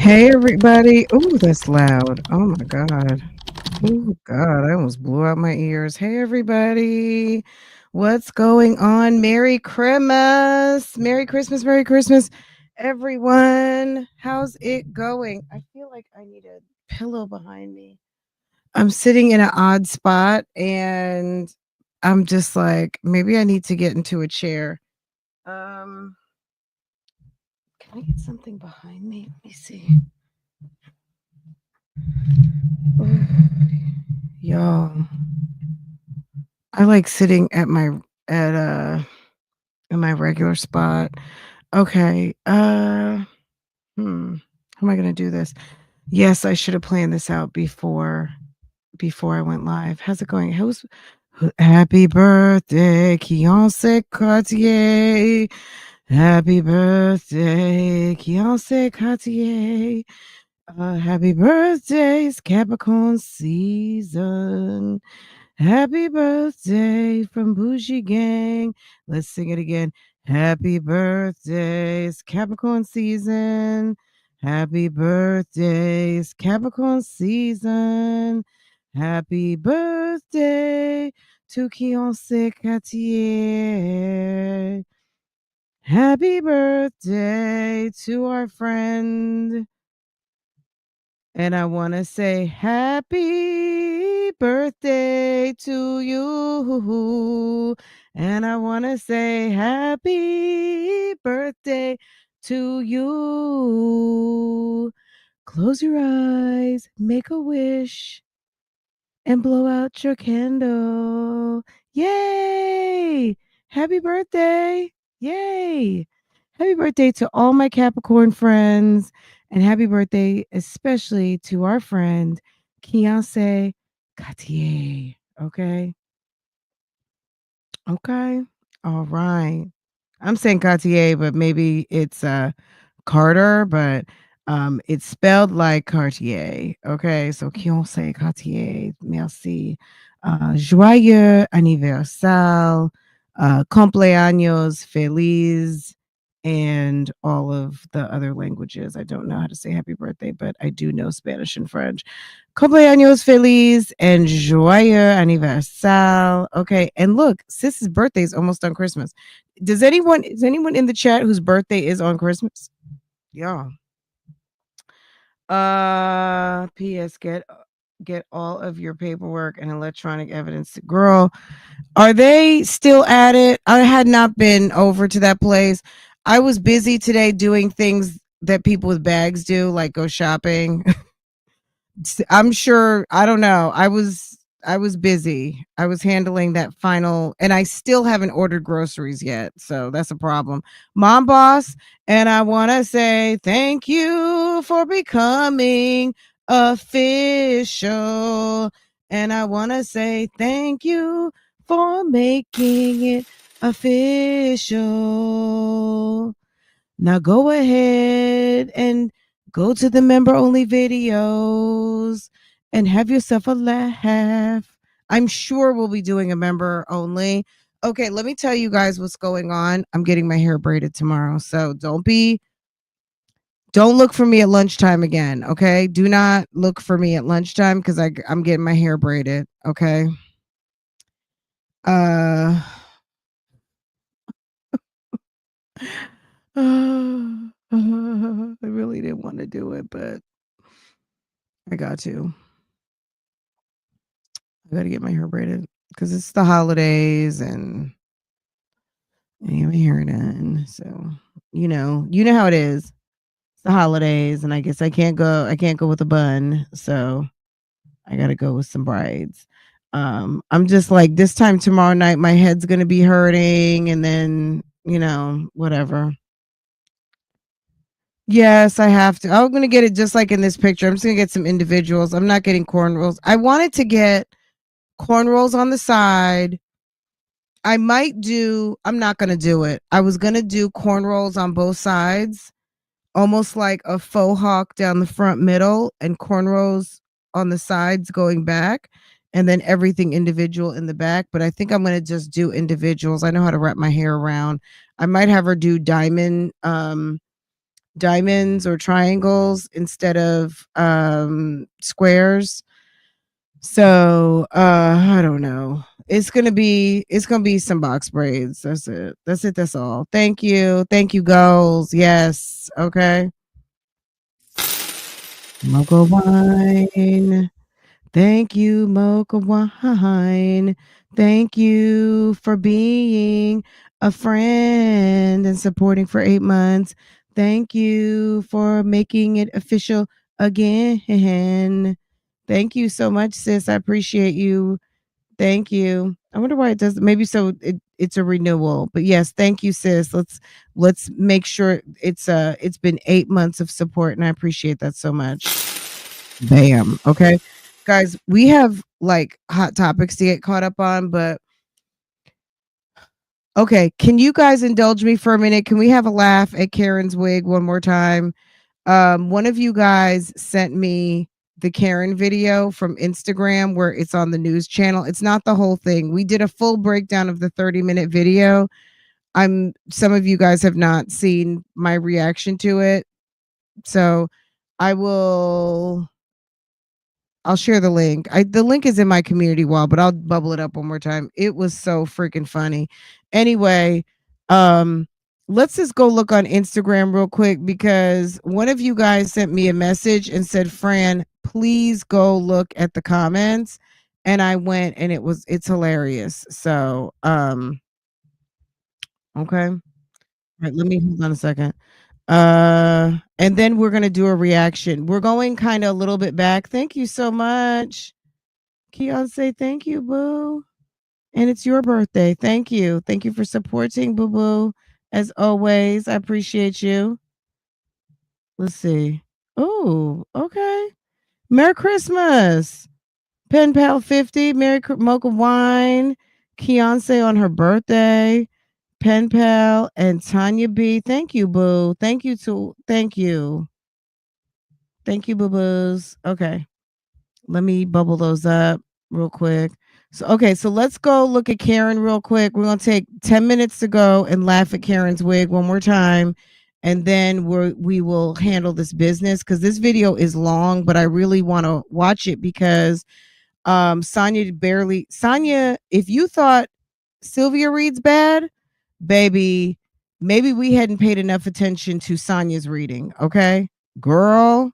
Hey everybody. Oh, that's loud. Oh my God. Oh God, I almost blew out my ears. Hey everybody. What's going on? Merry Christmas. Merry Christmas. Merry Christmas. Everyone. How's it going? I feel like I need a pillow behind me. I'm sitting in an odd spot and I'm just like, maybe I need to get into a chair. Um, can I get something behind me? Let me see. Y'all, I like sitting at at uh in my regular spot. Okay. How am I gonna do this? Yes, I should have planned this out before I went live. How's it going? Happy birthday, Fiancé Cartier. Happy birthday, Fiancé Cartier. Happy birthday, it's Capricorn season. Happy birthday from Bougie Gang. Let's sing it again. Happy birthday, it's Capricorn season. Happy birthday, it's Capricorn season. Happy birthday to Fiancé Cartier. Happy birthday to our friend. And I want to say happy birthday to you. And I want to say happy birthday to you. Close your eyes, make a wish, and blow out your candle. Yay! Happy birthday! Yay! Happy birthday to all my Capricorn friends, and happy birthday especially to our friend Fiancé Cartier. Okay. Okay. All right. I'm saying Cartier, but maybe it's Carter, but it's spelled like Cartier. Okay, so Fiancé Cartier, merci. Joyeux anniversaire, cumpleaños feliz, and all of the other languages. I don't know how to say happy birthday, but I do know Spanish and French. Cumpleaños feliz and joyeux anniversaire. Okay, and look, Sis's birthday is almost on Christmas. Is anyone in the chat whose birthday is on Christmas? Yeah. P.S. Get all of your paperwork and electronic evidence. Girl, are they still at it? I had not been over to that place. I was busy today doing things that people with bags do, like go shopping. I'm sure, I don't know. I was busy. I was handling that final, and I still haven't ordered groceries yet. So that's a problem. Mom boss, and I want to say thank you for becoming official. And I want to say thank you for making it official. Now go ahead and go to the member only videos and have yourself a laugh. I'm sure we'll be doing a member only. Okay, let me tell you guys what's going on. I'm getting my hair braided tomorrow. So don't look for me at lunchtime again. Okay. Do not look for me at lunchtime because I'm getting my hair braided. Okay. Uh I really didn't want to do it, but I got to. I got to get my hair braided because it's the holidays and I need my hair done. So, you know how it is. It's the holidays, and I guess I can't go with a bun. So I got to go with some braids. I'm just like this time tomorrow night, my head's gonna be hurting, and then whatever. Yes, I have to. I'm gonna get it just like in this picture. I'm just gonna get some individuals. I'm not getting cornrows. I wanted to get cornrows on the side. I'm not going to do it. I was going to do cornrows on both sides, almost like a faux hawk down the front middle and cornrows on the sides going back, and then everything individual in the back. But I think I'm going to just do individuals. I know how to wrap my hair around. I might have her do diamond diamonds or triangles instead of squares. So I don't know. It's gonna be some box braids. That's it. That's it. That's all. Thank you. Thank you, goals. Yes. Okay. Mocha wine. Thank you, Mocha Wine. Thank you for being a friend and supporting for 8 months. Thank you for making it official again. Thank you so much, sis. I appreciate you. Thank you. I wonder why it does. Maybe so it's a renewal. But yes, thank you, sis. Let's make sure it's been 8 months of support, and I appreciate that so much. Bam. Okay. Guys, we have like hot topics to get caught up on, but okay, can you guys indulge me for a minute? Can we have a laugh at Karen's wig one more time? One of you guys sent me the Karen video from Instagram where it's on the news channel. It's not the whole thing. We did a full breakdown of the 30-minute video. Some of you guys have not seen my reaction to it. So I'll share the link. The link is in my community wall, but I'll bubble it up one more time. It was so freaking funny. Anyway, um, let's just go look on Instagram real quick because one of you guys sent me a message and said, "Fran, please go look at the comments." And I went and it's hilarious. So, okay. All right, let me hold on a second. And then we're gonna do a reaction. We're going kind of a little bit back. Thank you so much. Keon say thank you, boo. And it's your birthday. Thank you. Thank you for supporting, boo boo. As always, I appreciate you. Let's see. Oh, okay. Merry Christmas. Pen Pal 50, Mocha Wine, Keonce on her birthday, Pen Pal, and Tanya B. Thank you, boo. Thank you. Thank you, boo boos. Okay. Let me bubble those up real quick. So okay, so let's go look at Karen real quick. We're gonna take 10 minutes to go and laugh at Karen's wig one more time. And then we will handle this business because this video is long, but I really want to watch it because Sonya, if you thought Sylvia reads bad, baby, maybe we hadn't paid enough attention to Sonya's reading. Okay. Girl,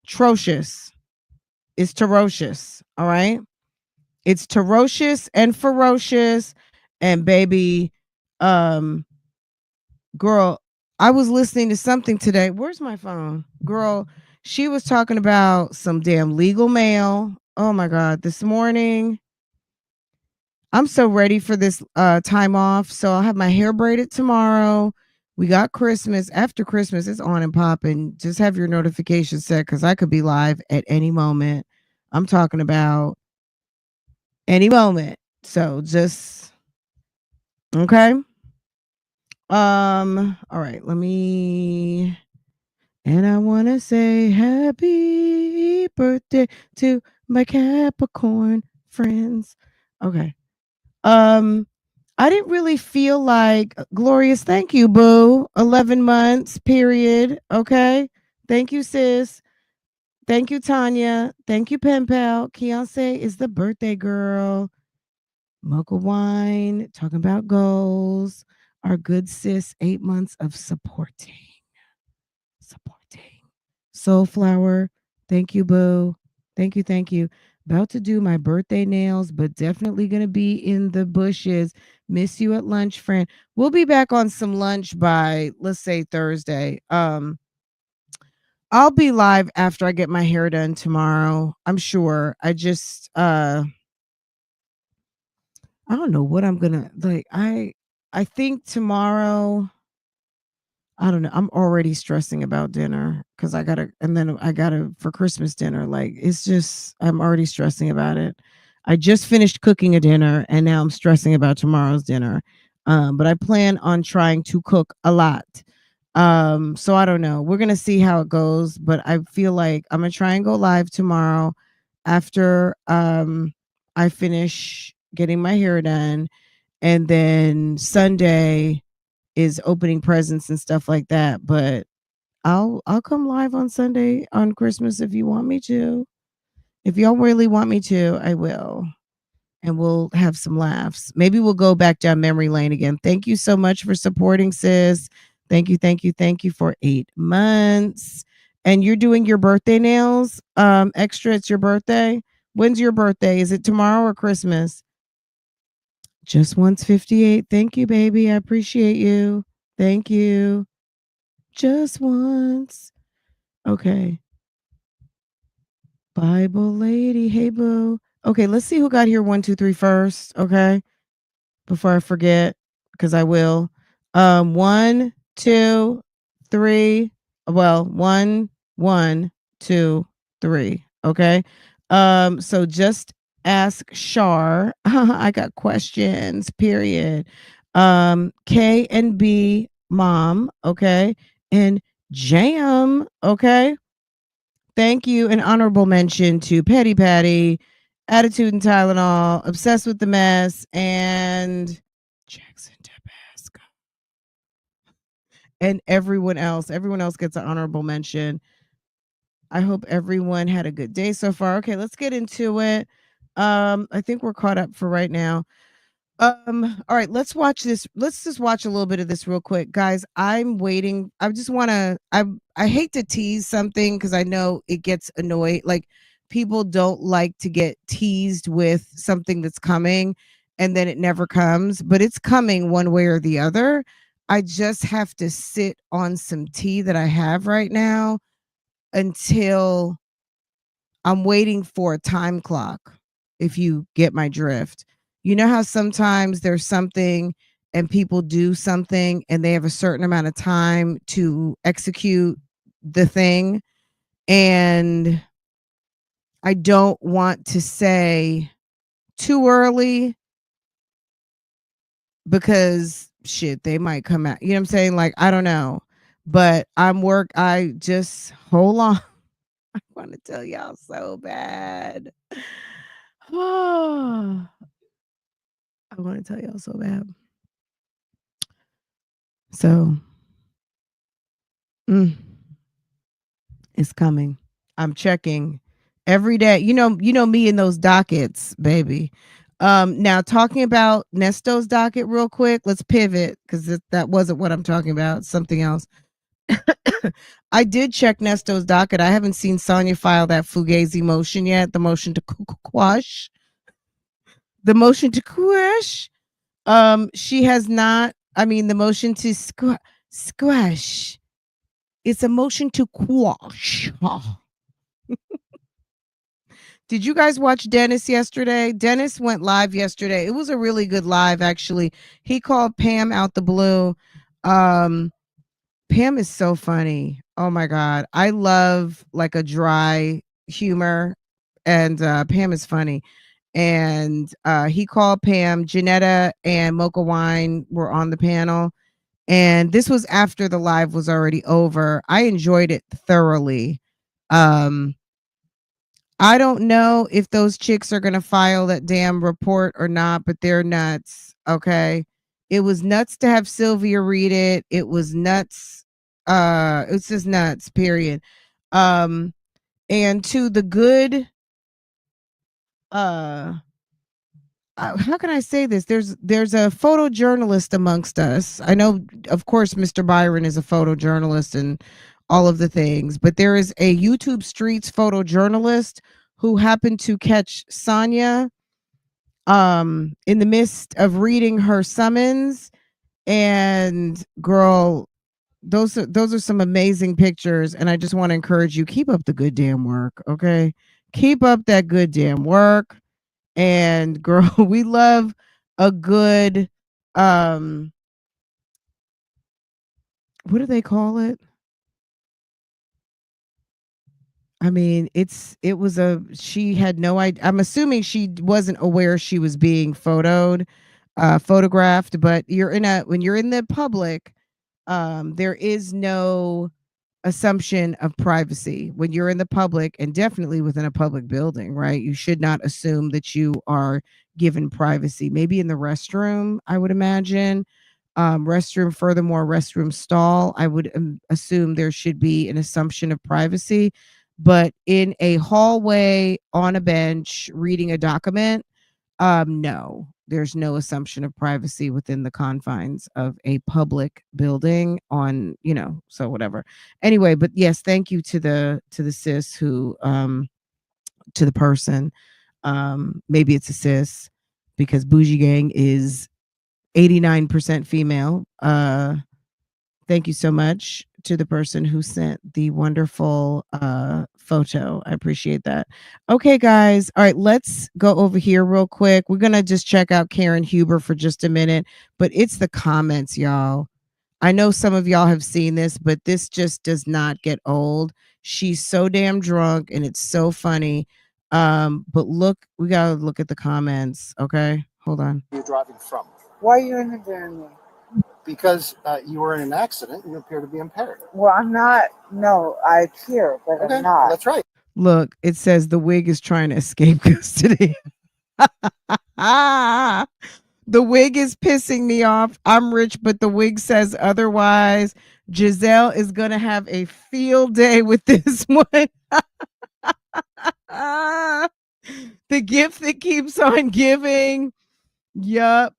atrocious. It's ferocious. All right. It's ferocious and ferocious. And baby, um, girl, I was listening to something today. Where's my phone? Girl, she was talking about some damn legal mail. Oh my God. This morning. I'm so ready for this time off. So I'll have my hair braided tomorrow. We got Christmas. After Christmas, it's on and popping. Just have your notifications set because I could be live at any moment. I'm talking about any moment. So just okay. All right, let me and I want to say happy birthday to my Capricorn friends. Okay. Um I didn't really feel like Glorious. Thank you, boo. 11 months, period. Okay. Thank you, sis. Thank you, Tanya. Thank you, Pen Pal. Keonce is the birthday girl. Mocha Wine, talking about goals. Our good sis, 8 months of supporting. Supporting. Soulflower, thank you, boo. Thank you, thank you. About to do my birthday nails, but definitely gonna be in the bushes. Miss you at lunch, friend. We'll be back on some lunch by let's say Thursday. I'll be live after I get my hair done tomorrow. I'm sure. I don't know what I'm gonna like. I think tomorrow. I don't know. I'm already stressing about dinner because and then I gotta for Christmas dinner. Like it's just, I'm already stressing about it. I just finished cooking a dinner and now I'm stressing about tomorrow's dinner. But I plan on trying to cook a lot. So I don't know. We're gonna see how it goes, but I feel like I'm gonna try and go live tomorrow after I finish getting my hair done, and then Sunday is opening presents and stuff like that. But I'll come live on Sunday on Christmas if you want me to. If y'all really want me to, I will. And we'll have some laughs. Maybe we'll go back down memory lane again. Thank you so much for supporting, sis. Thank you, thank you, thank you for 8 months. And you're doing your birthday nails. Extra, it's your birthday. When's your birthday? Is it tomorrow or Christmas? Just once 58. Thank you, baby. I appreciate you. Thank you. Just once. Okay. Bible lady. Hey, boo. Okay, let's see who got here 1, 2, 3 first. Okay. Before I forget, because I will. 1, 2, 3. Well, 1, 1, 2, 3. Okay. So just ask Shar. I got questions, period. K and B mom, okay, and Jam, okay. Thank you. An honorable mention to Petty Patty, Attitude and Tylenol, Obsessed with the Mess, and Jackson Tabasco. And everyone else. Everyone else gets an honorable mention. I hope everyone had a good day so far. Okay, let's get into it. I think we're caught up for right now. All right, let's watch this. Let's just watch a little bit of this real quick. Guys, I'm waiting. I just want to I hate to tease something cuz I know it gets annoyed. Like people don't like to get teased with something that's coming and then it never comes, but it's coming one way or the other. I just have to sit on some tea that I have right now until I'm waiting for a time clock, if you get my drift. You know how sometimes there's something and people do something and they have a certain amount of time to execute the thing. And I don't want to say too early because shit, they might come out. You know what I'm saying? Like, I don't know. But I just hold on. I want to tell y'all so bad. Oh, I want to tell y'all so bad. So, mm, it's coming. I'm checking every day. You know me in those dockets, baby. Now talking about Nesto's docket real quick. Let's pivot because that wasn't what I'm talking about. Something else. I did check Nesto's docket. I haven't seen Sonya file that Fugazi motion yet. The motion to quash. The motion to quash. She has not. I mean, the motion to squash. It's a motion to quash. Did you guys watch Dennis yesterday? Dennis went live yesterday. It was a really good live, actually. He called Pam out the blue. Pam is so funny. Oh my God. I love like a dry humor. And Pam is funny. And he called Pam. Janetta and Mocha Wine were on the panel. And this was after the live was already over. I enjoyed it thoroughly. Um, I don't know if those chicks are going to file that damn report or not, but they're nuts. Okay. It was nuts to have Sylvia read it. It was nuts. It's just nuts, period. Um, and to the good, uh, how can I say this? There's a photojournalist amongst us. I know, of course, Mr. Byron is a photojournalist and all of the things, but there is a YouTube Streets photojournalist who happened to catch Sonya in the midst of reading her summons. And girl, those are some amazing pictures. And I just want to encourage you, keep up the good damn work. Okay. Keep up that good damn work. And girl, we love a good what do they call it? I mean, it was a she had no idea. I'm assuming she wasn't aware she was being photographed, but when you're in the public, there is no assumption of privacy when you're in the public and definitely within a public building, right? You should not assume that you are given privacy. Maybe in the restroom, I would imagine. restroom, furthermore, restroom stall. I would assume there should be an assumption of privacy, but in a hallway on a bench reading a document, no, there's no assumption of privacy within the confines of a public building on, so whatever. Anyway, but yes, thank you to the sis who to the person. Maybe it's a sis because Bougie Gang is 89% female. Thank you so much to the person who sent the wonderful photo. I appreciate that. Okay, guys. All right, let's go over here real quick. We're going to just check out Karen Huber for just a minute, but it's the comments, y'all. I know some of y'all have seen this, but this just does not get old. She's so damn drunk and it's so funny. But look, we got to look at the comments. Okay, hold on. You're driving from. Why are you interviewing me? Because you were in an accident and you appear to be impaired. Well, I'm not. No, I appear, but Okay, I'm not. that's right. Look, it says the wig is trying to escape custody. The wig is pissing me off. I'm rich, but the wig says otherwise. Giselle is going to have a field day with this one. The gift that keeps on giving. Yup.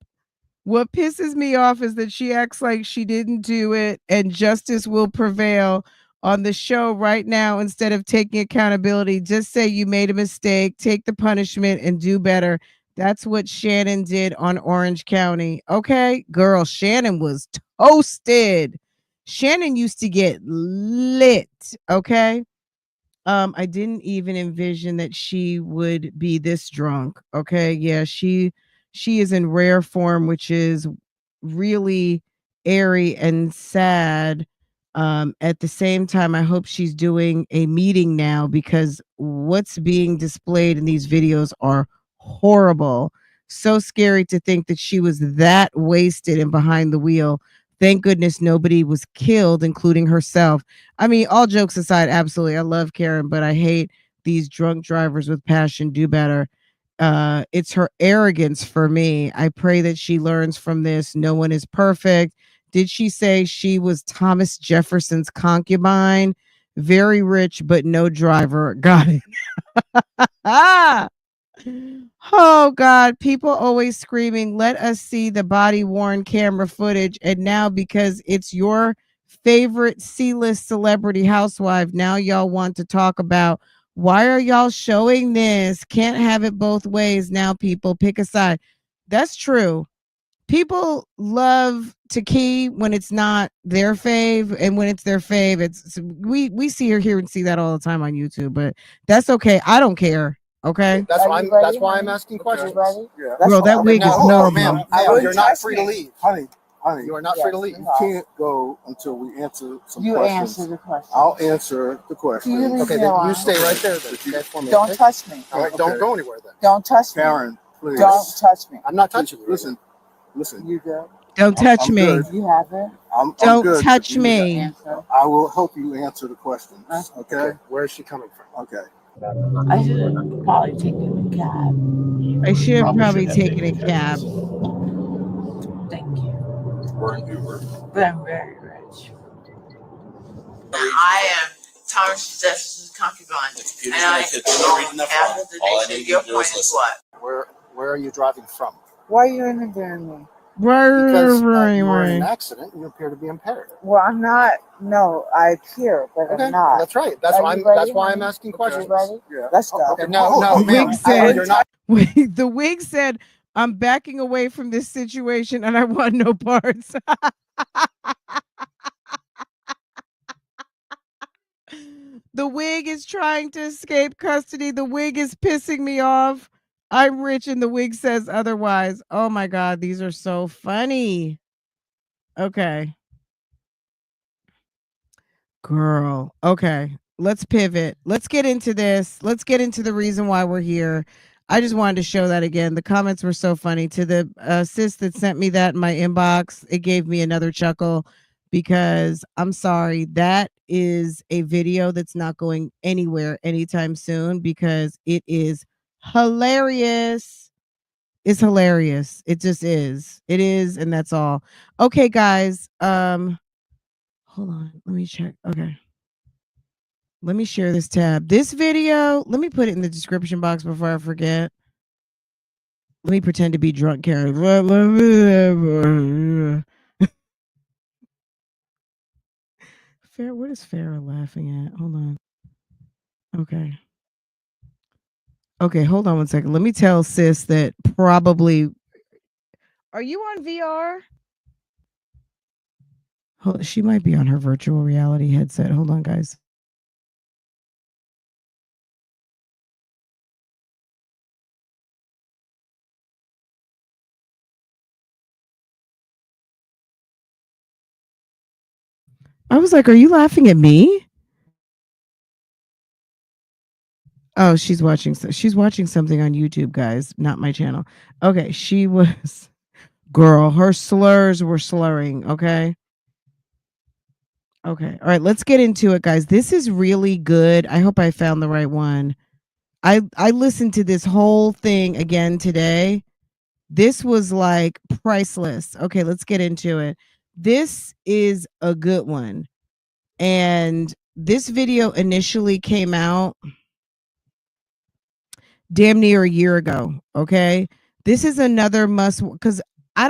What pisses me off is that she acts like she didn't do it and justice will prevail on the show right now instead of taking accountability. Just say you made a mistake, take the punishment, and do better. That's what Shannon did on Orange County. Okay, girl, Shannon was toasted. Shannon used to get lit. Okay. I didn't even envision that she would be this drunk. Okay. Yeah, she is in rare form, which is really airy and sad. At the same time, I hope she's doing a meeting now because what's being displayed in these videos are horrible. So scary to think that she was that wasted and behind the wheel. Thank goodness nobody was killed, including herself. I mean, all jokes aside, absolutely. I love Karen, but I hate these drunk drivers with passion. Do better. It's her arrogance for me. I pray that she learns from this. No one is perfect. Did she say she was Thomas Jefferson's concubine? Very rich, but no driver. Got it. Ah! Oh God, people always screaming, let us see the body worn camera footage. And now, because it's your favorite C-list celebrity housewife, now y'all want to talk about why are y'all showing this? Can't have it both ways. Now, people pick a side. That's true. People love to key when it's not their fave, and when it's their fave, we see her here and see that all the time on YouTube. But that's okay. I don't care. Okay. That's why I'm asking questions. Yeah. Girl, that wig is horrible. Ma'am, you're not free to leave. Honey, you are not free to leave. you can't go until we answer some You questions. answer the question. I'll answer the question. You leave Okay, me then alone. you stay right there then. Okay, for me. Don't okay? touch me. All right, don't go anywhere then. Don't touch me. Karen, please. Don't touch me. I'm not touching you. Listen. You good? Don't touch I'm me. good. You have it? I'm Don't good. touch You- me. Answer. I will help you answer the questions. Okay? Okay, where is she coming from? Okay. I should probably take a cab. I should have probably taken a cab. Thank you. Or an Uber. But I'm very rich. I am Thomas Jefferson's concubine, If you and just I make it to read enough, after the all I nation. need Your you to do point is is listen. what? Where are you driving from? Why are you interviewing me? Because you were in an Right. accident and you appear to be impaired. Well, I'm not. No, I appear, but Okay, I'm not. that's right. That's Are why you I'm. ready, That's why honey? I'm asking You questions. ready? Yeah. Let's go. Okay, no, The ma'am. wig said, You're not. wait, the wig said, I'm backing away from this situation and I want no parts. The wig is trying to escape custody. The wig is pissing me off. I'm rich and the wig says otherwise. Oh my God, these are so funny. Okay. Girl. Okay. Let's pivot. Let's get into this. Let's get into the reason why we're here. I just wanted to show that again. The comments were so funny. To the sis that sent me that in my inbox, it gave me another chuckle because I'm sorry. That is a video that's not going anywhere anytime soon because it is hilarious. It's hilarious. It just is. It is, and that's all. Okay, guys. Hold on. Let me check. Okay. Let me share this tab. This video, let me put it in the description box before I forget. Let me pretend to be drunk, Karen. What is Farrah laughing at? Hold on. Okay. Okay, hold on one second. Let me tell sis that probably. Are you on VR? She might be on her virtual reality headset. Hold on, guys. I was like, are you laughing at me? Oh, she's watching something on YouTube, guys, not my channel. Okay, she was girl, her slurs were slurring, okay? Okay. All right, let's get into it, guys. This is really good. I hope I found the right one. I listened to this whole thing again today. This was like priceless. Okay, let's get into it. This is a good one. And this video initially came out damn near a year ago. Okay. This is another must because I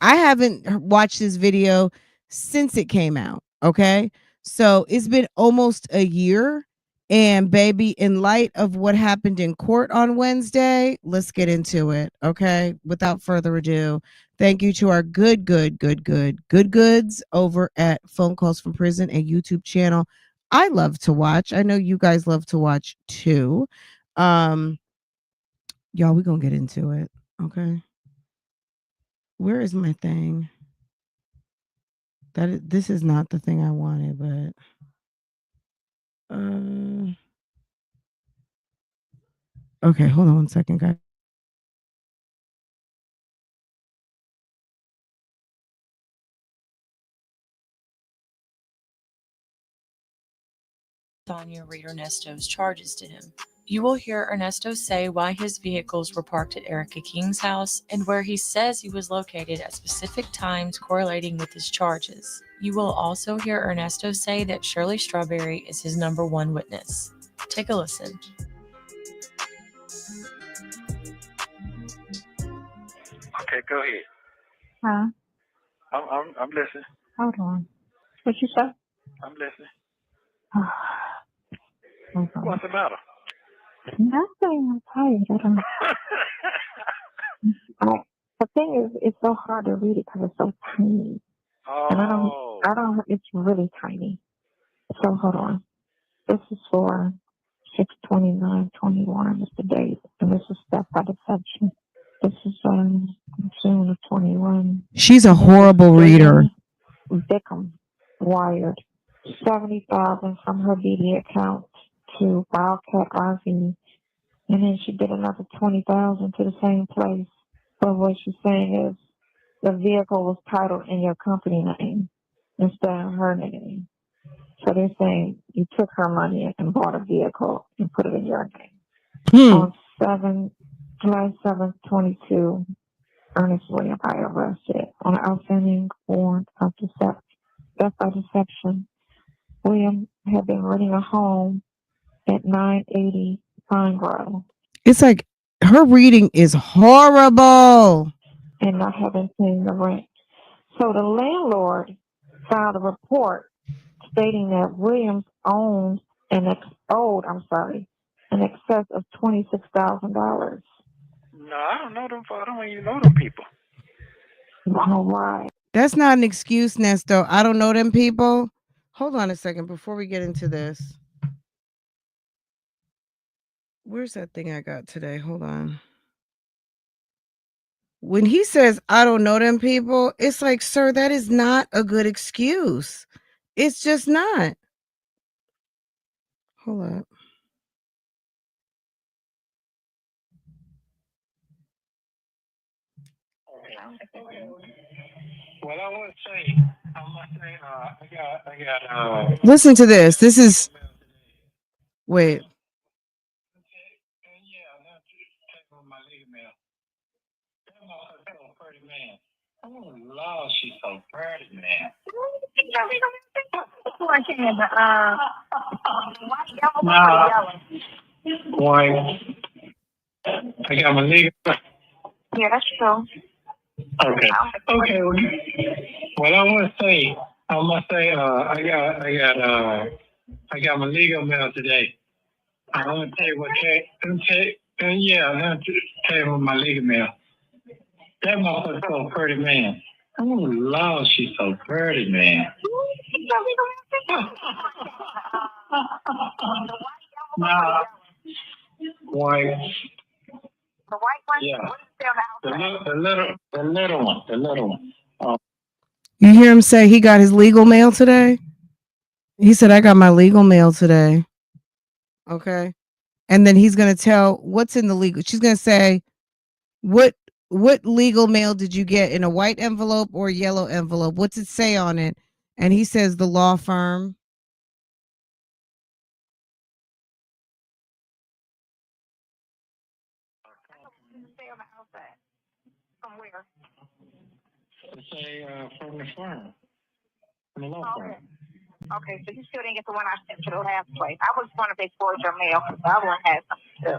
haven't watched this video since it came out. Okay. So it's been almost a year. And baby, in light of what happened in court on Wednesday, let's get into it. Okay. Without further ado, thank you to our goods over at Phone Calls from Prison, a YouTube channel I love to watch. I know you guys love to watch too. Y'all, we're gonna get into it. Okay. Where is my thing? This is not the thing I wanted, but okay, hold on one second, guys. Sonia read Ernesto's charges to him. You will hear Ernesto say why his vehicles were parked at Erica King's house and where he says he was located at specific times correlating with his charges. You will also hear Ernesto say that Shirley Strawberry is his number one witness. Take a listen. Okay, go ahead. Huh? I'm listening. Hold on. What you say? I'm listening. Hold on. What's the matter? Nothing. I'm tired. I don't know. The thing is, it's so hard to read it because it's so tiny. And I don't, it's really tiny. So hold on. This is for 6/29/21 is the date. And this is step by deception. This is June of 21. She's a horrible reader. Victim wired $70,000 from her BD account to Wildcat RV, and then she did another $20,000 to the same place. But what she's saying is the vehicle was titled in your company name instead of her name. So they're saying you took her money and bought a vehicle and put it in your name. On July 7th, 22, Ernest William I arrested on an outstanding warrant of death by deception. William had been renting a home at 980 Pine Grove. It's like her reading is horrible. And not having paid the rent. So the landlord filed a report stating that Williams owed an excess of $26,000. No, I don't know them. I don't even know them people. All right. That's not an excuse, Nesto. I don't know them people. Hold on a second before we get into this. Where's that thing I got today? Hold on. When he says, I don't know them people, it's like, sir, that is not a good excuse. It's just not. Hold up. Well, I want to say, I got. Listen to this. This is. Wait. Man. White. I got my legal. Yeah, that's true. Okay. Okay. What I want to say, I got my legal mail today. I want to tell you what I'm tell you what my legal mail. That motherfucker so pretty, man. Oh Lord, she's so pretty, man. Nah, white. The white one? Yeah. What is The little one. Oh. You hear him say he got his legal mail today? He said, I got my legal mail today. Okay. And then he's going to tell what's in the legal. She's going to say, what legal mail did you get, in a white envelope or a yellow envelope? What's it say on it? And he says the law firm. From where? Say from the firm. From the law firm. Okay, so you still didn't get the one I sent to the last place. I was wondering if they forged your mail because the other one had something too.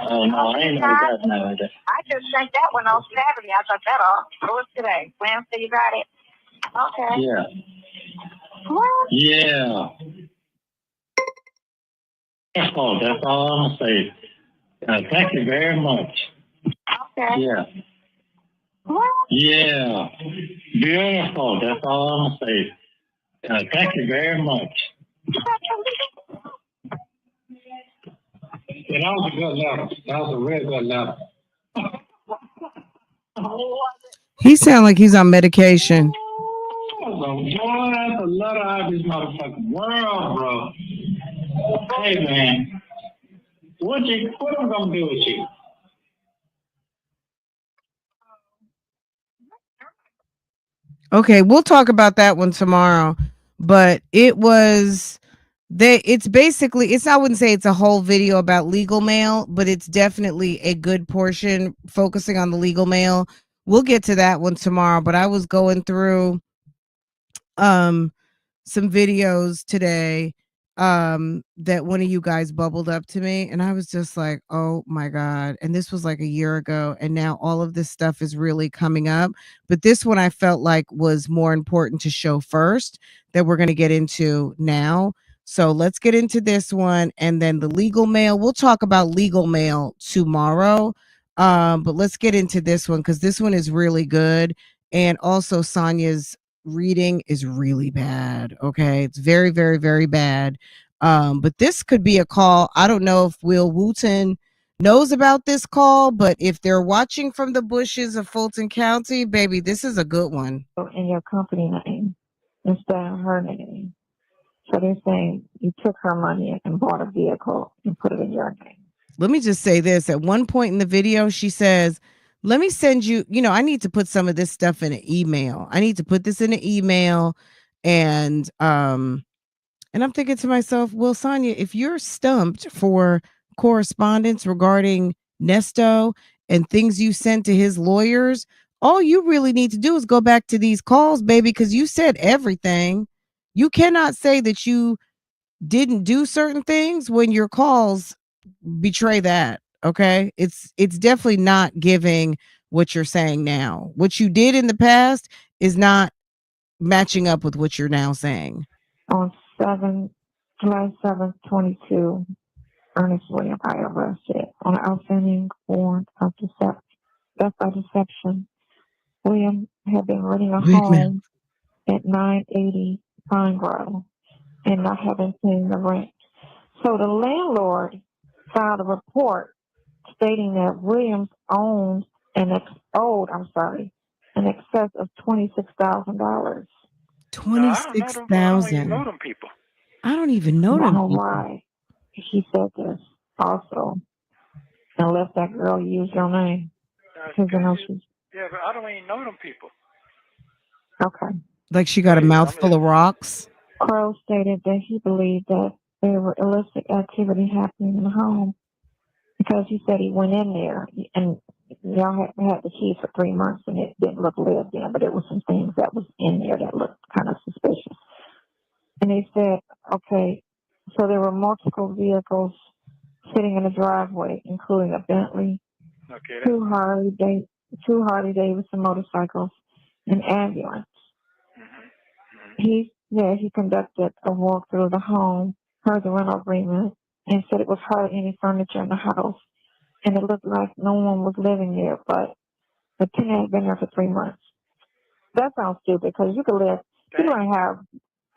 Oh no, I ain't never got none of that. I just sent that one on Saturday. I got that off. So what's today? Wednesday, you got it? Okay. Yeah. What? Yeah. That's all I'm gonna say. Thank you very much. Okay. Yeah. What? Yeah. Beautiful. That's all I'm gonna say. Thank you very much. Yeah, that was a good letter. That was a real good letter. He sounds like he's on medication. Boy, that's a letter out of this motherfucking world, bro. Hey, man. What am I gonna do with you? Okay, we'll talk about that one tomorrow. But it's basically, I wouldn't say it's a whole video about legal mail, but it's definitely a good portion focusing on the legal mail. We'll get to that one tomorrow, but I was going through some videos today that one of you guys bubbled up to me, and I was just like, oh my god. And this was like a year ago, and now all of this stuff is really coming up, but this one I felt like was more important to show first, that we're going to get into now. So let's get into this one, and then the legal mail, we'll talk about legal mail tomorrow. But let's get into this one because this one is really good. And also Sonia's reading is really bad. Okay. It's very, very, very bad. But this could be a call. I don't know if Will Wooten knows about this call, but if they're watching from the bushes of Fulton County, baby, this is a good one. In your company name instead of her name. So they're saying you took her money and bought a vehicle and put it in your name. Let me just say this. At one point in the video, she says, let me send you, I need to put some of this stuff in an email. I need to put this in an email. And I'm thinking to myself, well, Sonia, if you're stumped for correspondence regarding Nesto and things you sent to his lawyers, all you really need to do is go back to these calls, baby, because you said everything. You cannot say that you didn't do certain things when your calls betray that. Okay, it's definitely not giving what you're saying now. What you did in the past is not matching up with what you're now saying. On July 7th, 22, Ernest William I arrested on an outstanding warrant of death by deception. William had been renting a home at 980 Pine Grove and not having paid the rent. So the landlord filed a report stating that Williams owed an excess of $26,000. $26,000. I don't even know them people. I don't even know them people. Why he said this also, unless that girl used your name. Yeah, but I don't even know them people. Okay. Like she got a mouthful of rocks. Crow stated that he believed that there were illicit activity happening in the home because he said he went in there and y'all had the keys for 3 months and it didn't look lived in, but it was some things that was in there that looked kind of suspicious. And they said, okay, so there were multiple vehicles sitting in the driveway, including a Bentley, Okay. two Harley Davidson motorcycles, an ambulance. He conducted a walkthrough of the home, heard the rental agreement, and said it was hardly any furniture in the house, and it looked like no one was living there, but the tenant had been there for 3 months. That sounds stupid because you could live. You don't have.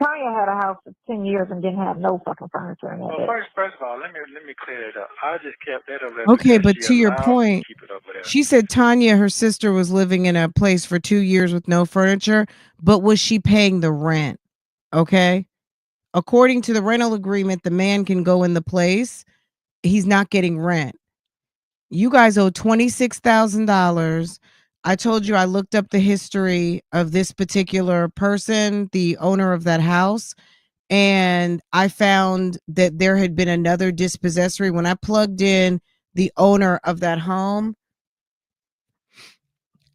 Sonya had a house for 10 years and didn't have no fucking furniture in it. Well, first of all, let me clear it up. I just kept that over there. Okay, because but she to your allowed me point, to keep it over there. she said Tanya, her sister, was living in a place for 2 years with no furniture, but was she paying the rent? Okay. According to the rental agreement, the man can go in the place. He's not getting rent. You guys owe $26,000. I told you I looked up the history of this particular person, the owner of that house, and I found that there had been another dispossessory. When I plugged in the owner of that home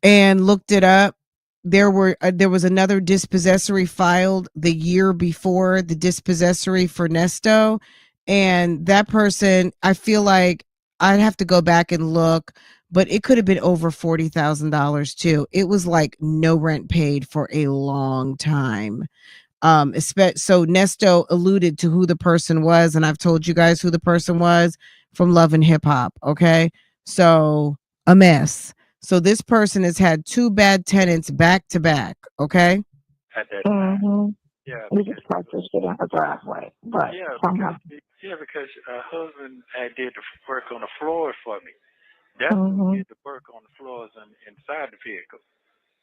and looked it up, there was another dispossessory filed the year before the dispossessory for Ernesto, and that person, I feel like I'd have to go back and look, but it could have been over $40,000 too. It was like no rent paid for a long time. So Nesto alluded to who the person was, and I've told you guys who the person was from Love and Hip Hop. Okay, so a mess. So this person has had 2 bad tenants back to back. Okay. At that time. Mm-hmm. Yeah. We just purchased it in the driveway, but somehow. Because her husband did the work on the floors for me. That's who did the work on the floors and inside the vehicle.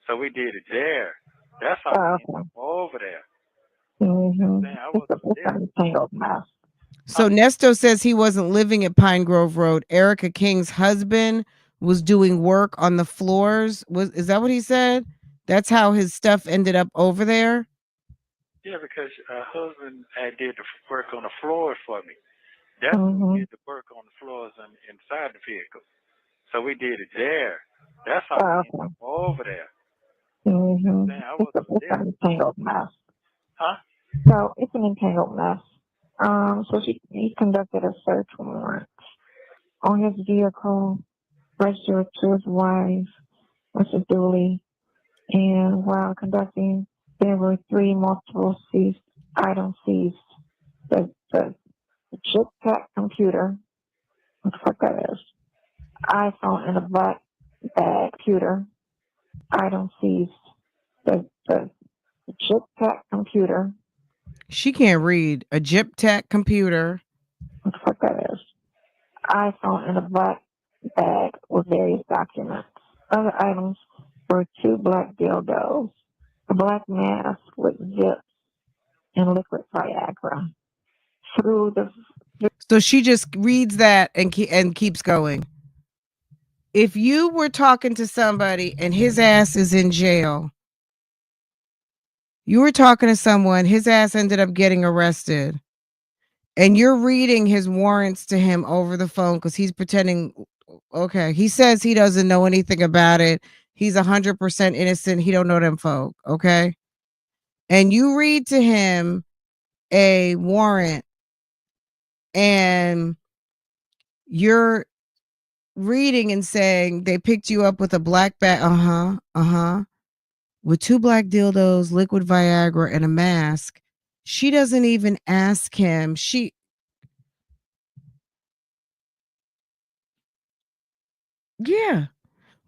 So we did it there. That's how we ended up over there. Mm-hmm. I wasn't there. It's a tangled mess. So Nesto says he wasn't living at Pine Grove Road. Erica King's husband was doing work on the floors. Is that what he said? That's how his stuff ended up over there? Yeah, because her husband did the work on the floors for me. That's who did the work on the floors and inside the vehicle. So we did it there. That's how we ended up over there. Mm-hmm. I wasn't It's there. an entangled mess. Huh? So it's an entangled mess. So he conducted a search warrant on his vehicle, registered to his wife, Mrs. Dooley, and while conducting, there were 3 multiple items seized. The chip tech computer, what the fuck that is? iPhone in a black bag computer, item seized. The chip tech computer. She can't read. A Jip Tech computer. What the fuck that is? iPhone in a black bag with various documents. Other items were 2 black dildos, a black mask with zips, and liquid Viagra. So she just reads that and keeps going. If you were talking to somebody and his ass is in jail, you were talking to someone, his ass ended up getting arrested, and you're reading his warrants to him over the phone because he's pretending, okay, he says he doesn't know anything about it. He's 100% innocent. He don't know them folk, okay? And you read to him a warrant and you're reading and saying they picked you up with a black bag, with 2 black dildos, liquid Viagra, and a mask. She doesn't even ask him. Yeah.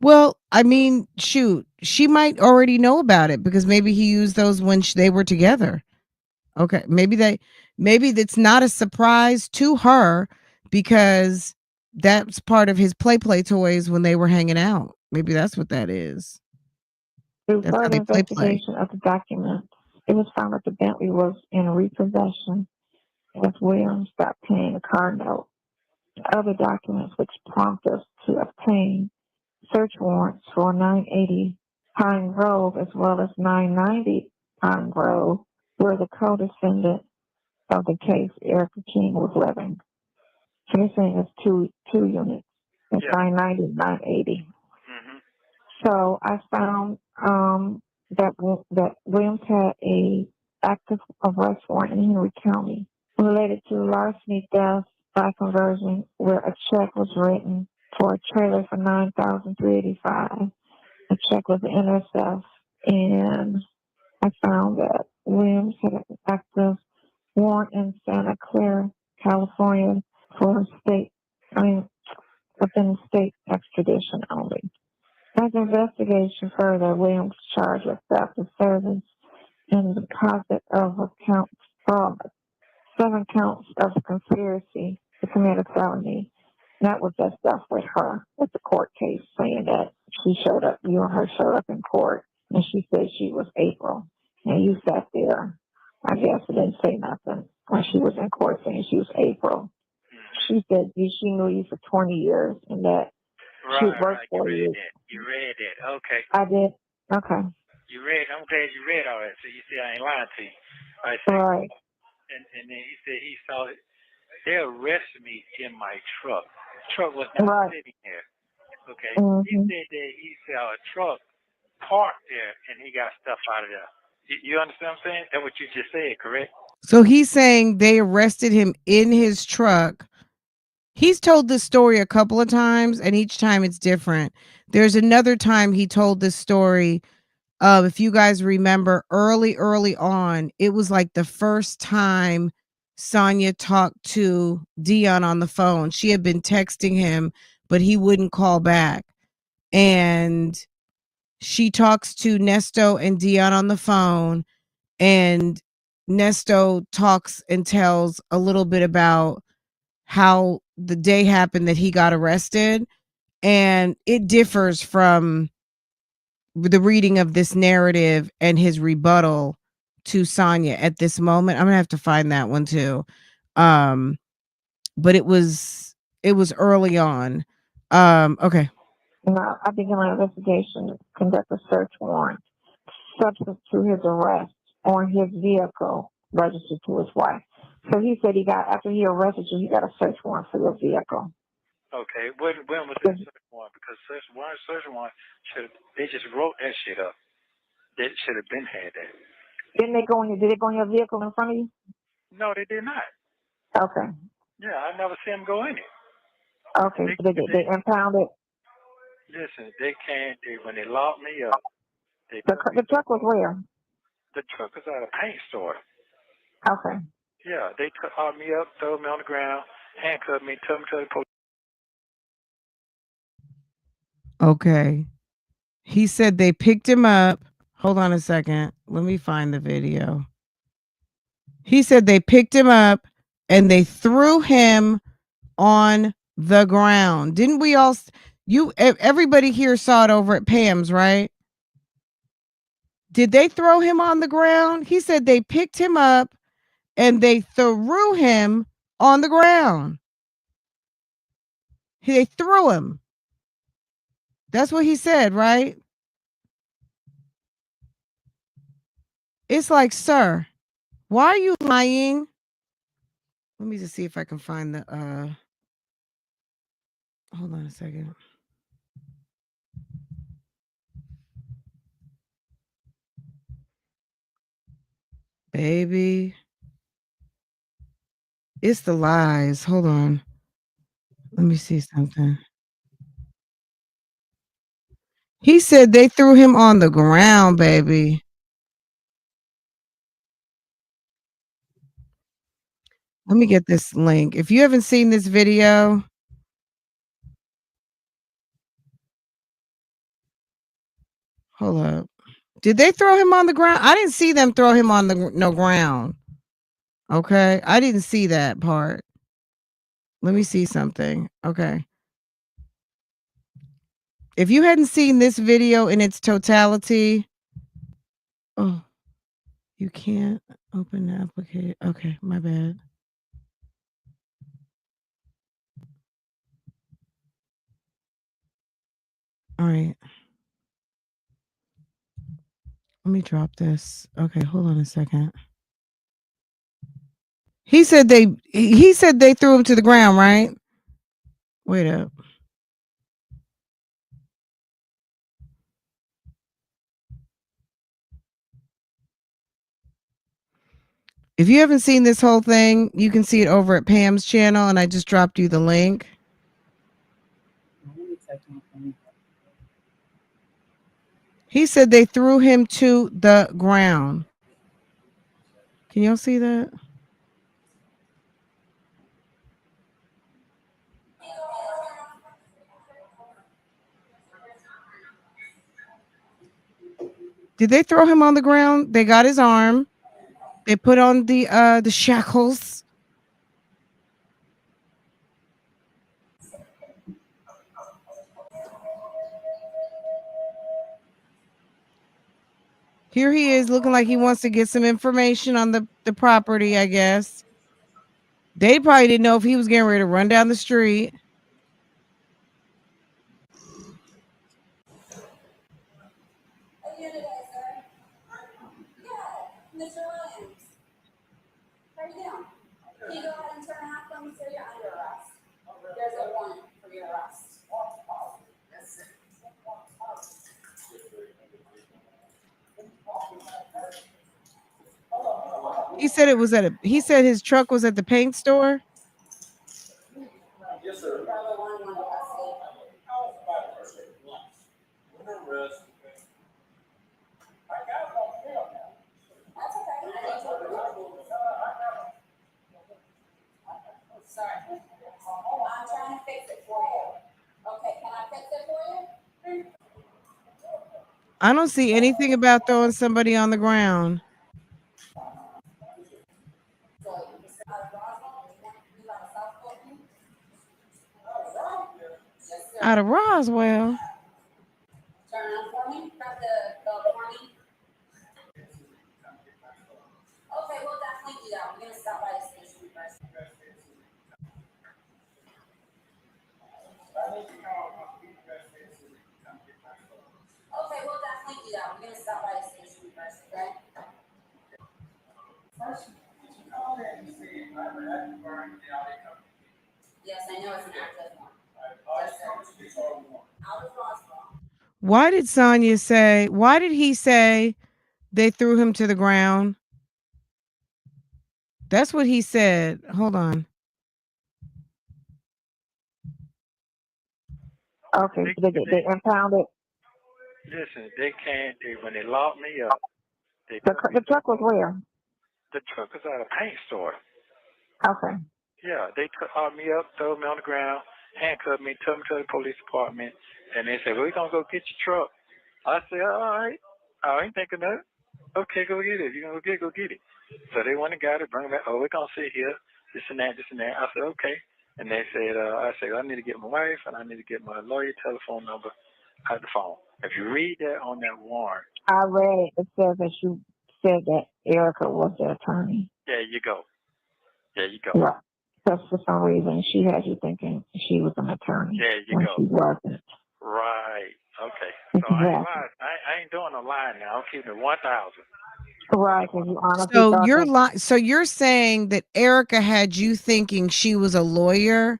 Well, I mean, shoot, she might already know about it because maybe he used those when they were together. Okay, maybe that's not a surprise to her because that's part of his play toys when they were hanging out. Maybe that's what that is. Through That's how further they play. investigation of the documents, it was found that the Bentley was in repossession as Williams stopped paying a car note. Other documents which prompt us to obtain search warrants for 980 Pine Grove as well as 990 Pine Grove, where the co-defendant of the case, Erica King, was living. So you're saying it's two units. It's 990 and 980. So I found that Williams had a active arrest warrant in Henry County related to larceny, theft, by conversion, where a check was written for a trailer for $9,385. A check was NSF, and I found that Williams had an active warrant in Santa Clara, California, for within state extradition only. As investigation further, Williams charged with theft of service and deposit of accounts fraud. 7 counts of conspiracy to commit a felony. That was just stuff with her with the court case saying that she showed up, you and her showed up in court, and she said she was April. And you sat there, I guess, and didn't say nothing when she was in court saying she was April. She said she knew you for 20 years and that she worked for you. You read that. Okay. I did. Okay. You read. I'm glad you read all that. So you see, I ain't lying to you. All right. And then he said he saw it. They arrested me in my truck. The truck was not sitting there. Okay. Mm-hmm. He said that he saw a truck parked there and he got stuff out of there. You understand what I'm saying? That's what you just said, correct? So he's saying they arrested him in his truck. He's told this story a couple of times, and each time it's different. There's another time he told this story. If you guys remember, early on, it was like the first time Sonya talked to Dion on the phone. She had been texting him, but he wouldn't call back. And she talks to Ernesto and Dion on the phone, and Ernesto talks and tells a little bit about how the day happened that he got arrested. And it differs from the reading of this narrative and his rebuttal to Sonya at this moment. I'm gonna have to find that one too. But it was early on. Okay. Now, I began my investigation to conduct a search warrant subsequent to his arrest on his vehicle registered to his wife. So he said after he arrested you, he got a search warrant for your vehicle. Okay. When was that search warrant? Because search warrant they just wrote that shit up. They should have been had that. Did they go in your vehicle in front of you? No, they did not. Okay. Yeah, I never see them go in it. Okay, so they impounded. Listen, when they locked me up. The truck was where? The truck was at a paint store. Okay. Yeah, they caught me up, threw me on the ground, handcuffed me, took me to the police. Okay. He said they picked him up. Hold on a second. Let me find the video. He said they picked him up and they threw him on the ground. Didn't we all? Everybody here saw it over at Pam's, right? Did they throw him on the ground? He said they picked him up and they threw him on the ground. They threw him. That's what he said, right? It's like, sir, why are you lying? Let me just see if I can find the hold on a second. Baby. It's the lies. Hold on. Let me see something. He said they threw him on the ground, baby. Let me get this link. If you haven't seen this video, hold up. Did they throw him on the ground? I didn't see them throw him on the ground. Okay. I didn't see that part. Let me see something. Okay. If you hadn't seen this video in its totality, oh, you can't open the application. Okay, my bad. All right. Let me drop this. Okay, hold on a second. He said they threw him to the ground, right? Wait up. If you haven't seen this whole thing, you can see it over at Pam's channel, and I just dropped you the link. He said they threw him to the ground. Can y'all see that? Did they throw him on the ground? They got his arm. They put on the shackles. Here he is looking like he wants to get some information on the property, I guess. They probably didn't know if he was getting ready to run down the street. Mr. Williams, how are you doing? Can you go ahead and turn around for me so you're under arrest? There's a warrant for your arrest. He said it was he said his truck was at the paint store. Yes, sir. Sorry. I'm trying to fix it for you. Okay, can I fix it for you? I don't see anything about throwing somebody on the ground. Out of Roswell. Turn around for me. Grab the for me. Okay, we'll definitely do that. We're gonna stop by the station first. Okay, we'll definitely do that. We're gonna stop by the station first, okay? Yes, I know it's an active one. Yes, sir. Out of Roswell. Why did he say they threw him to the ground? That's what he said. Hold on. Okay, so they impounded. Listen, when they locked me up, The truck was where? The truck was at a paint store. Okay. Yeah, they caught me up, threw me on the ground, handcuffed me, took me to the police department, and they said, "Well, we're going to go get your truck." I said, "All right. I ain't thinking of it. Okay, go get it. If you're going to go get it. So they went and got it, bring it back. Oh, we're going to sit here, this and that, this and that. I said, okay. And they said, I said, I need to get my wife and I need to get my lawyer telephone number out the phone. If you read that on that warrant. I read it. It says that you said that Erica was the attorney. There you go. There you go. Yeah. Because for some reason she had you thinking she was an attorney. There you when go. She wasn't. Right. Okay. So Exactly. I ain't doing no lying now. I'm keeping it 1,000. Right, because you honestly so you're saying that Erica had you thinking she was a lawyer.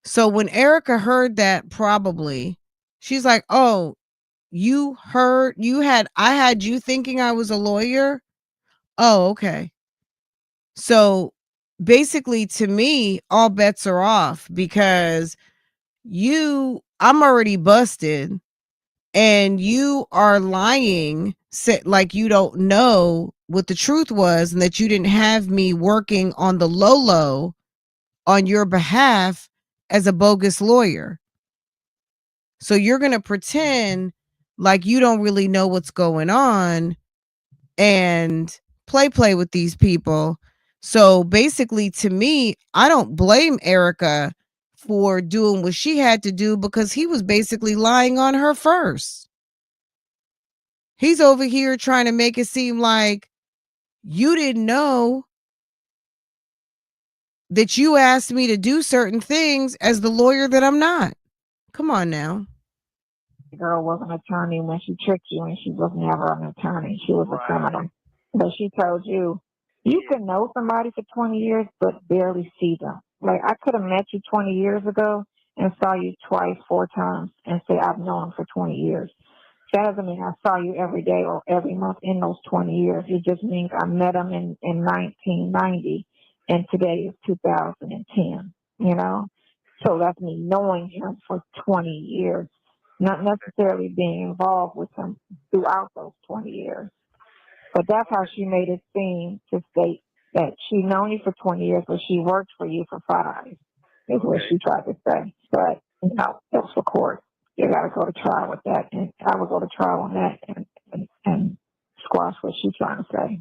So when Erica heard that, probably she's like, "Oh, I had you thinking I was a lawyer." Oh, okay. So basically, to me, all bets are off because I'm already busted. And you are lying, like you don't know what the truth was and that you didn't have me working on the low on your behalf as a bogus lawyer. So you're going to pretend like you don't really know what's going on and play with these people. So basically, to me, I don't blame Erica for doing what she had to do because he was basically lying on her first. He's over here trying to make it seem like you didn't know that you asked me to do certain things as the lawyer that I'm not. Come on now. The girl was an attorney when she tricked you, and she was never an attorney. She was a criminal. But she told you, you can know somebody for 20 years, but barely see them. Like, I could have met you 20 years ago and saw you twice, 4 times, and say, I've known him for 20 years. That doesn't mean I saw you every day or every month in those 20 years. It just means I met him in 1990 and today is 2010, you know? So that's me knowing him for 20 years, not necessarily being involved with him throughout those 20 years. But that's how she made it seem to state that she known you for 20 years, but she worked for you for 5, is what she tried to say. But, you know, it was for court. You got to go to trial with that. And I would go to trial on that and squash what she's trying to say.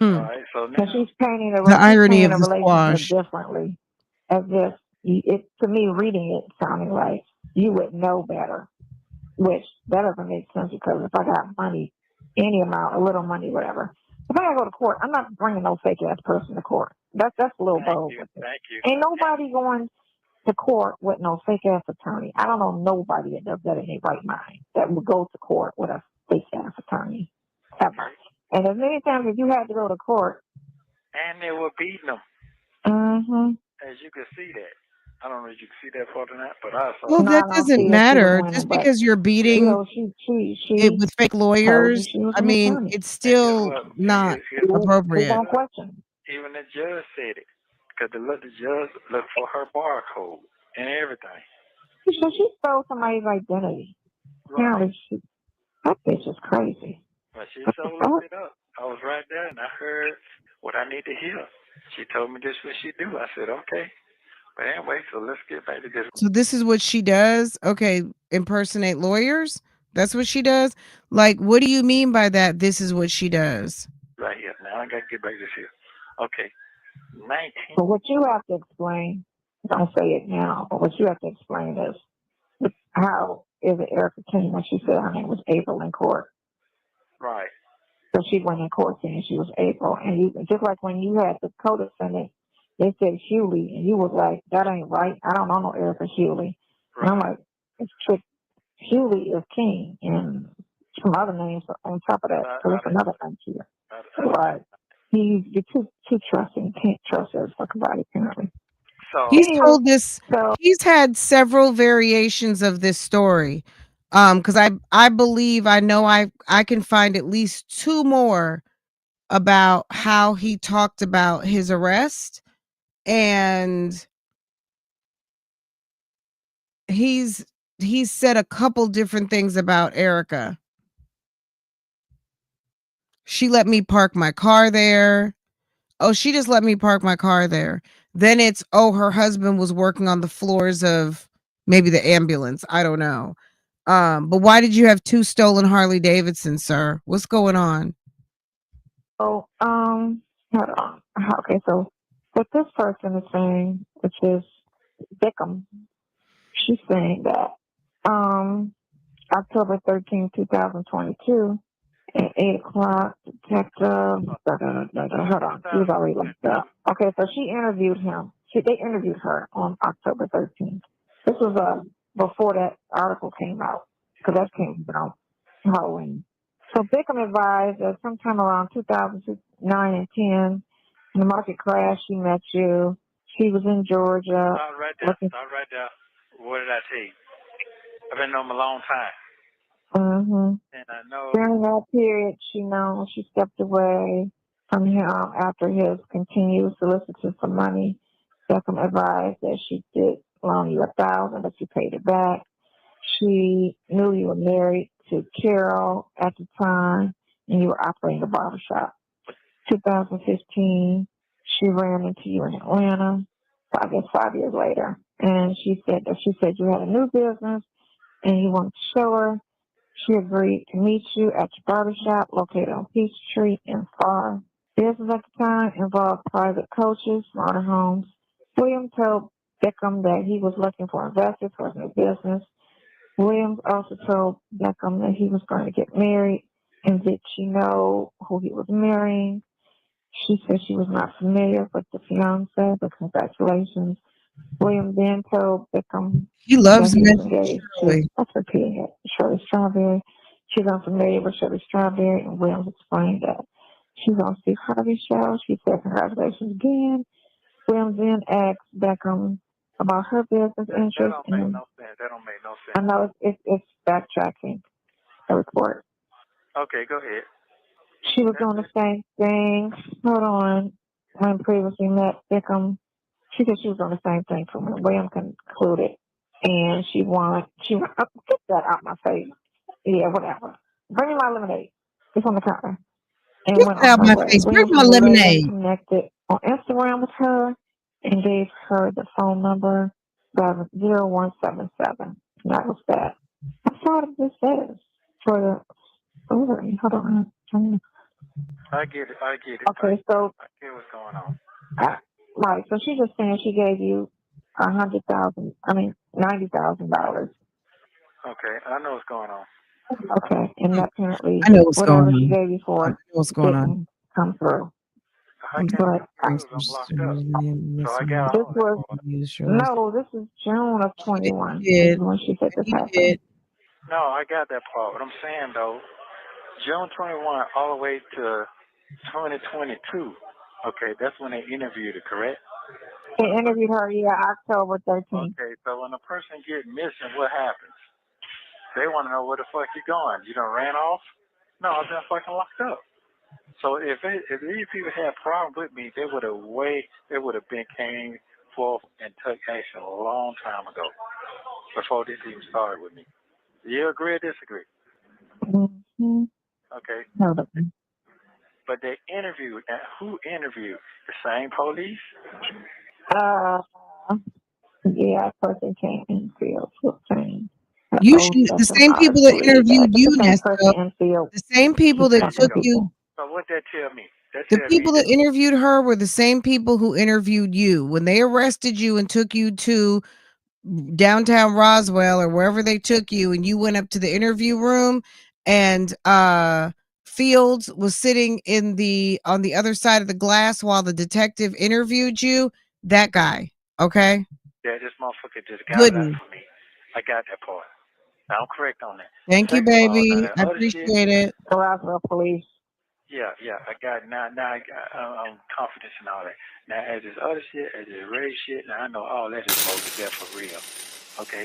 All right, so now She's painting The irony of a the relationship squash. differently, as if to me reading it sounded like you would know better, which that doesn't make sense because if I got money, any amount, a little money, whatever, if I gotta go to court, I'm not bringing no fake ass person to court. That's a little bold. Thank you. Ain't nobody going to court with no fake ass attorney. I don't know nobody that does that in their right mind that would go to court with a fake ass attorney ever. And as many times as you had to go to court, and they were beating them. As you can see that. I don't know if you can see that part or not, but I saw. Well, that doesn't matter. Just because you're beating it with fake lawyers, I mean, it's still not appropriate. Even the judge said it, because the judge looked for her barcode and everything. So she stole somebody's identity. Right. That bitch is crazy. But she so looked it up. I was right there, and I heard what I need to hear. She told me this is what she do. I said, okay. But anyway, so let's get back to this. So this is what she does? Okay, impersonate lawyers? That's what she does? Like, what do you mean by that? This is what she does. Right here. Now I got to get back to this here. Okay. 19. So what you have to explain, don't say it now, but what you have to explain is how is it Erica King when she said her name was April in court? Right. So she went in court saying she was April. And you just like when you had the co-defendant, they said Hewley, and you was like, that ain't right. I don't know no Erica Hewley. Right. And I'm like, it's trick. Hewley is King, and some other names on top of that. So there's another name here. Right. You're too trusting. You can't trust every fucking body, apparently. So he's told this. He's had several variations of this story. Because I believe I know I can find at least 2 more about how he talked about his arrest, and he's said a couple different things about Erica. She let me park my car there. Oh, she just let me park my car there. Then it's, oh, her husband was working on the floors of maybe the ambulance. I don't know. But why did you have 2 stolen Harley Davidsons, sir? What's going on? Oh, hold on. Okay, so what this person is saying, which is Bickham, she's saying that October 13, 2022, at 8 o'clock, detective, hold on, she was already looked up. Okay, so she interviewed him. They interviewed her on October 13th. This was before that article came out, because that came out Halloween. So Bickham advised that sometime around 2009 and 10, in the market crash, she met you. She was in Georgia. Stop right there. What did I tell you? I've been known him a long time. And I know during that period, she stepped away from him after his continued solicitude for money. Bickham advised that she did loan you $1,000, but you paid it back. She knew you were married to Carol at the time, and you were operating a barbershop. 2015, she ran into you in Atlanta, I guess 5 years later, and she said you had a new business, and you wanted to show her. She agreed to meet you at your barbershop located on Peachtree in Farr. Business at the time involved private coaches, motorhomes. William told Bickham that he was looking for investors for his new business. Williams also told Bickham that he was going to get married, and did she know who he was marrying? She said she was not familiar with the fiance, but congratulations. William then told Bickham he loves that he was men. engaged to, that's repeating it, Shirley Strawberry. She's unfamiliar with Shirley Strawberry, and Williams explained that she's on Steve Harvey's show. She said congratulations again. Williams then asked Bickham about her business interests. That don't make no sense. I know it's backtracking. report. Okay, go ahead. She was doing the same thing. Hold on. When previously met Bickham, she said she was doing the same thing from when William concluded. And she get that out my face. Yeah, whatever. Bring me my lemonade. It's on the counter. And Get went that on out her my way. face. Where's Williams my later lemonade? connected on Instagram with her and gave her the phone number 0177. That was that. I saw what this says for the ovary. Hold on. I get it. Okay, so I get what's going on. right. So she's just saying she gave you $90,000. Okay, I know what's going on. Okay, and apparently I know what's whatever going she on. gave you I for know what's going on. didn't come through. I I'm can't But come through. I'm blocked up. So I got all that. this is June of 21 did. is when she said this You happened. did. No, I got that part. What I'm saying though, June 21 all the way to 2022. Okay, that's when they interviewed her, correct? They interviewed her, October 13th. Okay, so when a person get missing, what happens? They want to know where the fuck you going. You done ran off? No, I've been fucking locked up. So if these people had a problem with me, they would have been came forth and took action a long time ago before this even started with me. Do you agree or disagree? Mm-hmm. Okay. Hold on. But they interviewed, and who interviewed? The same police? Yeah, person came in field saying You should. The same people that interviewed you, Ernesto. The same people that took you. So what that tell me? That The tell people me that interviewed her were the same people who interviewed you when they arrested you and took you to downtown Roswell or wherever they took you, and you went up to the interview room, and Fields was sitting on the other side of the glass while the detective interviewed you. That guy, okay? Yeah, this motherfucker just got Good. it out for me. I got that part. Now I'm correct on that. Thank you, Second of all, baby. now that I other appreciate shit, it. Roswell police. Yeah, I got now. I'm confident in all that. Now, as this other shit, as this race shit, now I know all that is bogus. That for real. Okay,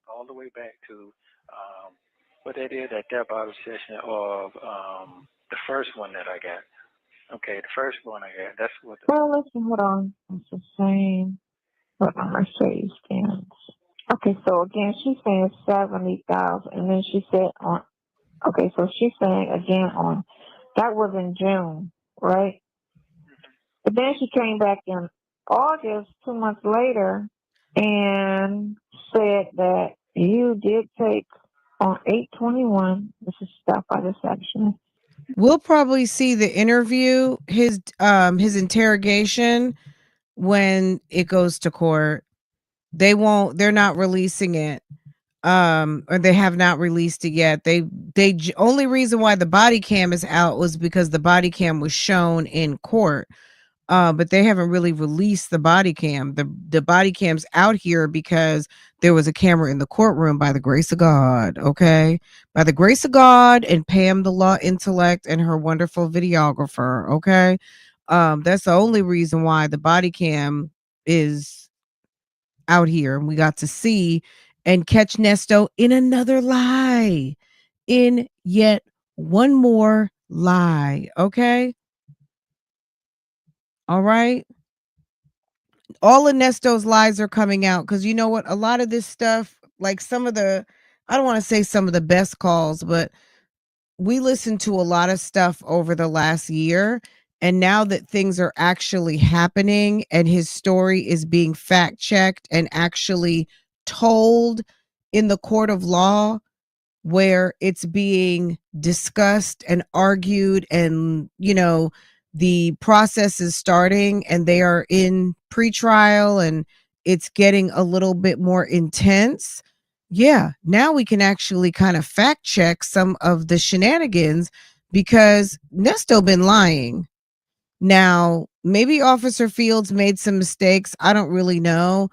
all the way back to what they did at that Bible session of the first one that I got. Okay, the first one I got. That's what. Well, listen, hold on. It's the same. What my Mercedes stands. Okay, so again, she's saying 70,000, and then she said on. Okay, so she's saying again on. That was in June, right? But then she came back in August, 2 months later, and said that you did take on 8/21. This is stuff by this section. We'll probably see the interview, his interrogation when it goes to court. They're not releasing it. Or they have not released it yet. Only reason why the body cam is out was because the body cam was shown in court. But they haven't really released the body cam. The body cam's out here because there was a camera in the courtroom by the grace of God. Okay. By the grace of God and Pam, the law intellect, and her wonderful videographer. Okay. That's the only reason why the body cam is out here. And we got to see and catch Nesto in another lie. In yet one more lie. Okay. All right. All of Nesto's lies are coming out because you know what? A lot of this stuff, like I don't want to say some of the best calls, but we listened to a lot of stuff over the last year. And now that things are actually happening and his story is being fact checked and actually told in the court of law, where it's being discussed and argued, and the process is starting and they are in pretrial and it's getting a little bit more intense. Yeah, now we can actually kind of fact check some of the shenanigans because Nesto been lying. Now, maybe Officer Fields made some mistakes. I don't really know.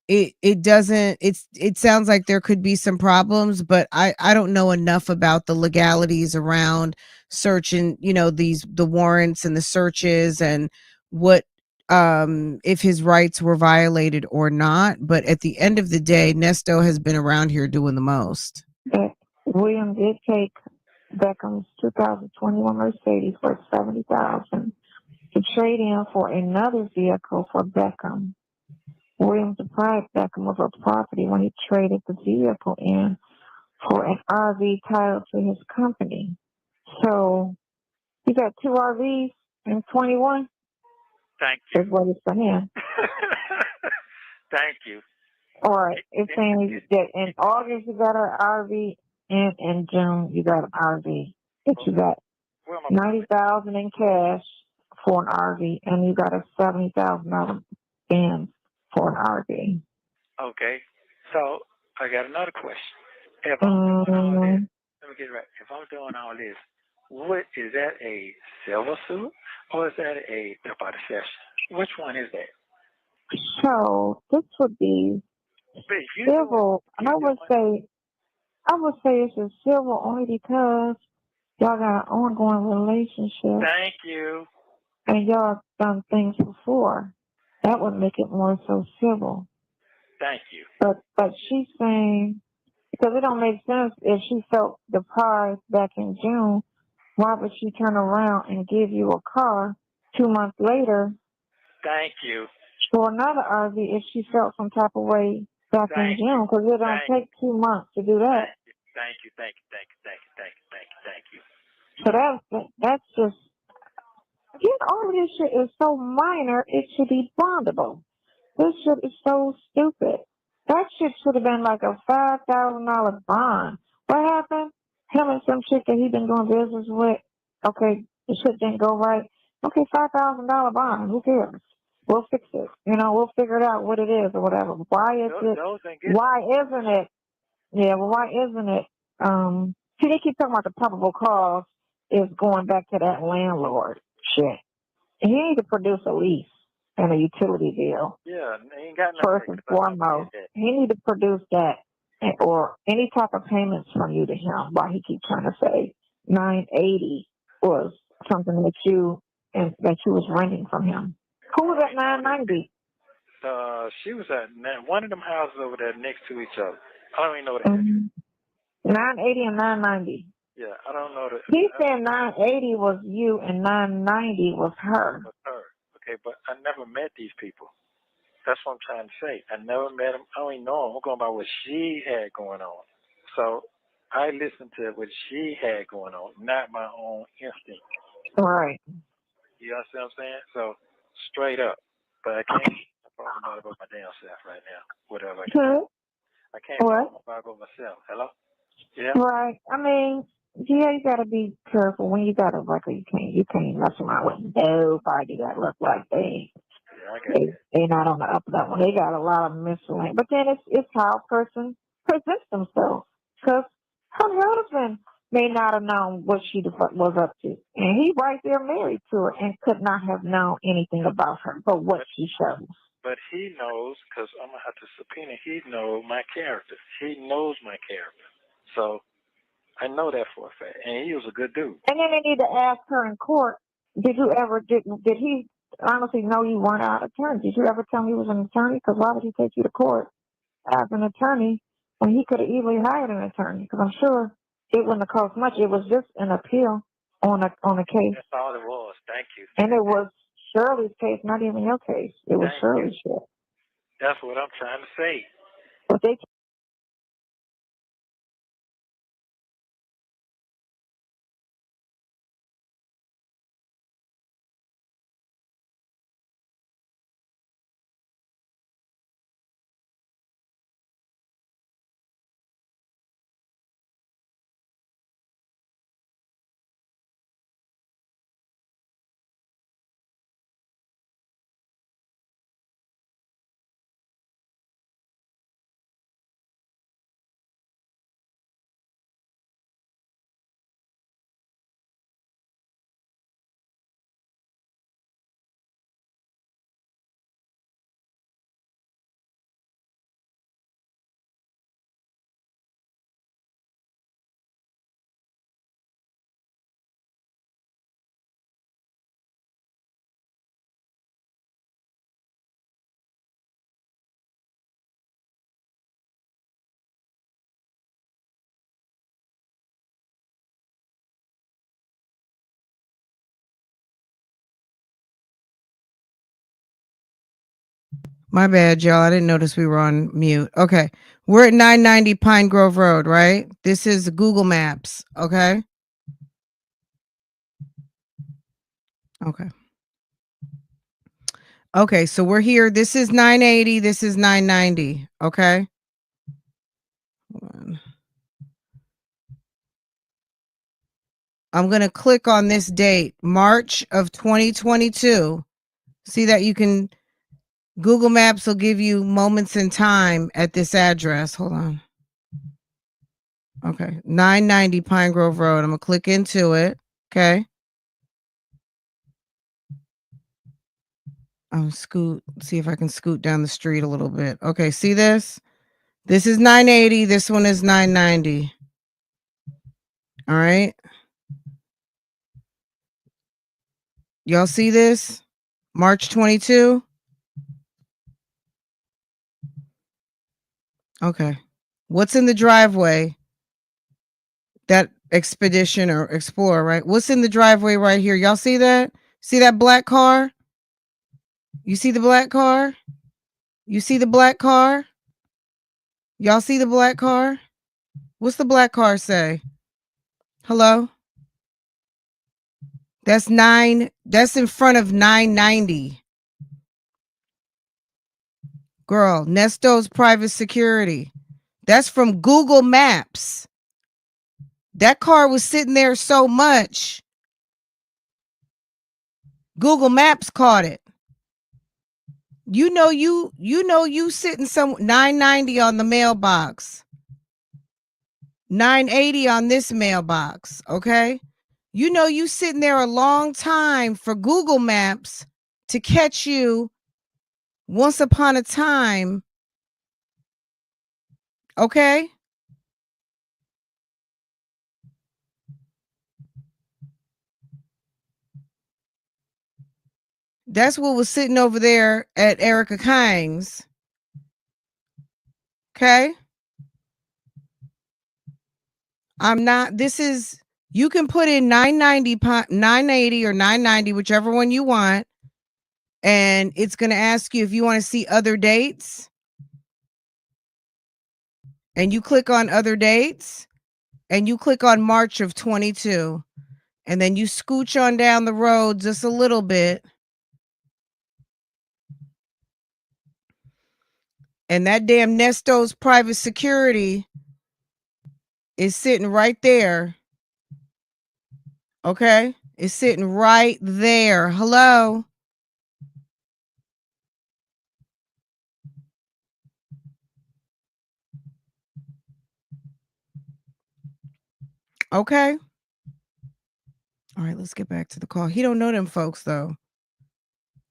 It sounds like there could be some problems, but I don't know enough about the legalities around searching, the warrants and the searches and what if his rights were violated or not. But at the end of the day, Nesto has been around here doing the most. that William did take Beckham's 2021 Mercedes for $70,000 to trade in for another vehicle for Beckham. William deprived Beckham of a property when he traded the vehicle in for an RV titled to his company. So he got two RVs in 21. Thank you. Is what it's saying. Thank you. All right. It's saying that in August you got an RV and in June you got an RV. That you got $90,000 in cash for an RV and you got a $70,000 band for an RV. Okay. So I got another question. If I'm doing all this, let me get it right. If I'm doing all this, what is that, a civil suit or is that a death by deception? Which one is that? So this would be civil. And I would say it's a civil only because y'all got an ongoing relationship. Thank you. And y'all done things before. That would make it more so civil. Thank you. But she's saying, because it don't make sense if she felt deprived back in June, why would she turn around and give you a car 2 months later? Thank you. For another RV if she felt some type of way back in June, because it don't take 2 months to do that. Thank you. So that's just, again, all of this shit is so minor, it should be bondable. This shit is so stupid. That shit should have been like a $5,000 bond. What happened? Him and some chick that he been doing business with. Okay, the shit didn't go right. Okay, $5,000 bond. Who cares? We'll fix it. We'll figure it out what it is or whatever. Why is it? Why isn't it? Yeah, well, why isn't it? See, they keep talking about the probable cause is going back to that landlord shit. And he need to produce a lease and a utility bill. Yeah, he ain't got no. First and foremost, he need to produce that or any type of payments from you to him. Why he keep trying to say $980 was something that you was renting from him. Who was at $990? She was at one of them houses over there next to each other. I don't even know the address. $980 and $990. Yeah, I don't know the. He said $980 was you and $990 was her. Okay, but I never met these people. That's what I'm trying to say. I never met them. I don't even know them. I'm going by what she had going on. So I listened to what she had going on, not my own instinct. Right. You understand what I'm saying? So straight up. But I can't talk about my damn self right now. Whatever I can. I can't talk about myself. Hello? Yeah. Right. I mean, yeah, you gotta be careful when you got a record. You can't mess around with nobody that look like they not on the up level. They got a lot of miscellaneous. But then it's how a person presents themselves. Because her husband may not have known what she was up to, and he right there married to her and could not have known anything about her but what she shows. But he knows, because I'm going to have to subpoena, he knows my character. He knows my character. So I know that for a fact. And he was a good dude. And then they need to ask her in court, did he honestly know you weren't an attorney? Did you ever tell him he was an attorney? Because why would he take you to court as an attorney when he could have easily hired an attorney? Because I'm sure it wouldn't have cost much. It was just an appeal on a case. That's all it was. Thank you. And it was Shirley's case, not even your case. It was Shirley's case. That's what I'm trying to say. But they My bad, y'all. I didn't notice we were on mute. Okay. We're at 990 Pine Grove Road, right? This is Google Maps. Okay. Okay. Okay. So we're here. This is 980. This is 990. Okay. Hold on. I'm going to click on this date, March of 2022. See that you can, Google Maps will give you moments in time at this address. Hold on. Okay. 990 Pine Grove Road. I'm going to click into it. Okay. I'll see if I can scoot down the street a little bit. Okay. See this? This is 980. This one is 990. All right. Y'all see this? March 22. Okay. What's in the driveway? That Expedition or Explorer, right? What's in the driveway right here? Y'all see that? See that black car? You see the black car? You see the black car? Y'all see the black car? What's the black car say? Hello? That's in front of 990. Girl, Nesto's private security. That's from Google Maps. That car was sitting there so much. Google Maps caught it. You know you sitting some 990 on the mailbox. 980 on this mailbox, okay? You know you sitting there a long time for Google Maps to catch you once upon a time. Okay? That's what was sitting over there at Erica King's. Okay? You can put in 990, 980 or 990, whichever one you want. And it's going to ask you if you want to see other dates. And you click on other dates. And you click on March of 22. And then you scooch on down the road just a little bit. And that damn Nesto's private security is sitting right there. Okay? It's sitting right there. Hello? Okay. All right, let's get back to the call. He don't know them folks though.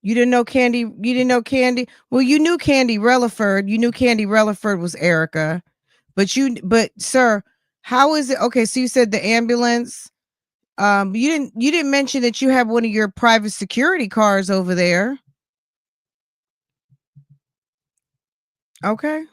You didn't know Candy. Well, you knew Candy Relaford. You knew Candy Relaford was Erica. But sir, how is it? Okay, so you said the ambulance. You didn't mention that you have one of your private security cars over there. Okay.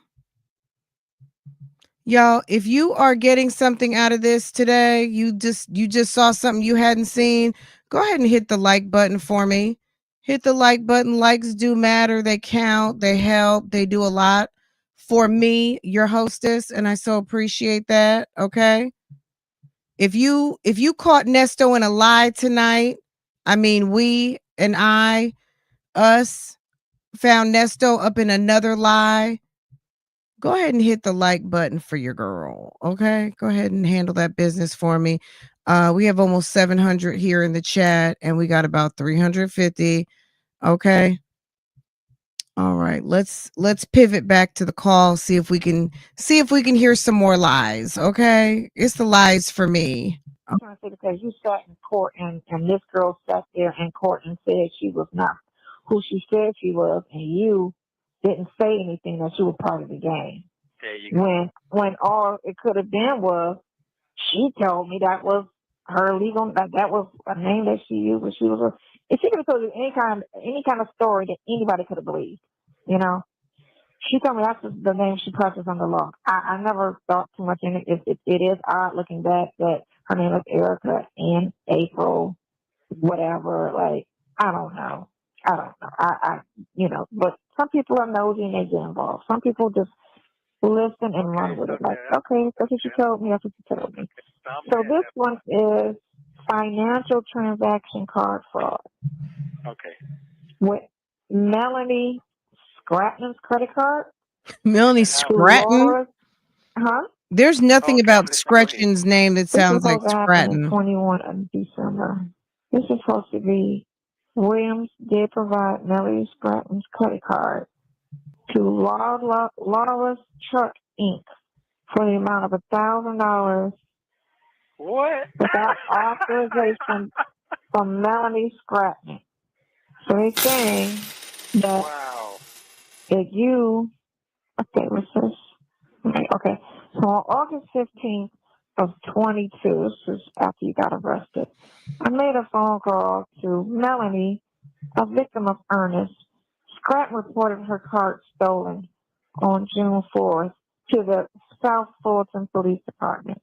Y'all, if you are getting something out of this today, you just saw something you hadn't seen, go ahead and hit the like button for me. Hit the like button. Likes do matter. They count. They help. They do a lot for me, your hostess, and I so appreciate that. Okay. If you caught Nesto in a lie tonight, I mean us found Nesto up in another lie. Go ahead and hit the like button for your girl. Okay. Go ahead and handle that business for me. We have almost 700 here in the chat and we got about 350. Okay. All right. Let's pivot back to the call. See if we can hear some more lies. Okay. It's the lies for me. I'm trying to say because you sat in court and this girl sat there in court and said she was not who she said she was, and you didn't say anything that you were part of the game. There you go. When all it could have been was she told me that was her legal that was a name that she used when she was if she could have told you any kind of story that anybody could have believed, you know. She told me that's the name she practiced under law. I never thought too much in it. It is odd looking back that her name is Erica and April, whatever. Like, I don't know. I you know, but some people are nosy and they get involved. Some people just listen and run with it. Like, okay, that's what you told me. That's what you told me. So this one is financial transaction card fraud. Okay. With Melanie Scratton's credit card. Melanie To Scratton? Laura's, huh? There's nothing about Scratton's name that This was sounds like supposed to happen in Scratton. 21 of December. This is supposed to be Williams did provide Melanie Scratton's credit card to Laura's Truck Inc. for the amount of $1,000. What? Without authorization from Melanie Scratton. So they're saying that if you, okay, what's this? Okay, so on August 15th of 22, this is after you got arrested, I made a phone call to Melanie, a victim of Ernest. Scratton reported her card stolen on June 4th to the South Fulton Police Department.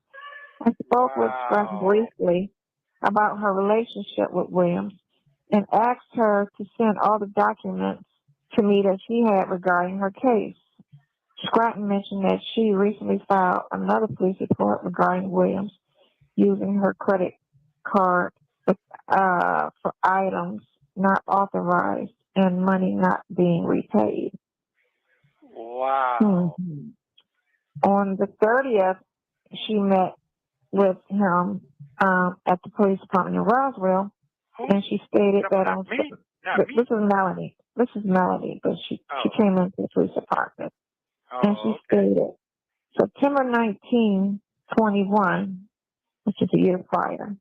I spoke with Scratton briefly about her relationship with Williams and asked her to send all the documents to me that she had regarding her case. Scratton mentioned that she recently filed another police report regarding Williams using her credit card for items not authorized and money not being repaid. Wow. On the 30th, she met with him at the police department in Roswell, and she stated that this is Melanie. This is Melanie, but she came into the police department, and she stated September 19, 21, which is a year prior,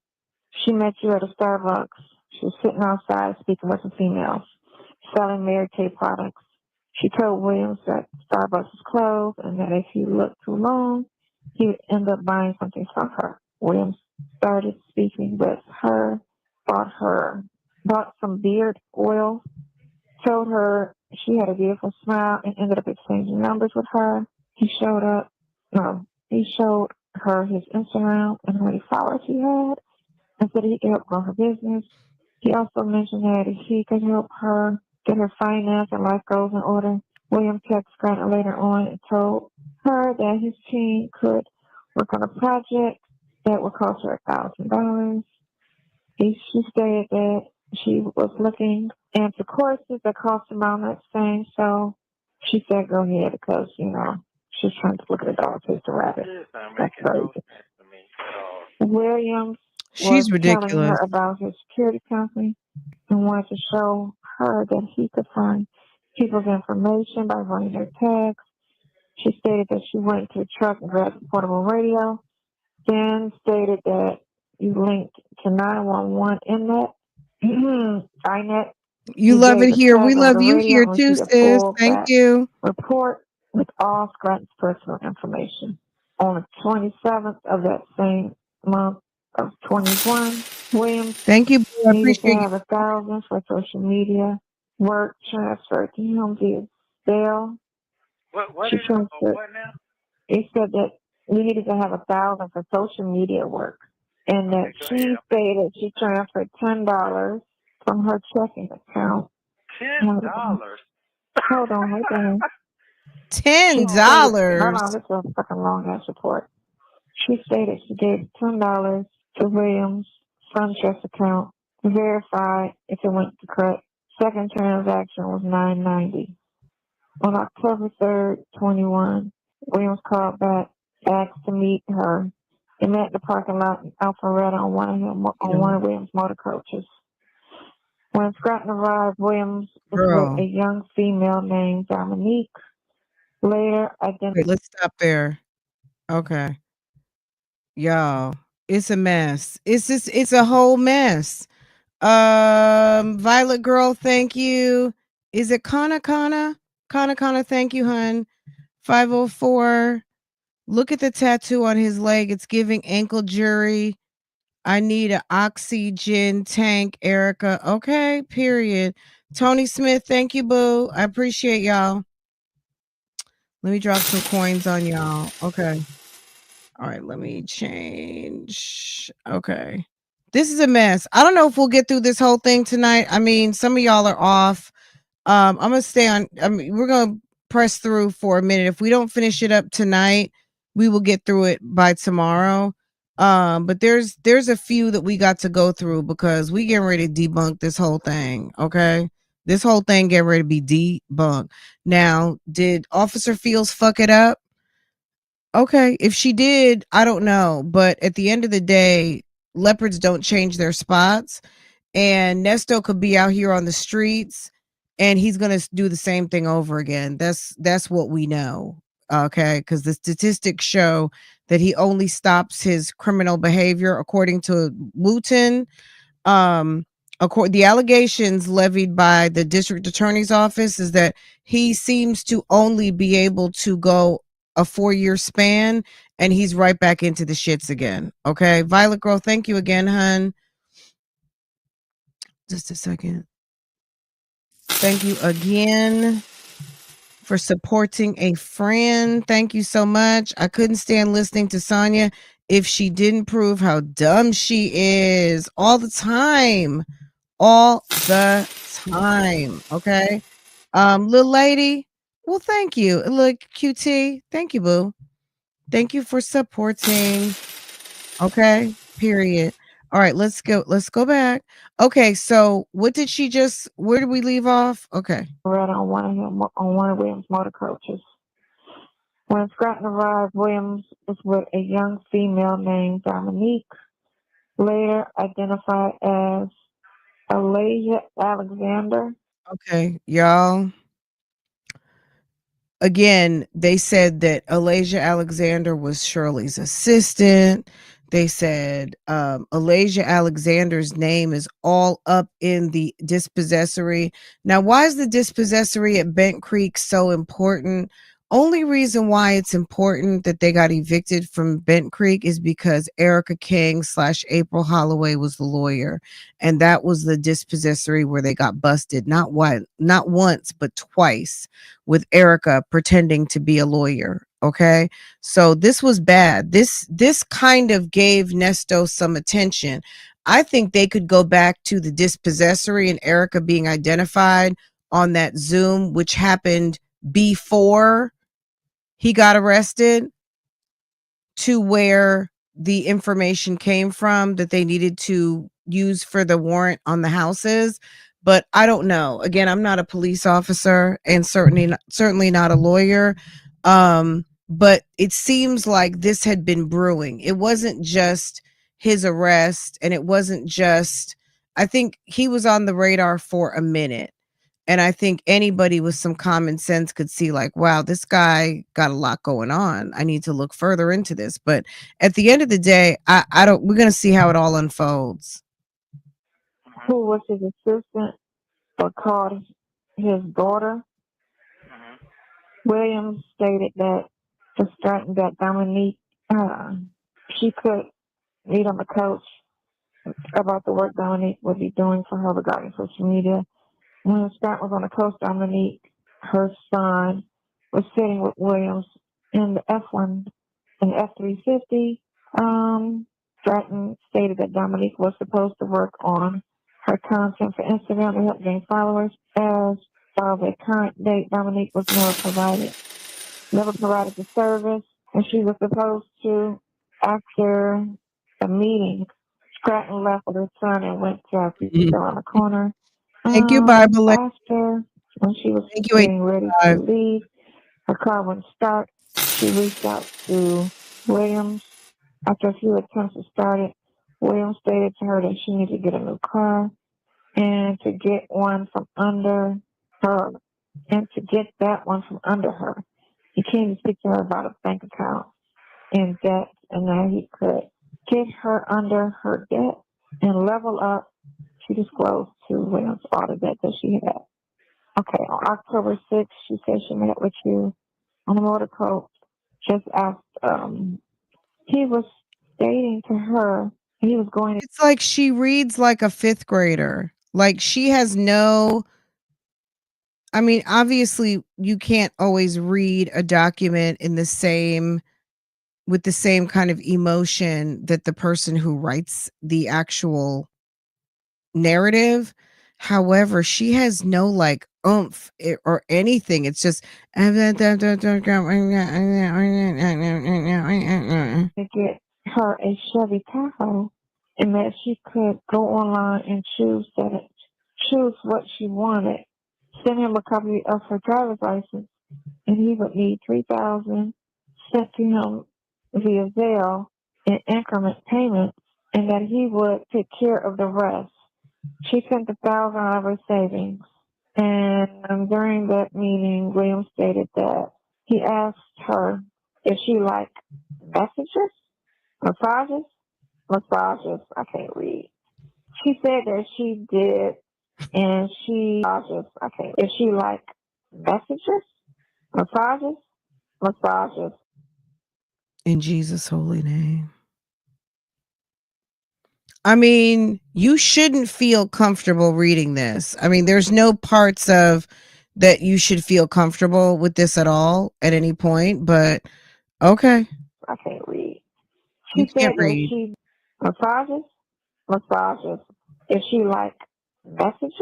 she met you at a Starbucks. She was sitting outside speaking with some females, selling Mary Kay products. She told Williams that Starbucks was closed and that if he looked too long, he would end up buying something from her. Williams started speaking with her, bought some beard oil, told her she had a beautiful smile, and ended up exchanging numbers with her. He showed her his Instagram and how many followers he had, and said he could help grow her business. He also mentioned that he could help her get her finance and life goals in order. William texted Scranton later on and told her that his team could work on a project that would cost her $1,000. She stated that she was looking into courses that cost around that same, so she said go ahead because, she's trying to look at the dog chase the rabbit. That's crazy. Williams She's was ridiculous. telling her about his security company and wanted to show her that he could find people's information by running their tags. She stated that she went to the truck and grabbed a portable radio, then stated that you linked to 911 iNet. You love it here. We love you radio here and too, received a sis. full Thank fax you. report with all Scranton's personal information. On the 27th of that same month of 21, Williams Thank you. I needed to appreciate have you. $1,000 for social media work transferred to him via Dale. What She is it? transferred. What now? He said that we needed to have $1,000 for social media work, and that she stated she transferred $10 from her checking account. $10? Hold on. $10. Hold on, this is a fucking long ass report. She stated she gave $10 to Williams' Francoise account to verify if it went to correct. Second transaction was $9.90. On October 3rd, 21, Williams called back, asked to meet her. They met in the parking lot in Alpharetta on one of Williams' motor coaches. When Scranton arrived, Williams was with a young female named Dominique. Later, Wait, let's stop there. Okay. Y'all, it's a mess. It's a whole mess. Violet Girl, thank you. Is it Kana? Kana, thank you, hun. 504. Look at the tattoo on his leg. It's giving ankle jury. I need an oxygen tank, Erica. Okay, period. Tony Smith, thank you, boo. I appreciate y'all. Let me drop some coins on y'all. Okay. All right, let me change. Okay. This is a mess. I don't know if we'll get through this whole thing tonight. I mean, some of y'all are off. I'm gonna stay on. I mean, we're gonna press through for a minute. If we don't finish it up tonight, we will get through it by tomorrow. But there's a few that we got to go through because we getting ready to debunk this whole thing. Okay, this whole thing getting ready to be debunked. Now, did Officer Fields fuck it up? Okay, if she did, I don't know. But at the end of the day, leopards don't change their spots, and Nesto could be out here on the streets and he's going to do the same thing over again. That's what we know. Okay, cuz the statistics show that he only stops his criminal behavior according to Wooten. The allegations levied by the district attorney's office is that he seems to only be able to go a 4-year span and he's right back into the shits again. Okay, Violet Girl, thank you again, hun. Just a second. Thank you again for supporting a friend. Thank you so much. I couldn't stand listening to Sonya if she didn't prove how dumb she is all the time. All the time. Okay. Little lady. Well, thank you. Look, QT. Thank you, boo. Thank you for supporting. Okay. Period. All right, let's go. Let's go back. Okay, so what did she just? Where did we leave off? Okay. Right on one of Williams' motor coaches. When Scranton arrived, Williams was with a young female named Dominique, later identified as Alasia Alexander. Okay, y'all. Again, they said that Alasia Alexander was Shirley's assistant. They said Alasia Alexander's name is all up in the dispossessory. Now, why is the dispossessory at Bent Creek so important? Only reason why it's important that they got evicted from Bent Creek is because Erica King / April Holloway was the lawyer, and that was the dispossessory where they got busted not once but twice, with Erica pretending to be a lawyer. Okay, so this was bad. This kind of gave Nesto some attention. I think they could go back to the dispossessory and Erica being identified on that Zoom, which happened before he got arrested, to where the information came from that they needed to use for the warrant on the houses. But I don't know. Again, I'm not a police officer and certainly not a lawyer. But it seems like this had been brewing. It wasn't just his arrest, and it wasn't just, I think he was on the radar for a minute. And I think anybody with some common sense could see, like, wow, this guy got a lot going on. I need to look further into this. But at the end of the day, I don't, we're going to see how it all unfolds. Who was his assistant but called his daughter. Williams stated that to straighten that Dominique, she could meet on the coach about the work Dominique would be doing for her regarding social media. When Scott was on the coast, Dominique, her son, was sitting with Williams in the F1 and F350. Stratton stated that Dominique was supposed to work on her content for Instagram to help gain followers. As of a current date, Dominique was never provided the service, and she was supposed to, after the meeting, Stratton left with her son and went to around the corner. Thank you, Bible. After, when she was getting ready to leave, her car wouldn't start. She reached out to Williams. After a few attempts to start it, Williams stated to her that she needed to get a new car and to get one from under her. And to get that one from under her, he came to speak to her about a bank account in debt, and that he could get her under her debt and level up. She disclosed to Williams all the debt that she had. Okay, on October 6th, she said she met with you on the motor coach. Just asked, he was stating to her he was going to. It's like she reads like a fifth grader. Like she has no. I mean, obviously, you can't always read a document in the same, with the same kind of emotion that the person who writes the actual narrative. However, she has no like oomph or anything. It's just To get her a Chevy Tahoe, and that she could go online and choose what she wanted. Send him a copy of her driver's license, and he would need 3,000 sent to him via Zelle in increment payments, and that he would take care of the rest. She sent 1,000 out of her savings, and during that meeting, William stated that he asked her if she liked messages, massages. I can't read. She said that she did, and if she liked messages, massages. in Jesus' holy name. I mean, you shouldn't feel comfortable reading this. I mean, there's no parts of that you should feel comfortable with this at all at any point, but okay. I can't read. You She can't said that read. she massages. If she liked messages,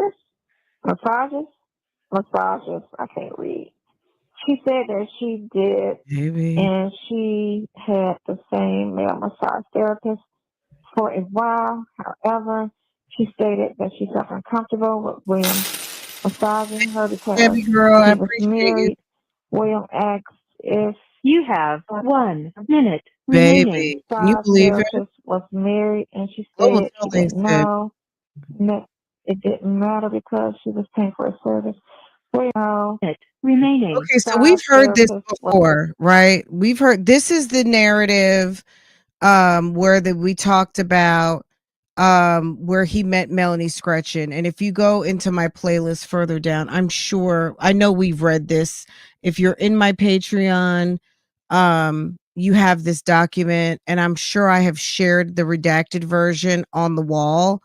massages. I can't read. She said that she did, Maybe. and she had the same male massage therapist for a while. However, she stated that she felt uncomfortable with William massaging her because Baby girl, I he was appreciate you. married. William asked if You have 1 minute remaining. Baby. Can you massage believe it? therapist was married, and she Oh, well, stated tell she things didn't good. know. It didn't matter because she was paying for a service. Well, Remaining. Okay, so we've heard this before, right? We've heard this is the narrative where we talked about where he met Melanie Scretchen. And if you go into my playlist further down, I know we've read this. If you're in my Patreon, you have this document, and I'm sure I have shared the redacted version on the wall,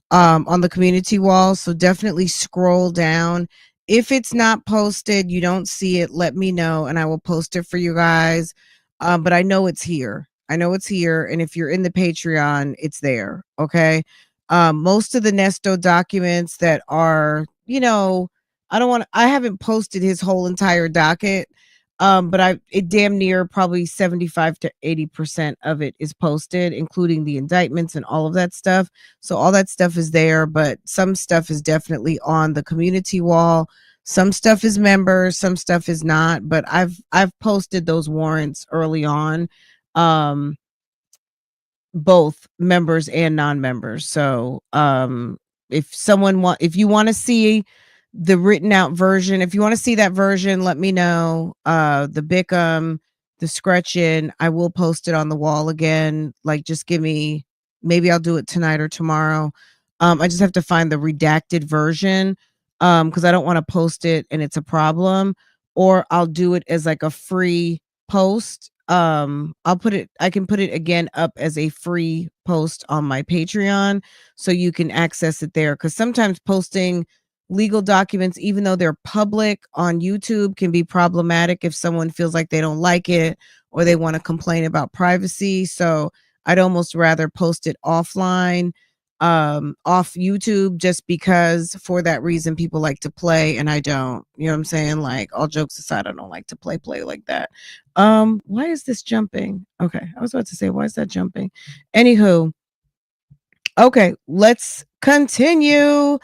on the community wall. So definitely scroll down. If it's not posted, you don't see it, let me know and I will post it for you guys. But I know it's here. I know it's here. And if you're in the Patreon, it's there. Okay. Most of the Nesto documents that are, I haven't posted his whole entire docket. But it damn near probably 75 to 80% of it is posted, including the indictments and all of that stuff. So all that stuff is there, but some stuff is definitely on the community wall. Some stuff is members, some stuff is not, but I've posted those warrants early on. Both members and non-members. So if you want to see the written out version, if you want to see that version, let me know. The Bickham, the Scretchen, I will post it on the wall again. Like, just give me, maybe I'll do it tonight or tomorrow. I just have to find the redacted version because I don't want to post it and it's a problem, or I'll do it as like a free post. I can put it again up as a free post on my Patreon so you can access it there, because sometimes posting legal documents, even though they're public on YouTube, can be problematic if someone feels like they don't like it or they want to complain about privacy. So I'd almost rather post it offline, off YouTube, just because for that reason people like to play and I don't. You know what I'm saying? Like, all jokes aside, I don't like to play like that. Why is this jumping? Okay, I was about to say, why is that jumping? Anywho, okay, let's continue.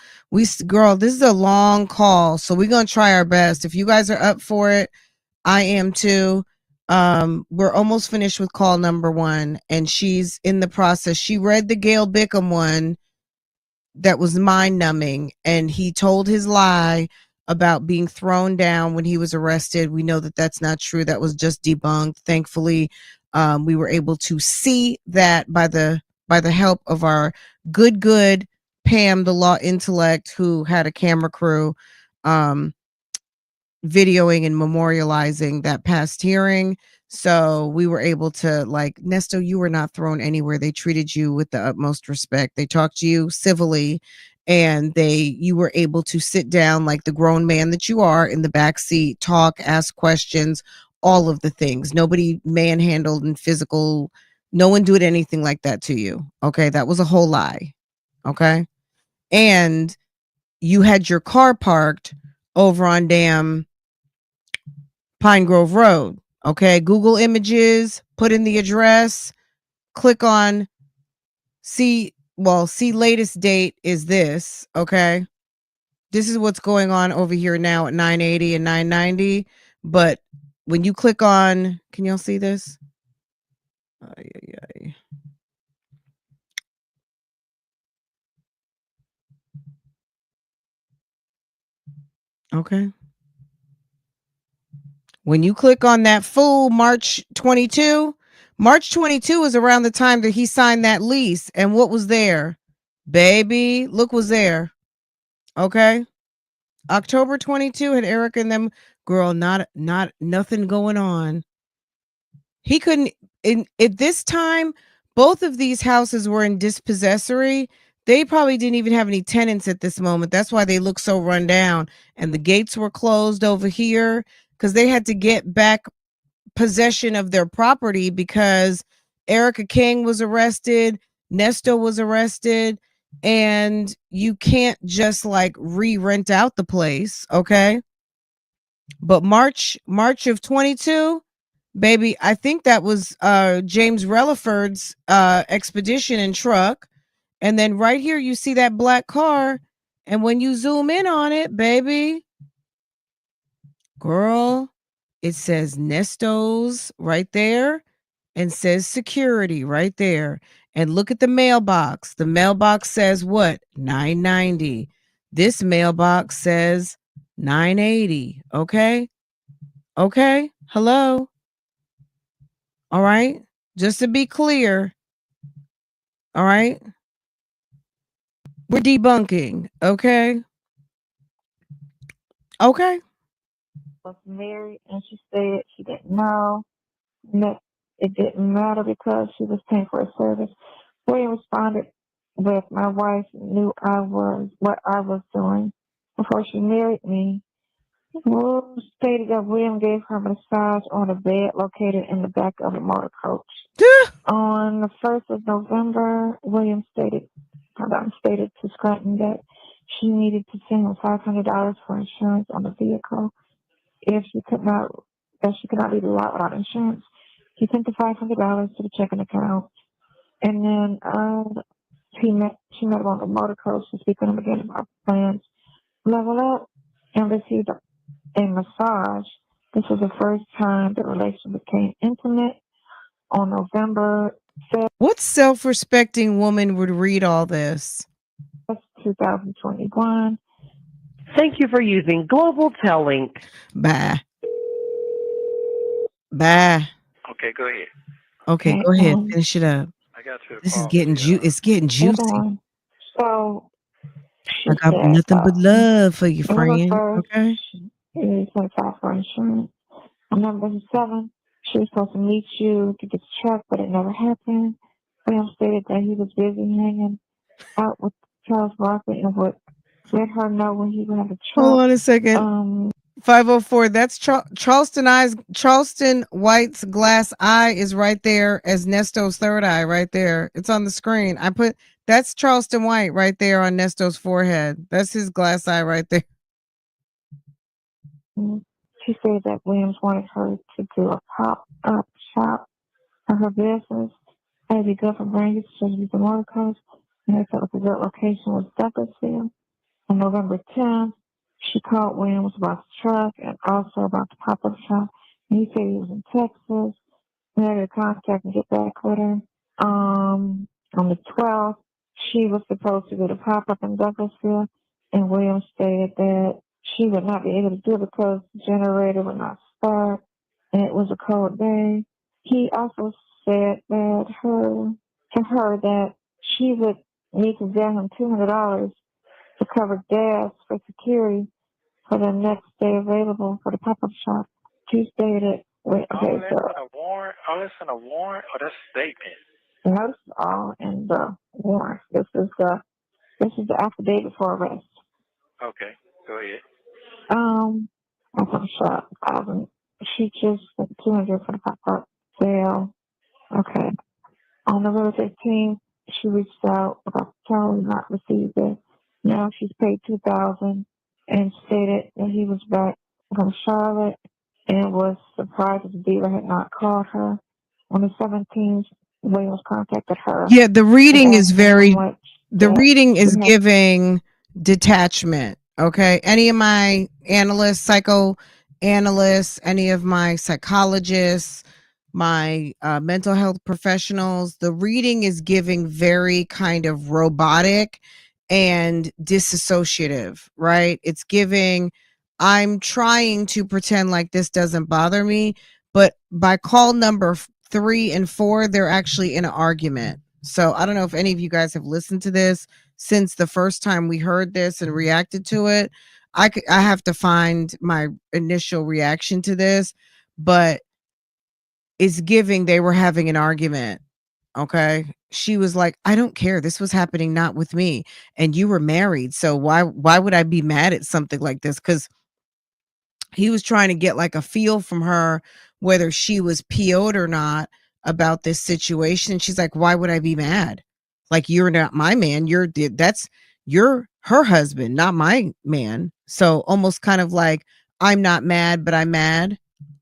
Girl, this is a long call, so we're gonna try our best. If you guys are up for it, I am too. We're almost finished with call number 1, and she's in the process. She read the Gail Bickham one that was mind numbing, and he told his lie about being thrown down when he was arrested. We know that that's not true. That was just debunked. Thankfully, we were able to see that by the help of our good Pam, the law intellect, who had a camera crew videoing and memorializing that past hearing. So we were able to, like, Nesto, you were not thrown anywhere. They treated you with the utmost respect. They talked to you civilly, and you were able to sit down like the grown man that you are in the back seat, talk, ask questions, all of the things. Nobody manhandled and physical. No one did anything like that to you. Okay. That was a whole lie. Okay. And you had your car parked over on damn Pine Grove Road. Okay, Google Images, put in the address, click on see latest date is this, okay? This is what's going on over here now at 980 and 990, but when you click on, can y'all see this? Okay. When you click on that full March 22 is around the time that he signed that lease. And what was there? Baby, look was there. Okay. October 22 had Erica and them, girl, not nothing going on. He couldn't at this time, both of these houses were in dispossessory. They probably didn't even have any tenants at this moment. That's why they look so run down. And the gates were closed over here because they had to get back possession of their property because Erica King was arrested, Nesto was arrested, and you can't just like re-rent out the place, okay? But March of 22, baby, I think that was James Relaford's expedition and truck. And then right here you see that black car, and when you zoom in on it, baby, girl, it says Nesto's right there and says security right there. And look at the mailbox. The mailbox says what? 990. This mailbox says 980. Okay. Okay. Hello. All right. Just to be clear. All right. We're debunking. Okay. Okay. Was married, and she said she didn't know. It didn't matter because she was paying for a service. William responded with, my wife knew what I was doing before she married me. William stated that William gave her a massage on a bed located in the back of a motor coach. On the 1st of November, William stated to Scranton that she needed to send him $500 for insurance on the vehicle. If she could not leave the lot without insurance, he sent the $500 to the checking account. And then she met him on the motor coach to speak with him again about plans. Level up and received a massage. This was the first time the relationship became intimate on November 5th. What self-respecting woman would read all this? 2021. Thank you for using Global Tellink. Bye. Bye. Okay, go ahead. Okay, go ahead. Finish it up. I got to. This is getting it's getting juicy. So I got nothing but love for you, friend. Okay. He sent out for insurance. On number 7, she was supposed to meet you to get the truck, but it never happened. William stated that he was busy hanging out with Charles Barkley and would let her know when he would have the truck. Hold on a second. 504. That's Charleston White's glass eye is right there as Nesto's third eye right there. It's on the screen. That's Charleston White right there on Nesto's forehead. That's his glass eye right there. She said that Williams wanted her to do a pop-up shop for her business. It'd be good for brands to use the motor coach. And they felt like a good location was Douglasville. On November 10th, she called Williams about the truck and also about the pop-up shop. And he said he was in Texas. We had to contact and get back with her. On the 12th, she was supposed to do the pop-up in Douglasville, and Williams stated that she would not be able to do it because the generator would not start, and it was a cold day. He also said that that she would need to give him $200 to cover gas for security for the next day available for the pop-up shop. She stated, All that's in a warrant, or that's a statement? No, this is all in the warrant. This is the affidavit for arrest. Okay, go ahead. Pop-up shop, 1,000. She just sent 200 for the pop-up sale. Okay. On November 15th, she reached out about telling not received it. Now she's paid $2,000 and stated that he was back from Charlotte and was surprised that the dealer had not called her. On the 17th, Williams contacted her. Yeah, the reading is very, the that reading is she had- giving detachment. Okay. Any of my analysts, psychoanalysts, any of my psychologists, my mental health professionals, the reading is giving very kind of robotic and disassociative, right? It's giving, I'm trying to pretend like this doesn't bother me, but by call number 3 and 4, they're actually in an argument. So I don't know if any of you guys have listened to this since the first time we heard this and reacted to it. I have to find my initial reaction to this, but it's giving they were having an argument. Okay. She was like, I don't care. This was happening not with me. And you were married. So why would I be mad at something like this? Because he was trying to get like a feel from her whether she was PO'd or not about this situation. She's like, why would I be mad? Like, you're not my man. You're her husband, not my man. So almost kind of like, I'm not mad, but I'm mad.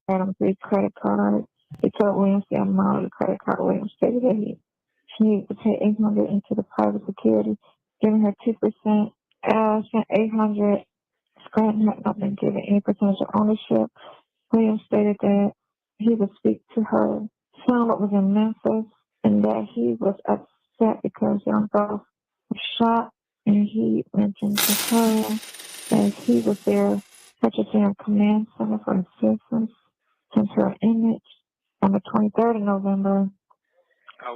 Adam Gray's credit card. He told Williams the amount of the credit card. Williams stated that she needed to pay $800 into the private security, giving her 2%. Sent $800. Scranton had not been given any percentage of ownership. Williams stated that he would speak to her son that was in Memphis and that he was upset because young girl was shot, and he mentioned to her that he was there purchasing a command center for assistance, sent her an image on the 23rd of November.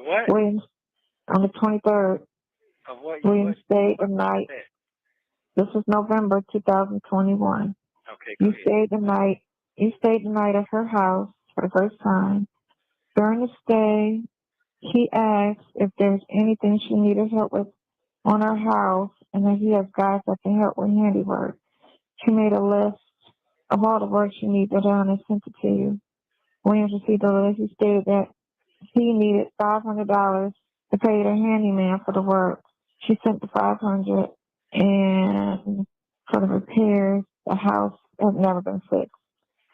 What? Williams, on the 23rd, Williams stayed the night. This is November 2021. Okay, You stayed the night at her house for the first time. During the stay, he asked if there's anything she needed help with on her house, and that he has guys that can help with handiwork. She made a list of all the work she needed done and sent it to you. Williams received the list. He stated that he needed $500 to pay the handyman for the work. She sent the $500, and for the repairs, the house has never been fixed.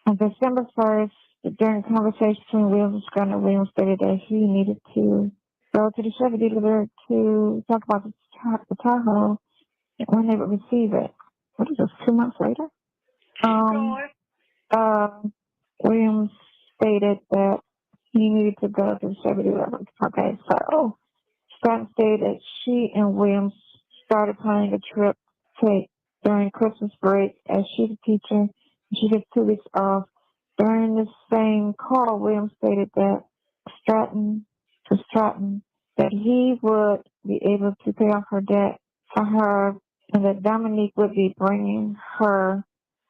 On December 1st, during a conversation between Williams and Scranton, Williams stated that he needed to go to the Chevy dealer to talk about the Tahoe and when they would receive it. What is this, 2 months later? Williams stated that he needed to go to the Chevy dealer. Okay, so Scranton stated that she and Williams started planning a trip take during Christmas break, as she's a teacher. She gets 2 weeks off. During the same call, Williams stated that Stratton, that he would be able to pay off her debt for her, and that Dominique would be bringing her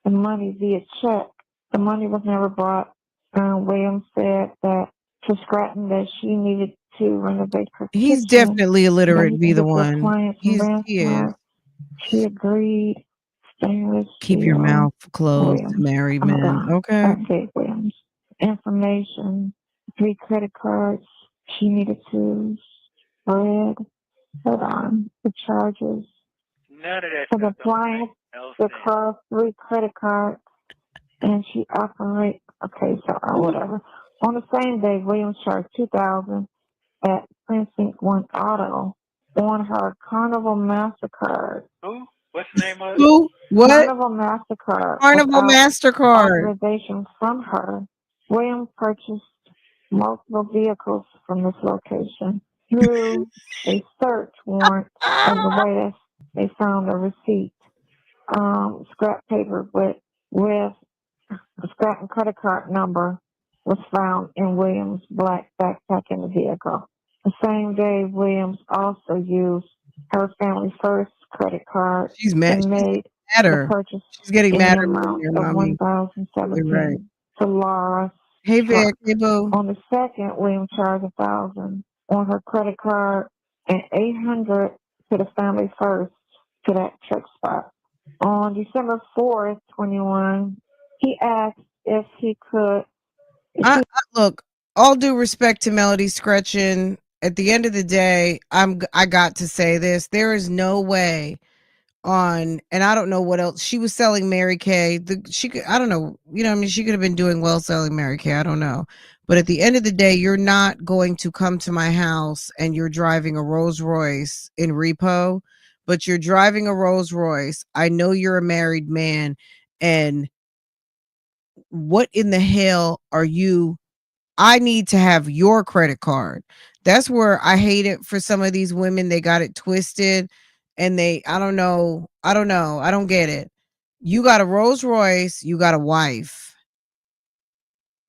the money via check. The money was never brought. Williams said that to Stratton that she needed to renovate her He's kitchen. definitely illiterate, be the one. He is. She agreed. Stainless Keep your steel. mouth closed, Williams. married men. Okay. Okay, Williams. Information. 3 credit cards. She needed to spread. Hold on. The charges. None of that For the stuff don't appliance, make no the sense. cross 3 credit cards. And she operates. Okay, so whatever. On the same day, Williams charged $2,000 at Precinct 1 Auto on her Carnival MasterCard. Who? What's the name of it? Who? What? Carnival MasterCard. Carnival without MasterCard. authorization from her. Williams purchased multiple vehicles from this location through a search warrant. As the way that they found a receipt, scrap paper with a scrap and credit card number was found in Williams' black backpack in the vehicle. The same day, Williams also used her Family First credit card She's mad. and made Madder. the purchase She's getting in madder the than amount your of mommy. $1,017 Right. to Laura's Hey truck. Vic, hey boo. On the second, Williams charged $1,000 on her credit card and $800 to the Family First to that truck spot. On December 4th, 21, he asked if he could. Look, all due respect to Melody Scretchen, at the end of the day, I got to say this. There is no way on, and I don't know what else she was selling. Mary Kay. I don't know. I mean, she could have been doing well selling Mary Kay. I don't know. But at the end of the day, you're not going to come to my house and you're driving a Rolls Royce in repo, but you're driving a Rolls Royce. I know you're a married man, and what in the hell are you? I need to have your credit card. That's where I hate it for some of these women. They got it twisted and I don't know. I don't get it. You got a Rolls Royce, you got a wife.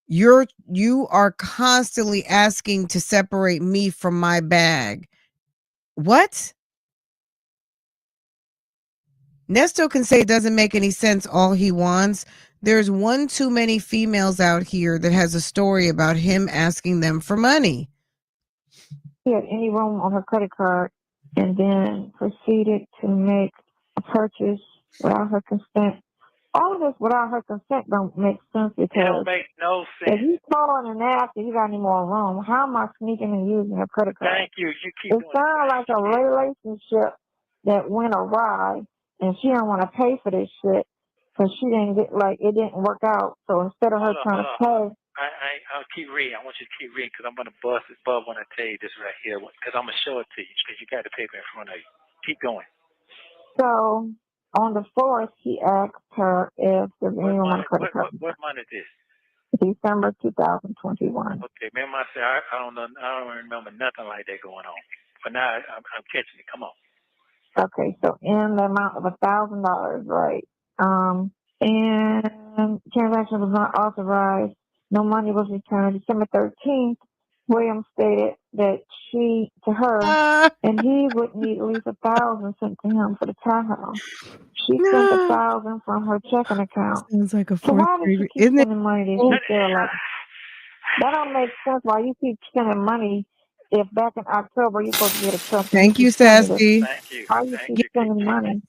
You are constantly asking to separate me from my bag. What? Nesto can say it doesn't make any sense all he wants. There's one too many females out here that has a story about him asking them for money. She had any room on her credit card and then proceeded to make a purchase without her consent. All of this without her consent don't make sense It because don't make no sense. if you calling and ask if you got any more room, how am I sneaking and using her credit card? Thank you. You keep It doing sounds like a relationship that went awry and she don't want to pay for this shit because she didn't get, it didn't work out. So instead of her trying to pay. I'll keep reading. I want you to keep reading because I'm going to bust this bubble when I tell you this right here because I'm going to show it to you because you got the paper in front of you. Keep going. So on the 4th, he asked her if there's any room on the credit card. What month is this? December 2021. Okay, remember I said I don't know. I don't remember nothing like that going on. But now I'm catching it. Come on. Okay, so in the amount of $1,000, right? And transaction was not authorized. No money was returned. December 13th, Williams stated that to her, and he would need at least $1,000 sent to him for the townhouse. She sent $1,000 from her checking account. Sounds like a So fourth why does she keep sending money to you? That don't make sense. Why you keep sending money if back in October you're supposed to get a check? Thank you, Sassy. Thank you. Why you keep sending money?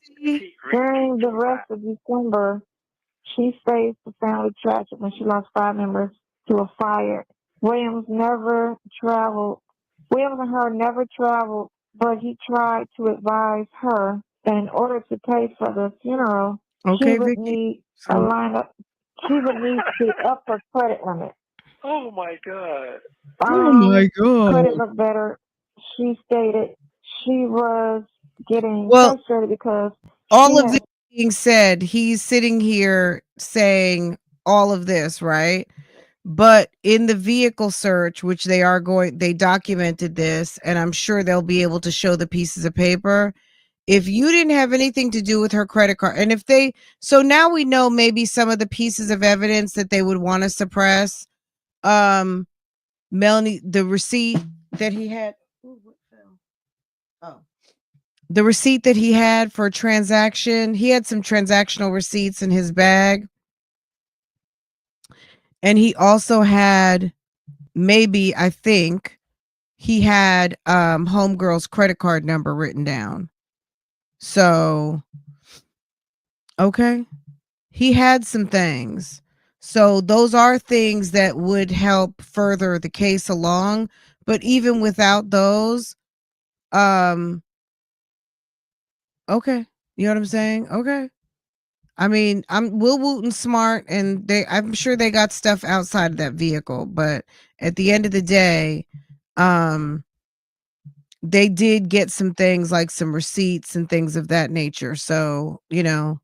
During the rest of December, she faced a family tragedy when she lost 5 members to a fire. Williams and her never traveled, but he tried to advise her that in order to pay for the funeral, she would need a lineup. She would need to up her credit limit. Oh my God. Oh my God. Credit looked better. She stated she was getting frustrated because all of this being said, he's sitting here saying all of this, right? But in the vehicle search, which they documented this, and I'm sure they'll be able to show the pieces of paper. If you didn't have anything to do with her credit card, and so now we know maybe some of the pieces of evidence that they would want to suppress. Melanie, the receipt that he had. The receipt that he had for a transaction, he had some transactional receipts in his bag. And he also had I think he had homegirl's credit card number written down. So, okay. He had some things. So those are things that would help further the case along. But even without those, okay. You know what I'm saying? Okay. I mean, Will Wooten smart, and I'm sure they got stuff outside of that vehicle, but at the end of the day, they did get some things like some receipts and things of that nature. So, they'll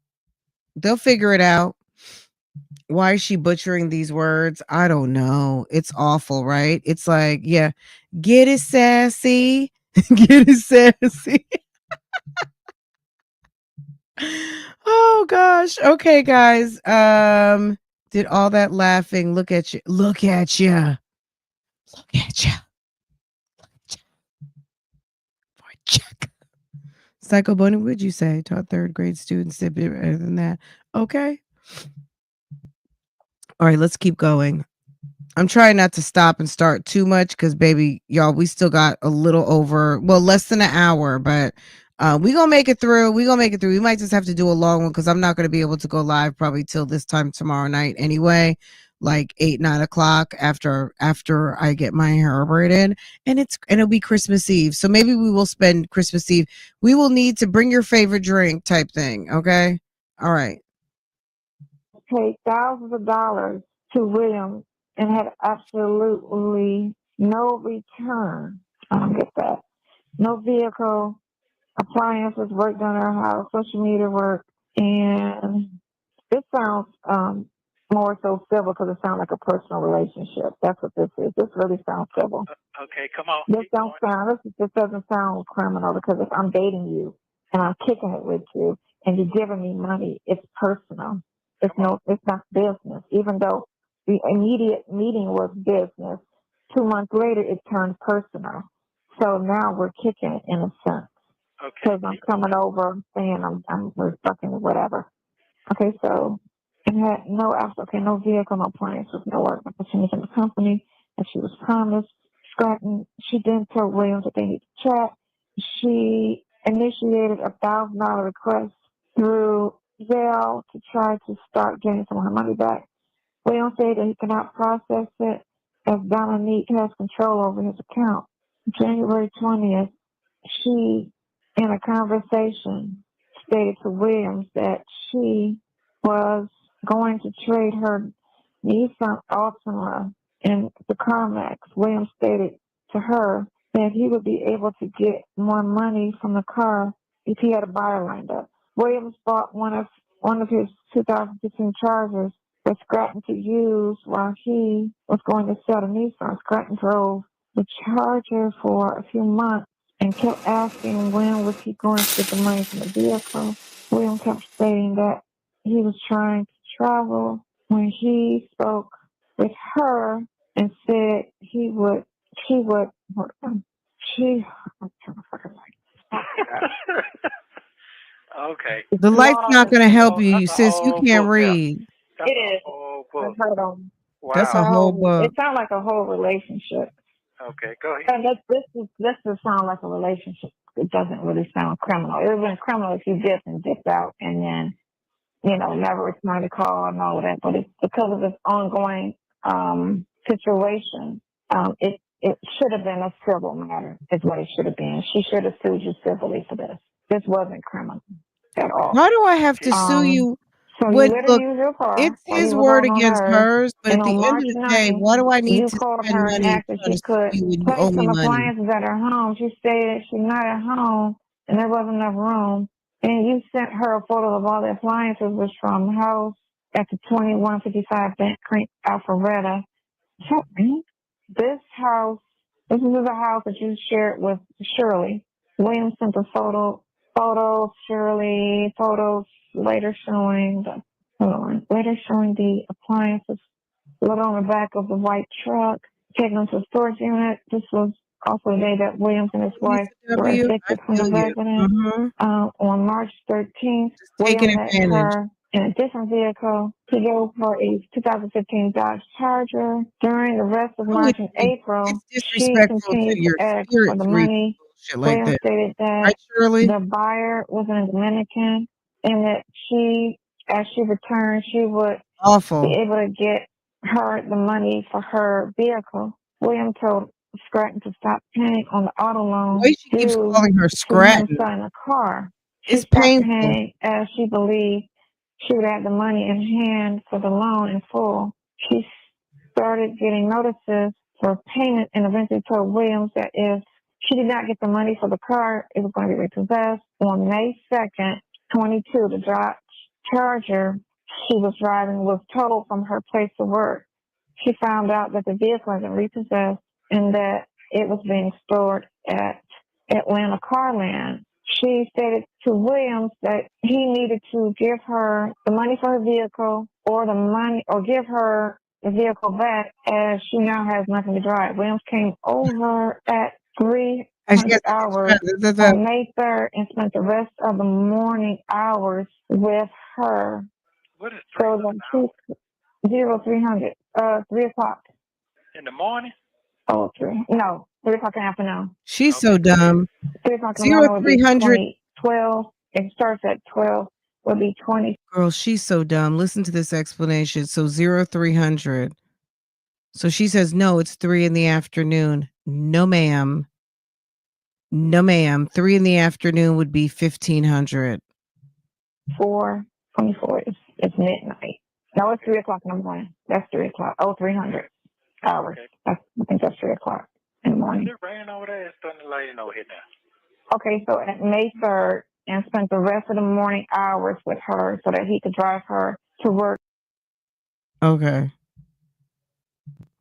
figure it out. Why is she butchering these words? I don't know. It's awful, right? It's like, yeah, get it, sassy. Get it, sassy. Oh gosh. Okay, guys. Did all that laughing. Look at you. Look at you. Look at you. For a check. Psycho Bunny, would you say? Taught 3rd grade students did better than that. Okay. All right, let's keep going. I'm trying not to stop and start too much because, baby, y'all, we still got a little over, less than an hour, but we gonna make it through. We might just have to do a long one because I'm not gonna be able to go live probably till this time tomorrow night anyway. like 8, 9 o'clock after I get my hair braided, and it'll be Christmas Eve. So maybe we will spend Christmas Eve. We will need to bring your favorite drink type thing. Okay. All right. Paid thousands of dollars to Williams and had absolutely no return. I don't get that. No vehicle, appliances, work done at our house, social media work, and this sounds more so civil because it sounds like a personal relationship. That's what this is. This really sounds civil. Okay, come on. This doesn't sound criminal because if I'm dating you and I'm kicking it with you and you're giving me money, it's personal. It's not business. Even though the immediate meeting was business, 2 months later it turned personal. So now we're kicking it in a sense. Okay. Because I'm coming over saying we're fucking whatever. Okay, so and had no vehicle, no appliances, no work opportunities in the company, and she was promised. Scranton, she didn't tell Williams that they need to chat. She initiated a $1,000 request through Zelle to try to start getting some of her money back. Williams said that he cannot process it as Dominique has control over his account. January 20th, she, in a conversation, stated to Williams that she was going to trade her Nissan Altima in the CarMax. Williams stated to her that he would be able to get more money from the car if he had a buyer lined up. Williams bought one of his 2015 Chargers that Scranton to use while he was going to sell the Nissan. Scranton drove the Charger for a few months and kept asking when was he going to get the money from the vehicle. William kept stating that he was trying to travel when he spoke with her and said Okay. The light's not going to help you, That's a sis. You whole can't book there. read. That's It a is. whole book. Wow. That's a whole book. It sounds like a whole relationship. Okay, go ahead. And this does sound like a relationship. It doesn't really sound criminal. It would have been criminal if you dipped and dipped out and then, never returned a call and all of that. But it's because of this ongoing situation, it should have been a civil matter, is what it should have been. She should have sued you civilly for this. This wasn't criminal at all. Why do I have to sue you? So Look, use your car. it's his word against hers, but at the end of the day, why do I need you to called spend her and money asked if trying she to sue could you when you place owe me some money? appliances at her home. She said she's not at home and there wasn't enough room. And you sent her a photo of all the appliances, which from house at the 2155 Bent Creek, Alpharetta. This is a house that you shared with Shirley. Williams sent a photos, Shirley, photos later showing the appliances lit on the back of the white truck, taken them to the storage unit. This was also the day that Williams and his wife were evicted from the residence. On March 13th, taking Williams met advantage. her in a different vehicle. He gave her a 2015 Dodge Charger. During the rest of March and April, she continued to ask for the money. Williams stated that the buyer was a Dominican and that as she returned, she would be able to get her the money for her vehicle. William told Scranton to stop paying on the auto loan She keeps calling her Scranton. selling a car. It's stopped painful. paying as she believed she would have the money in hand for the loan in full. She started getting notices for payment and eventually told Williams that if she did not get the money for the car, it was going to be repossessed. On May 2nd, 22, the Dodge Charger she was driving was totaled from her place of work. She found out that the vehicle had been repossessed and that it was being stored at Atlanta Carland. She stated to Williams that he needed to give her the money for her vehicle or give her the vehicle back as she now has nothing to drive. Williams came over at 300 hours on May 3rd and spent the rest of the morning hours with her. What is 300? 3 o'clock. In the morning? Oh, 3. No, 3 o'clock in the afternoon. She's so dumb. 3 o'clock in the morning would be 12. It starts at 12 would be 20. Girl, she's so dumb. Listen to this explanation. So 0300. So she says, no, it's 3 in the afternoon. No, ma'am. No, ma'am. 3 in the afternoon would be 1500. 4:24 is midnight. No, it's 3 o'clock in the morning. That's 3 o'clock. Oh, 300 hours. I think that's 3 o'clock in the morning. Is it raining over there? It's starting to lighten over here now. Okay, so at May 3rd, and spent the rest of the morning hours with her so that he could drive her to work. Okay.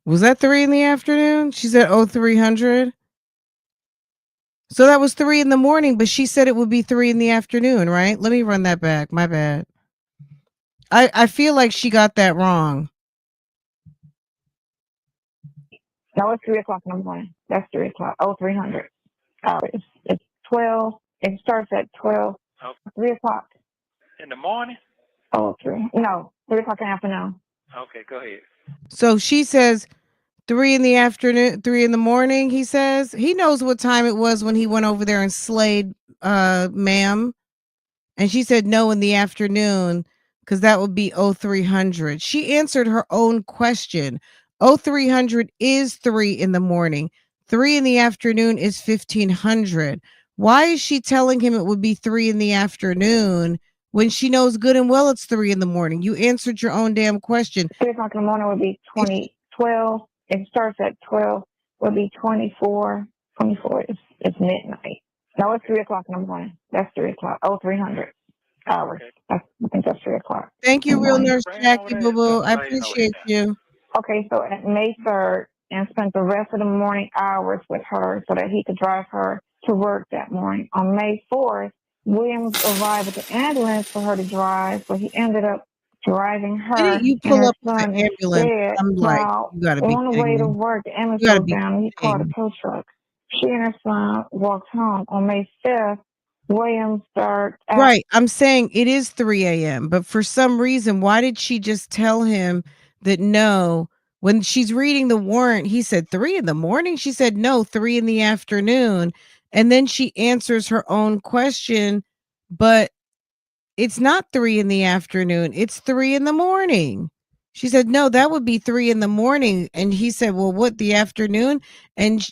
Was that 3 in the afternoon? She said, 0300. So that was 3 in the morning, but she said it would be 3 in the afternoon, right? Let me run that back. My bad. I feel like she got that wrong. No, it's 3 o'clock in the morning. That's 3 o'clock. Oh, 300 hours. It's 12. It starts at 12. Oh. 3 o'clock. In the morning? Oh, 3. No, 3 o'clock in the afternoon. Okay, go ahead. So she says 3 in the afternoon, 3 in the morning, he says. He knows what time it was when he went over there and slayed ma'am. And she said no in the afternoon because that would be 0300. She answered her own question. 0300 is 3 in the morning. 3 in the afternoon is 1500. Why is she telling him it would be 3 in the afternoon when she knows good and well it's 3 in the morning? You answered your own damn question. 3 o'clock in the morning would be 12. It starts at 12. Would be 24. 24 is midnight. No, it's 3 o'clock in the morning. That's 3 o'clock. Oh, 300 hours. I think that's 3 o'clock. Thank you, real nurse Jackie Boo Boo. I appreciate you. Okay, so at May 3rd, and spent the rest of the morning hours with her so that he could drive her to work that morning. On May 4th, Williams arrived with the ambulance for her to drive, but he ended up driving her Didn't you and pull her up with son the ambulance? instead. I'm like, While you gotta be on the way kidding to me. work, the ambulance You gotta broke be down and he called a tow truck. She and her son walked home. On May 5th, Williams started. Right. I'm saying it is 3 a.m. But for some reason, why did she just tell him that no? When she's reading the warrant, he said 3 in the morning. She said no, 3 in the afternoon. And then she answers her own question, but it's not 3 in the afternoon. It's 3 in the morning. She said, no, that would be 3 in the morning. And he said, well, what, the afternoon? And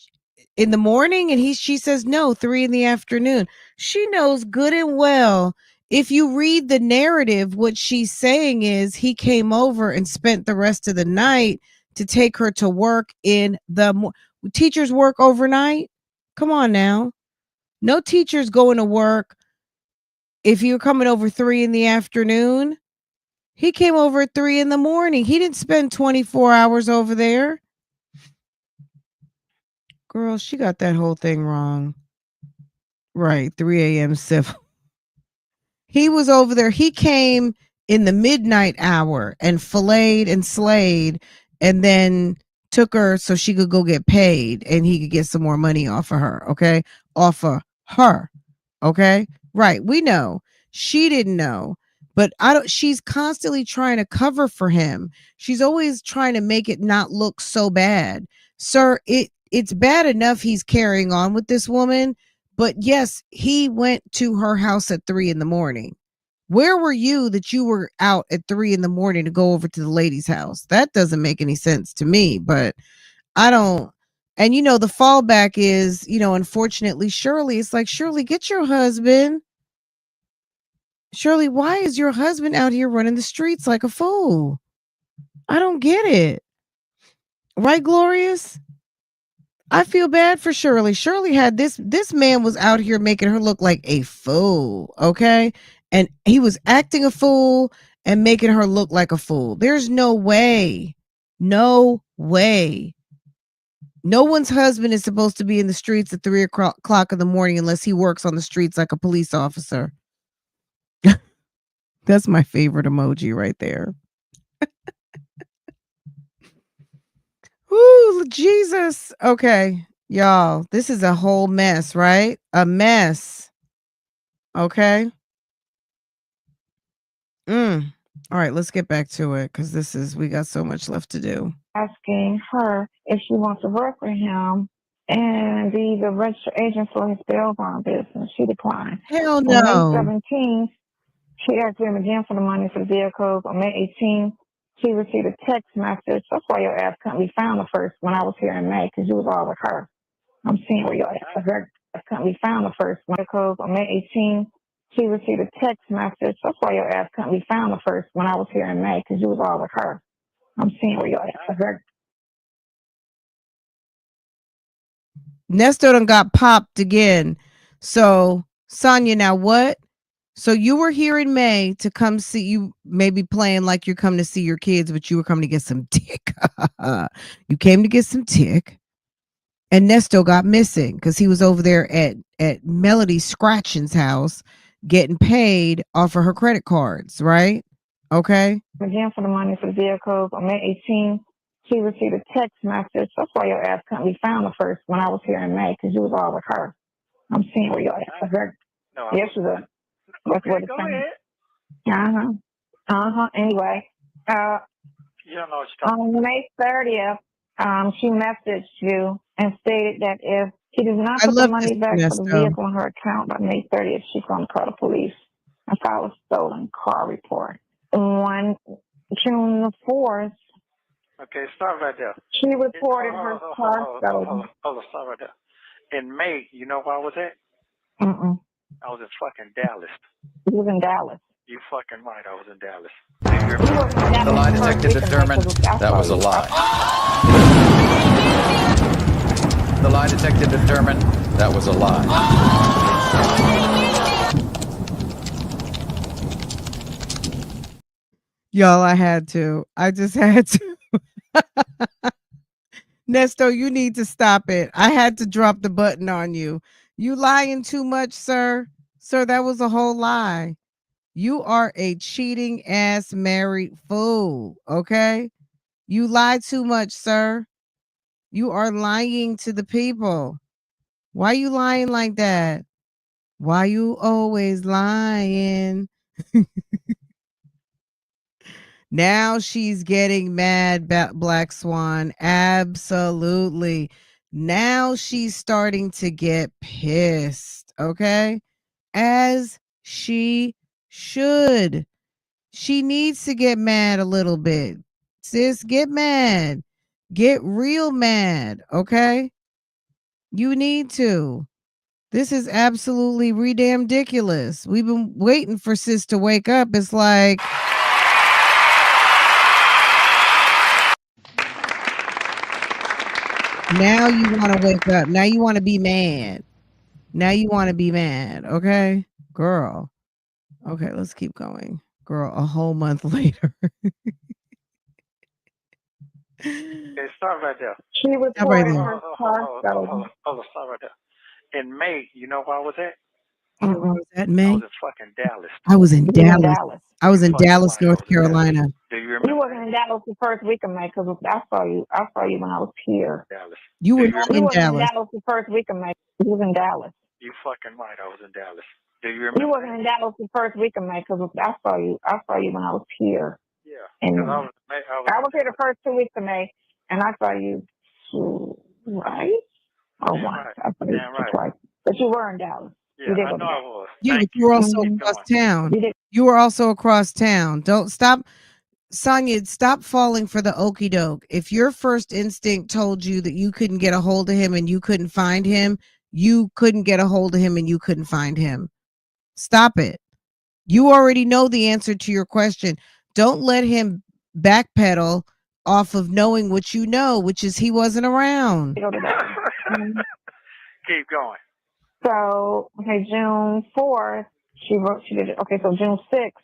in the morning? And she says, no, 3 in the afternoon. She knows good and well. If you read the narrative, what she's saying is he came over and spent the rest of the night to take her to work in the teachers work overnight. Come on now. No teachers going to work. If you're coming over 3 in the afternoon, he came over at 3 in the morning. He didn't spend 24 hours over there. Girl, she got that whole thing wrong. Right, 3 a.m. civil. He was over there. He came in the midnight hour and filleted and slayed and then took her so she could go get paid and he could get some more money off of her. Okay. Off of her. Okay. Right. We know. She didn't know. But she's constantly trying to cover for him. She's always trying to make it not look so bad. Sir, it's bad enough he's carrying on with this woman. But yes, he went to her house at 3 in the morning. Where were you that you were out at 3 in the morning to go over to the lady's house? That doesn't make any sense to me, but I don't. And, the fallback is, unfortunately, Shirley, it's like, Shirley, get your husband. Shirley, why is your husband out here running the streets like a fool? I don't get it. Right, Glorious? I feel bad for Shirley. Shirley had this man was out here making her look like a fool, okay? And he was acting a fool and making her look like a fool. There's no way. No way. No one's husband is supposed to be in the streets at 3 o'clock in the morning unless he works on the streets like a police officer. That's my favorite emoji right there. Ooh, Jesus. Okay, y'all, this is a whole mess, right? A mess. Okay. All right, let's get back to it because we got so much left to do. Asking her if she wants to work for him and be the registered agent for his bail bond business. She declined. Hell On no. May 17th, She asked him again for the money for the vehicles on May 18th. She received a text message. That's why your ass couldn't be found the first when I was here in May, because you was all with her. I'm seeing where your ass couldn't be found the first vehicles on May 18th. She received a text message. That's why your ass couldn't be found the first when I was here in May, because you was all with her. I'm seeing where your ass Ernesto done got popped again. So, Sonya, now what? So you were here in May to come see, you maybe playing like you're coming to see your kids, but you were coming to get some dick. You came to get some dick. And Ernesto got missing because he was over there at Melody Scratching's house getting paid off of her credit cards, right? Okay. again for the money for the vehicles on May 18th. She received a text message. That's why your ass couldn't be found the first when I was here in May, because you was all with her. I'm seeing where your ass yes, you was. That's what it's saying. Anyway, You don't know what you're talking on May 30th, she messaged you and stated that if she does not I put the love money this, back for the Ernesto. vehicle in her account by May 30th, she's going to call the police and file a stolen car report. On June the 4th, Okay, stop right there. she reported her car stolen. Hold on, stop right there. In May, you know where I was at? Mm-mm. I was in fucking Dallas. You was in Dallas. You fucking right, I was in Dallas. The lie detector determined that was a lie. The lie detector determined that was a lie. Y'all, I had to. I just had to. Nesto, you need to stop it. I had to drop the button on you. You lying too much, sir. Sir, that was a whole lie. You are a cheating ass married fool, okay? You lie too much, sir. You are lying to the people. Why you lying like that? Why you always lying? Now she's getting mad, Black Swan. Absolutely. Now she's starting to get pissed, okay? As she should. She needs to get mad a little bit. Sis, get mad. Get real mad, okay? You need to. This is absolutely ridiculous. We've been waiting for sis to wake up. It's like, now you want to wake up. Now you want to be mad. Now you want to be mad. Okay, girl. Okay, let's keep going. Girl, a whole month later. Okay, stop right there. She reported her car stolen. Hold on, stop right there. In May, you know where I was at? Where was that, May? I was in fucking Dallas. I was in Dallas. I was in Fucking Dallas, right, North Carolina. Do you remember? You wasn't in Dallas the first week of May because I saw you. I saw you when I was here. Dallas. You were You not in wasn't in Dallas. Dallas the first week of May. You was in Dallas. You fucking right, I was in Dallas. Do you remember? You wasn't in Dallas the first week of May because I saw you. I saw you when I was here. Yeah. And I was here the first 2 weeks of May, and I saw you right. Oh, once. I saw you twice, but you were in Dallas. Yeah, I know I was. Yeah, but you were also across town. You were also across town. Don't stop. Sonya, stop falling for the okie doke. If your first instinct told you that you couldn't get a hold of him and you couldn't find him, you couldn't get a hold of him and you couldn't find him. Stop it. You already know the answer to your question. Don't let him backpedal off of knowing what you know, which is he wasn't around. Keep going. So, okay, June 4th, she did it. Okay, so June 6th,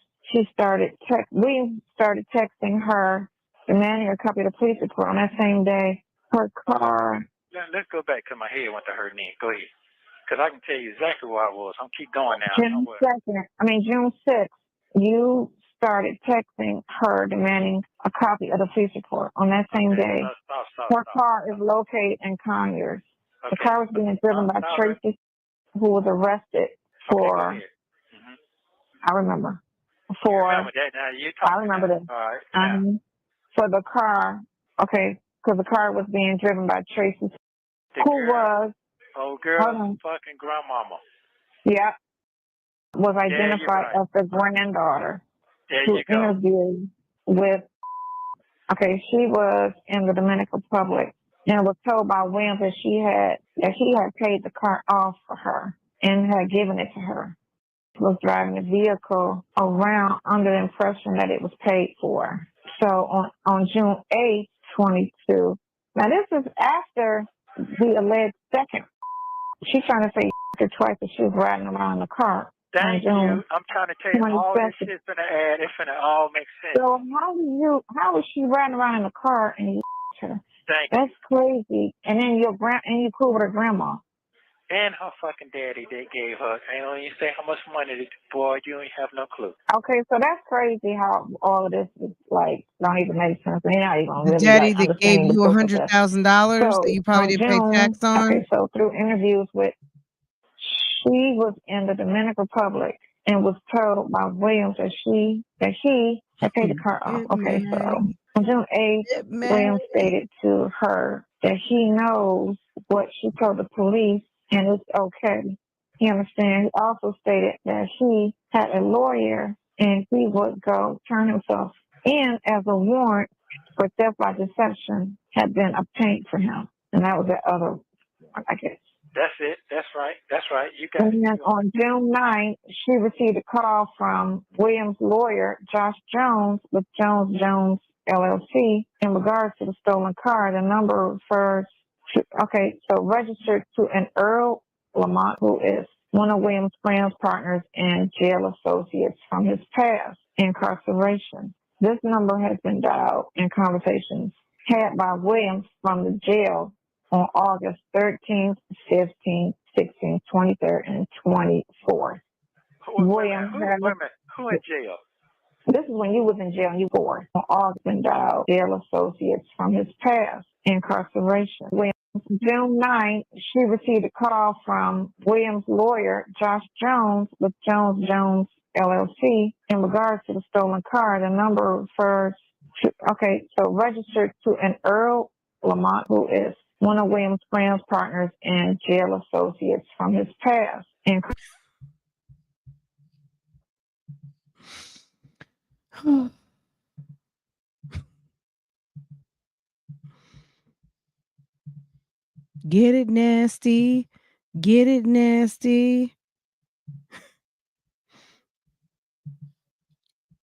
we started texting her, demanding a copy of the police report on that same day. Her car. Let's go back to my head went to her then. Go ahead. Because I can tell you exactly where I was. I'm keep going now. June 6th, you started texting her, demanding a copy of the police report on that same day. Her car is located in Conyers. The car was being driven by Tracy, who was arrested for, I remember, I remember this. All right. For the car, okay, because the car was being driven by Tracy, who was, old girl, fucking grandmama. Yeah. was identified as the granddaughter who interviewed with. Okay, she was in the Dominican Republic and was told by Williams that he had paid the car off for her and had given it to her. She was driving the vehicle around under the impression that it was paid for. So on June 8th, 22. Now this is after the alleged second. She's trying to say it twice that she was riding around in the car. Thank you. I'm trying to tell you, all this shit's gonna add. It's gonna all make sense. So how was she riding around in the car and you her? That's crazy. And then you cool with her grandma. And her fucking daddy, they gave her. I don't even say how much money. Boy, you ain't have no clue. Okay, so that's crazy how all of this is like don't even make sense. You're not even The really daddy like that gave you $100,000 that you probably didn't pay tax on. Okay, so through interviews with, she was in the Dominican Republic and was told by Williams that he had paid the car off. Okay, so on June 8th, Williams stated to her that he knows what she told the police and it's okay. You understand? He also stated that he had a lawyer and he would go turn himself in as a warrant for theft by deception had been obtained for him. And that was the other one, I guess. That's it. That's right. That's right. You got And then on June 9th, she received a call from Williams' lawyer, Josh Jones, with Jones LLC, in regards to the stolen car. The number refers to, registered to an Earl Lamont, who is one of Williams' friends, partners, and jail associates from his past incarceration. This number has been dialed in conversations had by Williams from the jail on August 13th, 15th, 16th, 23rd, and 24th. Williams had... Who in jail? This is when you was in jail and you were on August and dialed jail associates from his past incarceration. June 9th, she received a call from Williams' lawyer, Josh Jones, with Jones LLC, in regards to the stolen car. The number refers to, registered to an Earl Lamont, who is one of Williams' friends, partners, and jail associates from his past. Get it nasty. Get it nasty.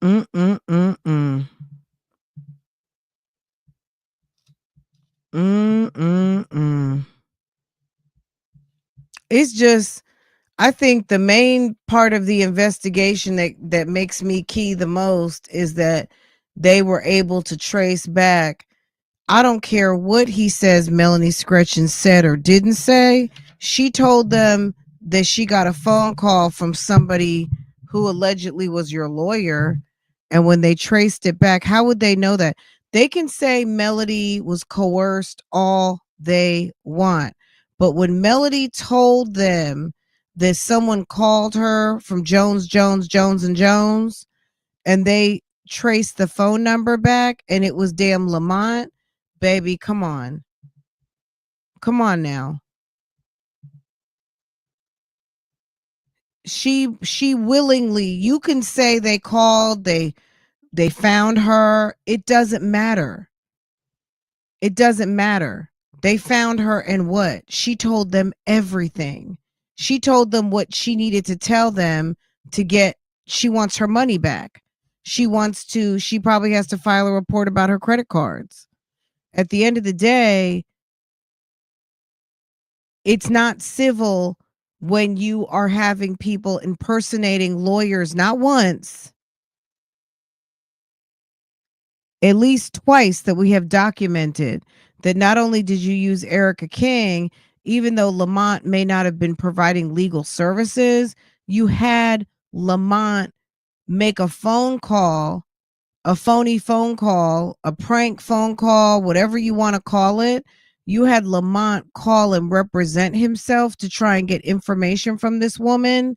Mm-mm-mm-mm. Mm-mm-mm. It's just, I think the main part of the investigation that makes me key the most is that they were able to trace back. I don't care what he says Melanie Scretchen said or didn't say. She told them that she got a phone call from somebody who allegedly was your lawyer. And when they traced it back, how would they know that? They can say Melody was coerced all they want. But when Melody told them that someone called her from Jones, and they traced the phone number back and it was damn Lamont, baby, come on. Come on now. She willingly, you can say they called, they found her. It doesn't matter. It doesn't matter. They found her and what? She told them everything. She told them what she needed to tell them to get, she wants her money back. She probably has to file a report about her credit cards. At the end of the day, it's not civil when you are having people impersonating lawyers, not once, at least twice that we have documented, that not only did you use Erica King, even though Lamont may not have been providing legal services, you had Lamont make a phone call, a phony phone call, a prank phone call, whatever you want to call it. You had Lamont call and represent himself to try and get information from this woman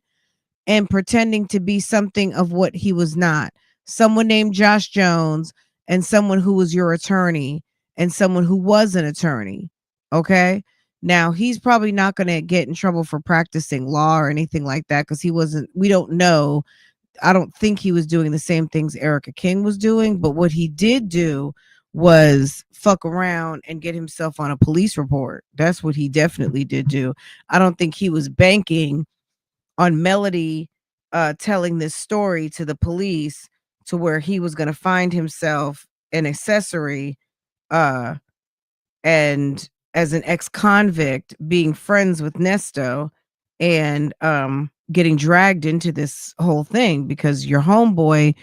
and pretending to be something of what he was not. Someone named Josh Jones and someone who was your attorney and someone who was an attorney. Okay. Now, he's probably not going to get in trouble for practicing law or anything like that because we don't know. I don't think he was doing the same things Erica King was doing, but what he did do was fuck around and get himself on a police report. That's what he definitely did do. I don't think he was banking on Melody telling this story to the police to where he was going to find himself an accessory uh and as an ex-convict being friends with Nesto and getting dragged into this whole thing because your homeboy,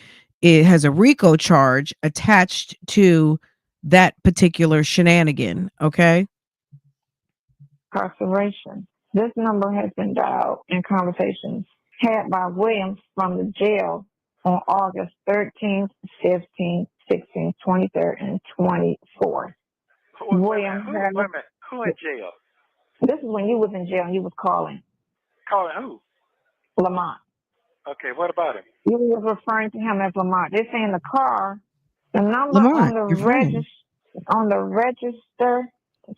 it has a RICO charge attached to that particular shenanigan. Okay. Incarceration. This number has been dialed in conversations had by Williams from the jail on August 13th, 15th, 16th, 23rd, and 24th. Williams had. Wait a minute. Who in jail? This is when you was in jail and you was calling. Calling who? Lamont. Okay, what about him? You was referring to him as Lamont. They're saying the car, the number Lamont, on the register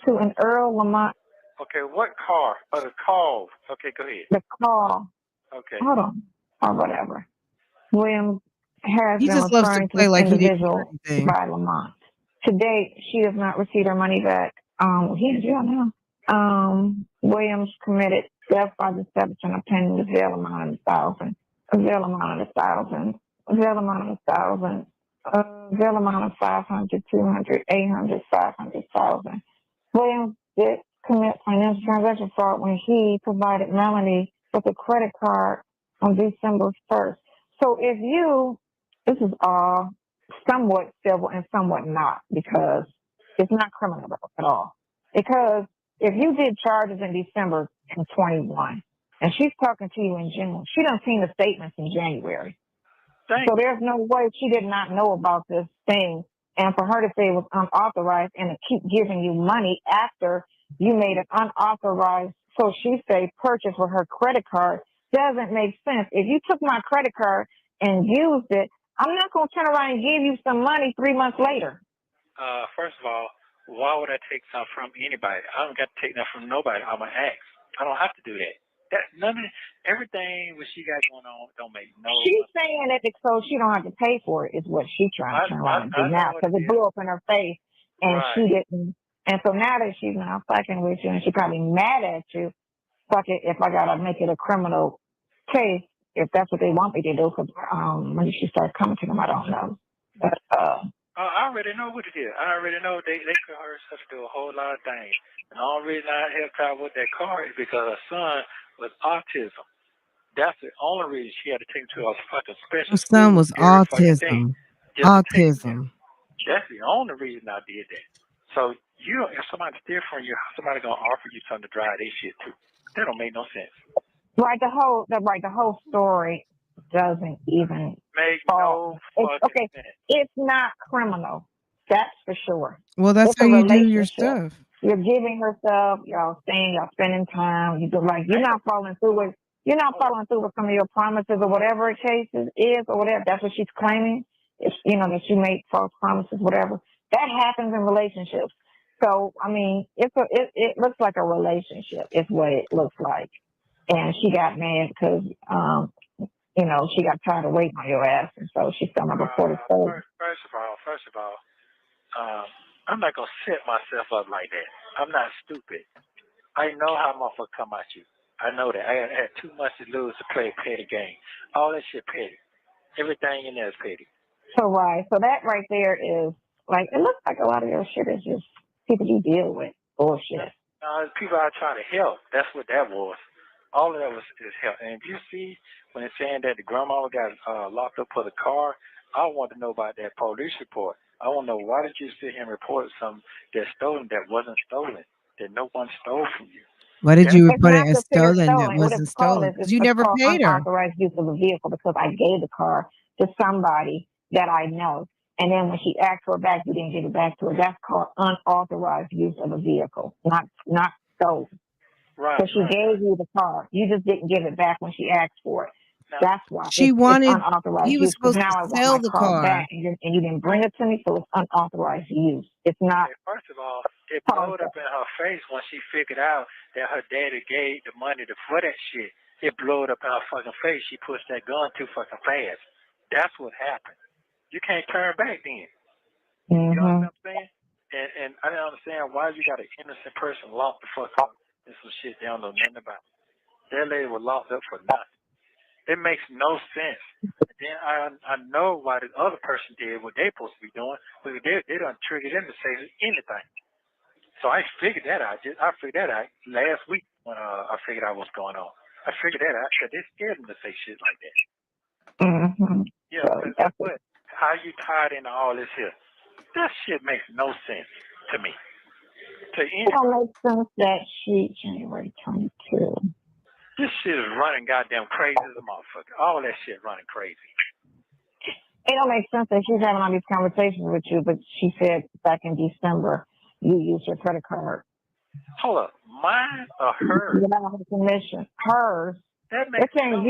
to an Earl Lamont. Okay, what car? Oh, the call. Okay, go ahead. The call. Okay. Hold on. Or whatever. Williams has He been just loves to referring to play this like he didn't individual do anything. by Lamont. To date, she has not received her money back. He's in jail now. Williams committed theft by deception of paying the bail amount of $1,000. Bail amount of $1,000. Bail amount of $1,000. Bail amount of $500, $200, $800, $500,000. Williams did commit financial transaction fraud when he provided Melanie with a credit card on December 1st. So this is all somewhat civil and somewhat not, because it's not criminal at all. Because if you did charges in December in 21 and she's talking to you in June, she done seen the statements in January. So there's no way she did not know about this thing. And for her to say it was unauthorized and to keep giving you money after you made an unauthorized, so she say, purchase with her credit card doesn't make sense. If you took my credit card and used it, I'm not going to turn around and give you some money 3 months later. First of all, why would I take something from anybody? I don't got to take nothing from nobody. I'm an ex. I don't have to do that. Everything what she got going on don't make no. She's saying it so she don't have to pay for it is what she's trying to turn around and do now, because it blew up in her face and she didn't. And so now that she's now fucking with you and she's probably mad at you, fuck it, if I gotta make it a criminal case, if that's what they want me to do, because when she starts coming to them, I don't know. But I already know what it is. I already know they could hurt her to do a whole lot of things. And the only reason I helped her with that car is because her son was autism. That's the only reason she had to take him to a fucking special Her son was autism. autism. That's the only reason I did that. So if somebody's steal from you, how somebody gonna offer you something to drive their shit to? That don't make no sense. Right, the whole story doesn't even make no fucking sense. It's not criminal. That's for sure. Well, that's how you do your stuff. You're giving her stuff. Y'all staying. Y'all spending time. You're not following through with. You're not following through with some of your promises or whatever the case is or whatever. That's what she's claiming. It's that you made false promises, whatever. That happens in relationships. So I mean, it looks like a relationship. Is what it looks like. And she got mad because she got tired of waiting on your ass, and so she's going to report it. First of all, I'm not gonna set myself up like that. I'm not stupid. I know how motherfuckers come at you. I know that. I had too much to lose to play a petty game. All that shit petty. Everything in there is petty. So that right there is like, it looks like a lot of your shit is just people you deal with bullshit. People I try to help. That's what that was. All of that was help. And if you see when it's saying that the grandmama got locked up for the car, I want to know about that police report. I want to know, why did you sit here and report something that's stolen that wasn't stolen, that no one stole from you? Why did you report it as stolen that wasn't stolen? Because you never paid her. Unauthorized use of a vehicle, because I gave the car to somebody that I know. And then when she asked for it back, you didn't give it back to her. That's called unauthorized use of a vehicle, not stolen. Right. So she gave you the car. You just didn't give it back when she asked for it. That's why She it's wanted. unauthorized He was use. Because supposed to now I want sell my the car car. back, and you didn't bring it to me, so it's unauthorized use. It's not. Okay, first of all, it blowed up in her face when she figured out that her daddy gave the money for that shit. It blowed up in her fucking face. She pushed that gun too fucking fast. That's what happened. You can't turn back then. You know what I'm saying? And I don't understand why you got an innocent person locked the fuck up and some shit they don't know nothing about. That lady was locked up for nothing. It makes no sense. And then I know why the other person did what they supposed to be doing, but they done triggered them to say anything. So I figured that out. I figured that out last week when I figured out what's going on. I figured that out because they scared them to say shit like that. Yeah, but how you tied into all this here? That shit makes no sense to me. It don't make sense that she January 22. This shit is running goddamn crazy as a motherfucker. All that shit running crazy. It don't make sense that she's having all these conversations with you, but she said back in December you used your credit card. Hold up, mine or hers? Without her permission, hers. That makes no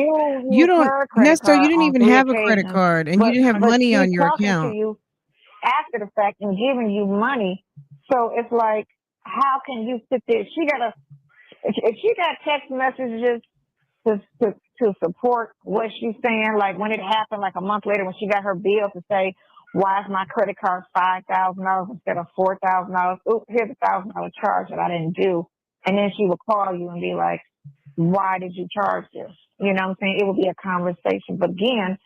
You don't, Nesto. You didn't even have a credit card, and you didn't have money on your talking account. to you after the fact and giving you money. So it's like, how can you sit there? She got if she got text messages to support what she's saying, like when it happened, like a month later when she got her bill to say, why is my credit card $5,000 instead of $4,000? Oops, here's $1,000 charge that I didn't do. And then she would call you and be like, why did you charge this? You know what I'm saying? It would be a conversation. But again,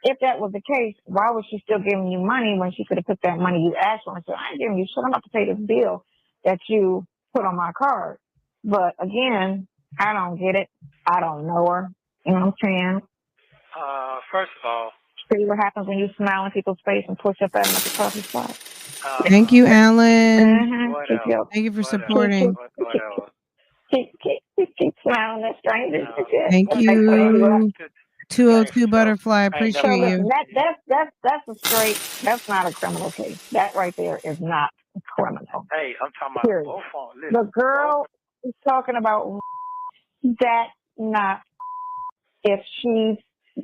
if that was the case, why was she still giving you money when she could have put that money you asked for and said, I ain't giving you shit. I'm about to pay this bill that you put on my card. But again, I don't get it. I don't know her. You know what I'm saying? First of all, see what happens when you smile in people's face and push up at them at the coffee spot. Thank you, Alan. Whatever. Thank you for supporting. Whatever. Keep smiling at strangers. Thank you. 202 Butterfly. Appreciate so you. That's a straight. That's not a criminal case. That right there is not criminal. Hey, I'm talking about Period. both on. Listen, the girl is talking about that. Not if she's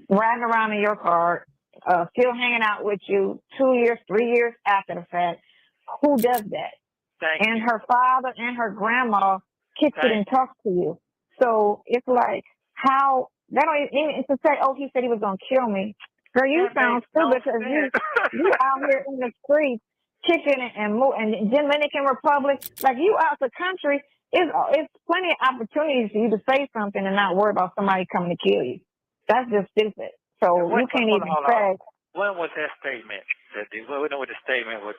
riding around in your car, still hanging out with you 2 years, 3 years after the fact. Who does that? And her father and her grandma kicks it and talks to you. So it's like, how, they don't even to say, oh, he said he was going to kill me. Girl, you sound stupid because you out here in the streets kicking it and Dominican Republic, like you out the country, it's plenty of opportunities for you to say something and not worry about somebody coming to kill you. That's just stupid. So you can't even say. When was that statement? We know what the statement was.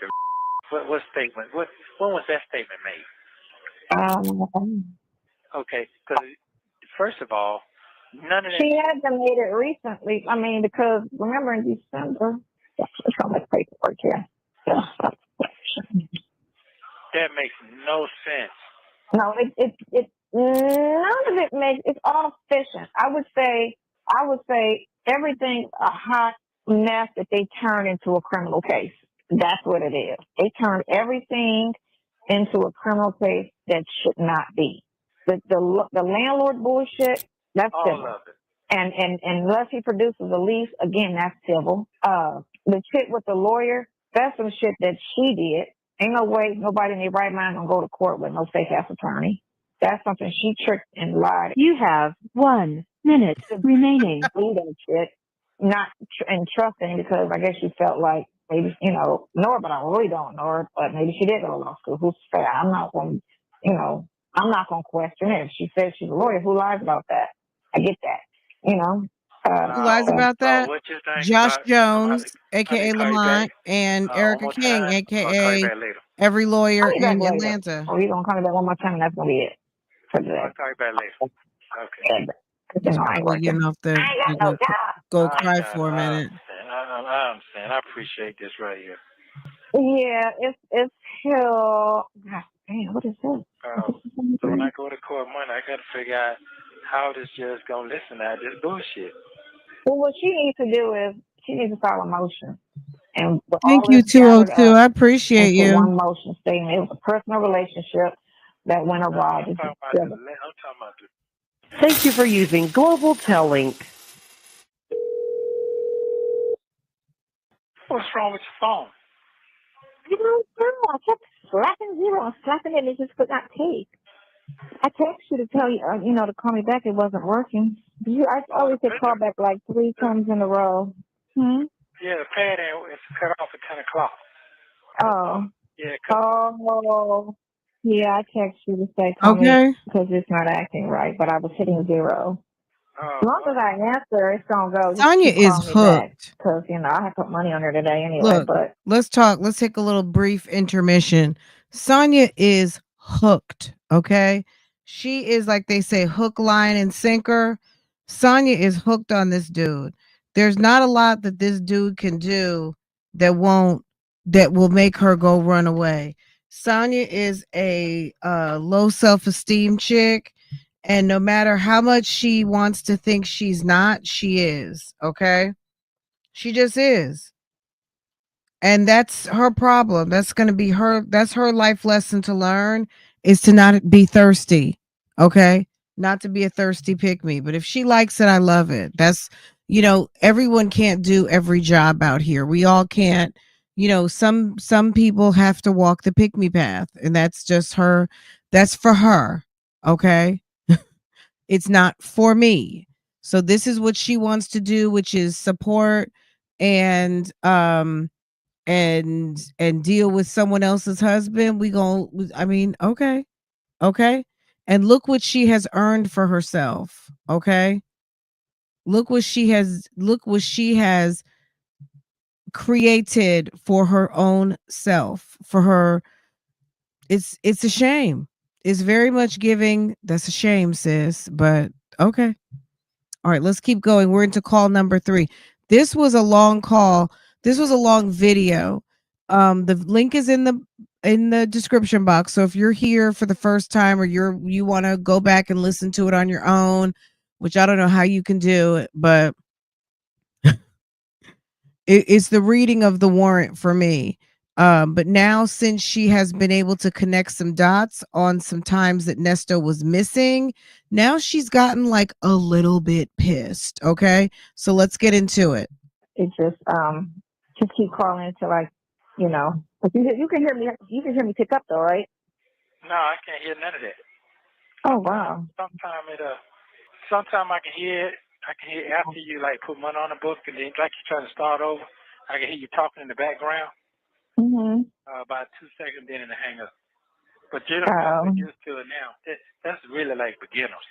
What statement? When was that statement made? Okay, because first of all, none of that. She hasn't made it recently. I mean, because remember in December, it's on my paperwork here. That makes no sense. No, it none of it makes. It's all efficient. I would say everything's a hot mess that they turn into a criminal case. That's what it is. They turn everything into a criminal case that should not be. The landlord bullshit, that's civil. All of it. And unless he produces a lease, again, that's civil. The shit with the lawyer, that's some shit that she did. Ain't no way nobody in their right mind gonna go to court with no fake ass attorney. That's something she tricked and lied. You have 1 minute remaining. Do that shit, not trusting, because I guess she felt like maybe know her, but I really don't know her. But maybe she did go to law school. Who's fair? I'm not going. I'm not going to question it. If she says she's a lawyer, who lies about that? I get that. Who lies about that? Josh Jones, a.k.a. Lamont, and Erica King, a.k.a. every lawyer in Atlanta. Oh, you're going to call me back one more time, and that's going to be it for today. I'll call you back later. Okay. We're getting off the go cry for a minute. I understand. I appreciate this right here. Yeah, it's still. God damn, what is this? So when I go to court Monday, I got to figure out how this judge gonna listen to this bullshit. Well, what she needs to do is she needs to file a motion. And thank you, 202. I appreciate you. One motion statement. It was a personal relationship that went awry. I'm talking about Thank you for using Global Tel Link. What's wrong with your phone? I don't know. I kept slapping zero and slapping it, and it just could not take. I text you to tell you, to call me back. It wasn't working. I always said call back like 3 times in a row. Yeah, the pad it's cut off at 10 o'clock. Oh. Yeah. Oh. Yeah, I text you to say call me because it's not acting right, but I was hitting 0. As long as I answer, it's gonna go. Sonya is hooked. Because I have put money on her today anyway. Look, but let's talk. Let's take a little brief intermission. Sonya is hooked. Okay, she is, like they say, hook, line, and sinker. Sonya is hooked on this dude. There's not a lot that this dude can do that will make her go run away. Sonya is a low self-esteem chick. And no matter how much she wants to think she's not, she is. Okay. She just is. And that's her problem. That's going to be that's her life lesson to learn, is to not be thirsty. Okay. Not to be a thirsty pick me. But if she likes it, I love it. That's, everyone can't do every job out here. We all can't, some people have to walk the pick me path, and that's just her. That's for her. Okay. It's not for me. So this is what she wants to do, which is support and deal with someone else's husband. Okay. Okay. And look what she has earned for herself. Okay. Look what she has created for her own self. For her, it's a shame. It's very much giving. That's a shame, sis. But okay. All right, let's keep going. We're into call number 3. This was a long call. This was a long video. The link is in the description box. So if you're here for the first time, or you want to go back and listen to it on your own, which I don't know how you can do it, but it's the reading of the warrant for me. But now, since she has been able to connect some dots on some times that Ernesto was missing, now she's gotten like a little bit pissed. Okay, so let's get into it. It just keep calling until But you can hear me. You can hear me pick up though, right? No, I can't hear none of that. Oh wow. Sometimes I can hear it. I can hear after you put money on the book, and then like you're trying to start over. I can hear you talking in the background. About 2 seconds, then in the hang up. But you don't get used to it now. That's really like beginners.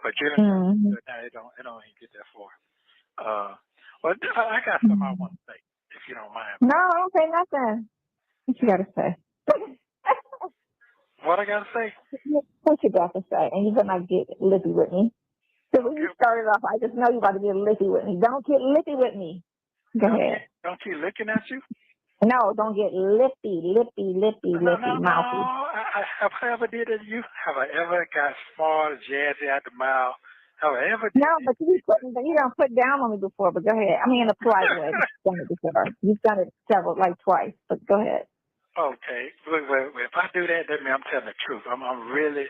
But you don't get used to it now. It don't even get that far. Well, I got something I want to say, if you don't mind. No, I don't say nothing. What you got to say? What I got to say? What you got to say? And you're gonna get lippy with me. So when you started off, I just know you about to get lippy with me. Don't get lippy with me. Go ahead. Don't keep looking at you? No, don't get lippy, mouthy. Have I ever did it to you? Have I ever got smart, jazzy out the mouth? Have I ever? No, but you don't put down on me before. But go ahead. I mean, in a polite way. You've done it before. You've done it twice. But go ahead. Okay. Well, if I do that, that means I'm telling the truth. I'm really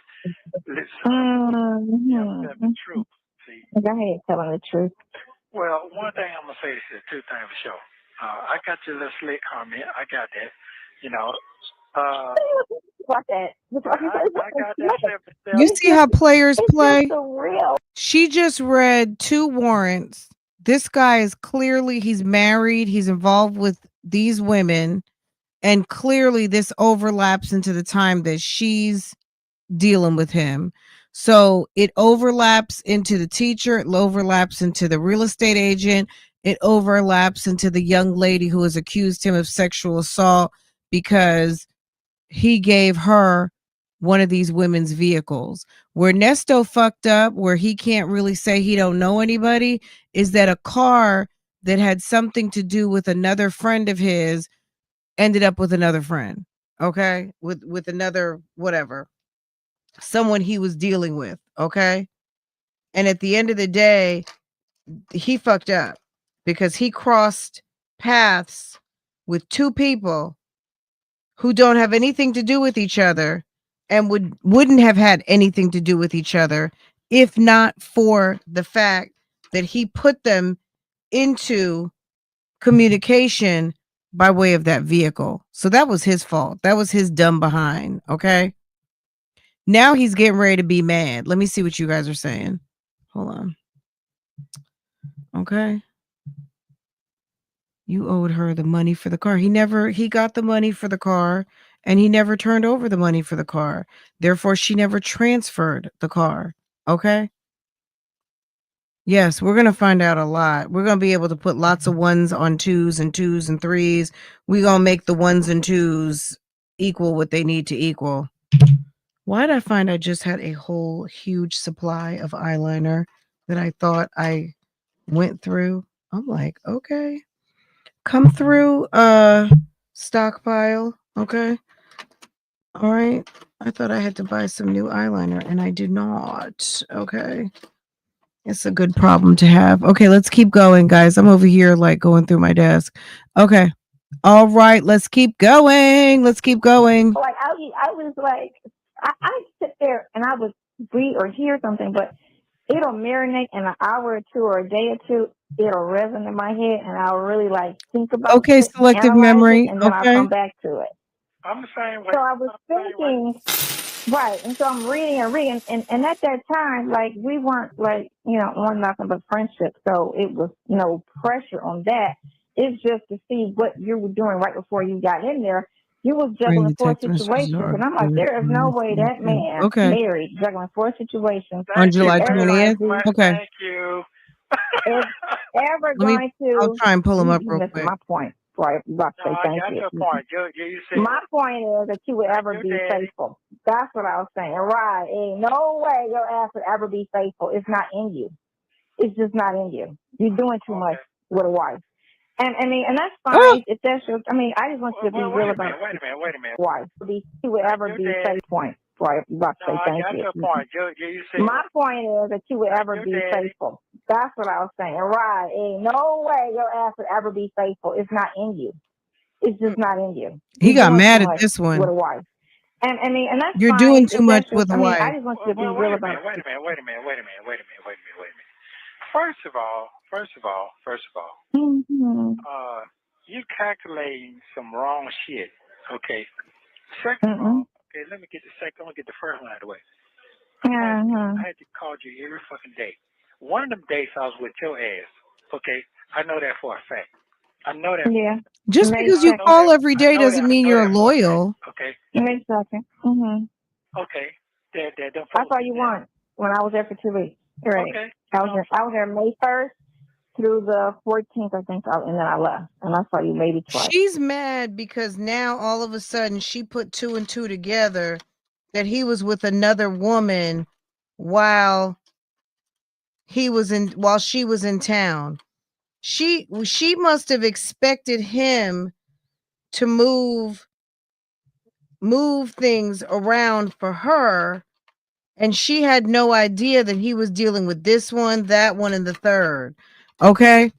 listening. I'm telling the truth. See? Go ahead, telling the truth. Well, one thing I'm gonna say is 2 things for sure. I got your little slick comment. I got that. What that? I got that. You see how players play? It's real. She just read 2 warrants. This guy is clearly, he's married. He's involved with these women. And clearly this overlaps into the time that she's dealing with him. So it overlaps into the teacher. It overlaps into the real estate agent. It overlaps into the young lady who has accused him of sexual assault because he gave her one of these women's vehicles. Where Ernesto fucked up, where he can't really say he don't know anybody, is that a car that had something to do with another friend of his ended up with another friend. Okay? With another whatever. Someone he was dealing with. Okay? And at the end of the day, he fucked up because he crossed paths with 2 people who don't have anything to do with each other and wouldn't have had anything to do with each other if not for the fact that he put them into communication by way of that vehicle. So that was his fault. That was his dumb behind. Okay. Now he's getting ready to be mad. Let me see what you guys are saying. Hold on. Okay. You owed her the money for the car. He got the money for the car and he never turned over the money for the car. Therefore, she never transferred the car. Okay. Yes, we're going to find out a lot. We're going to be able to put lots of ones on twos and threes. We're going to make the ones and twos equal what they need to equal. Why did I find I just had a whole huge supply of eyeliner that I thought I went through? I'm like, okay. Come through, stockpile. Okay. All right. I thought I had to buy some new eyeliner and I did not. Okay. It's a good problem to have. Okay, let's keep going, guys. I'm over here like going through my desk. Okay. All right, let's keep going. Let's keep going. Like I was like, I sit there and I would read or hear something, but it'll marinate in an hour or two or a day or two. It'll resonate in my head, and I'll really like think about Okay, it, selective analyze memory. it, and then I'll Okay. come back to it. I'm the same way. So I was thinking, right, and so I'm reading and at that time, like we weren't like on nothing but friendship, so it was no pressure on that. It's just to see what you were doing right before you got in there. You was juggling the four text messages situations, are and I'm like, good. there is no way that man Okay. married juggling four situations On July is ever 20th. going to Okay. Thank you. is ever Let me. going to. I'll try and pull them up You real missed quick. my point. Sorry, I'm about to say No, I thank got you. your point. You said My point is that you would ever your be daddy. faithful. That's what I was saying. Right? Ain't no way your ass would ever be faithful. It's not in you. It's just not in you. You're doing too much with a wife. And I mean, and that's fine if that's your. I mean, I just want you to be real about Wait a minute. wife. You would ever be faithful. Sorry, I'm about to say I thank got you. your point. You said My point is that you would ever be faithful. That's what I was saying. Right? Ain't no way your ass would ever be faithful. It's not in you. It's just not in you. He You're got doing mad too at much this one. with a wife. And I mean, and that's You're fine doing if too much that's your. with a I mean, wife. I just want you to be real about. Wait a minute. First of all, you calculating some wrong shit. Okay. Second of all, okay, let me get the second. I'm gonna get the first one out of the way. I had to call you every fucking day. One of them days I was with your ass. Okay, I know that for a fact. I know that. Yeah. Just because you call every day doesn't mean you're loyal. Okay. Next second. Okay. That's all you want. When I was there for 2 weeks. Right. Okay. I was there May 1st through the 14th, I think, and then I left. And I saw you maybe twice. She's mad because now all of a sudden she put 2 and 2 together that he was with another woman while she was in town. She must have expected him to move things around for her, and she had no idea that he was dealing with this one, that one, and the third. Okay?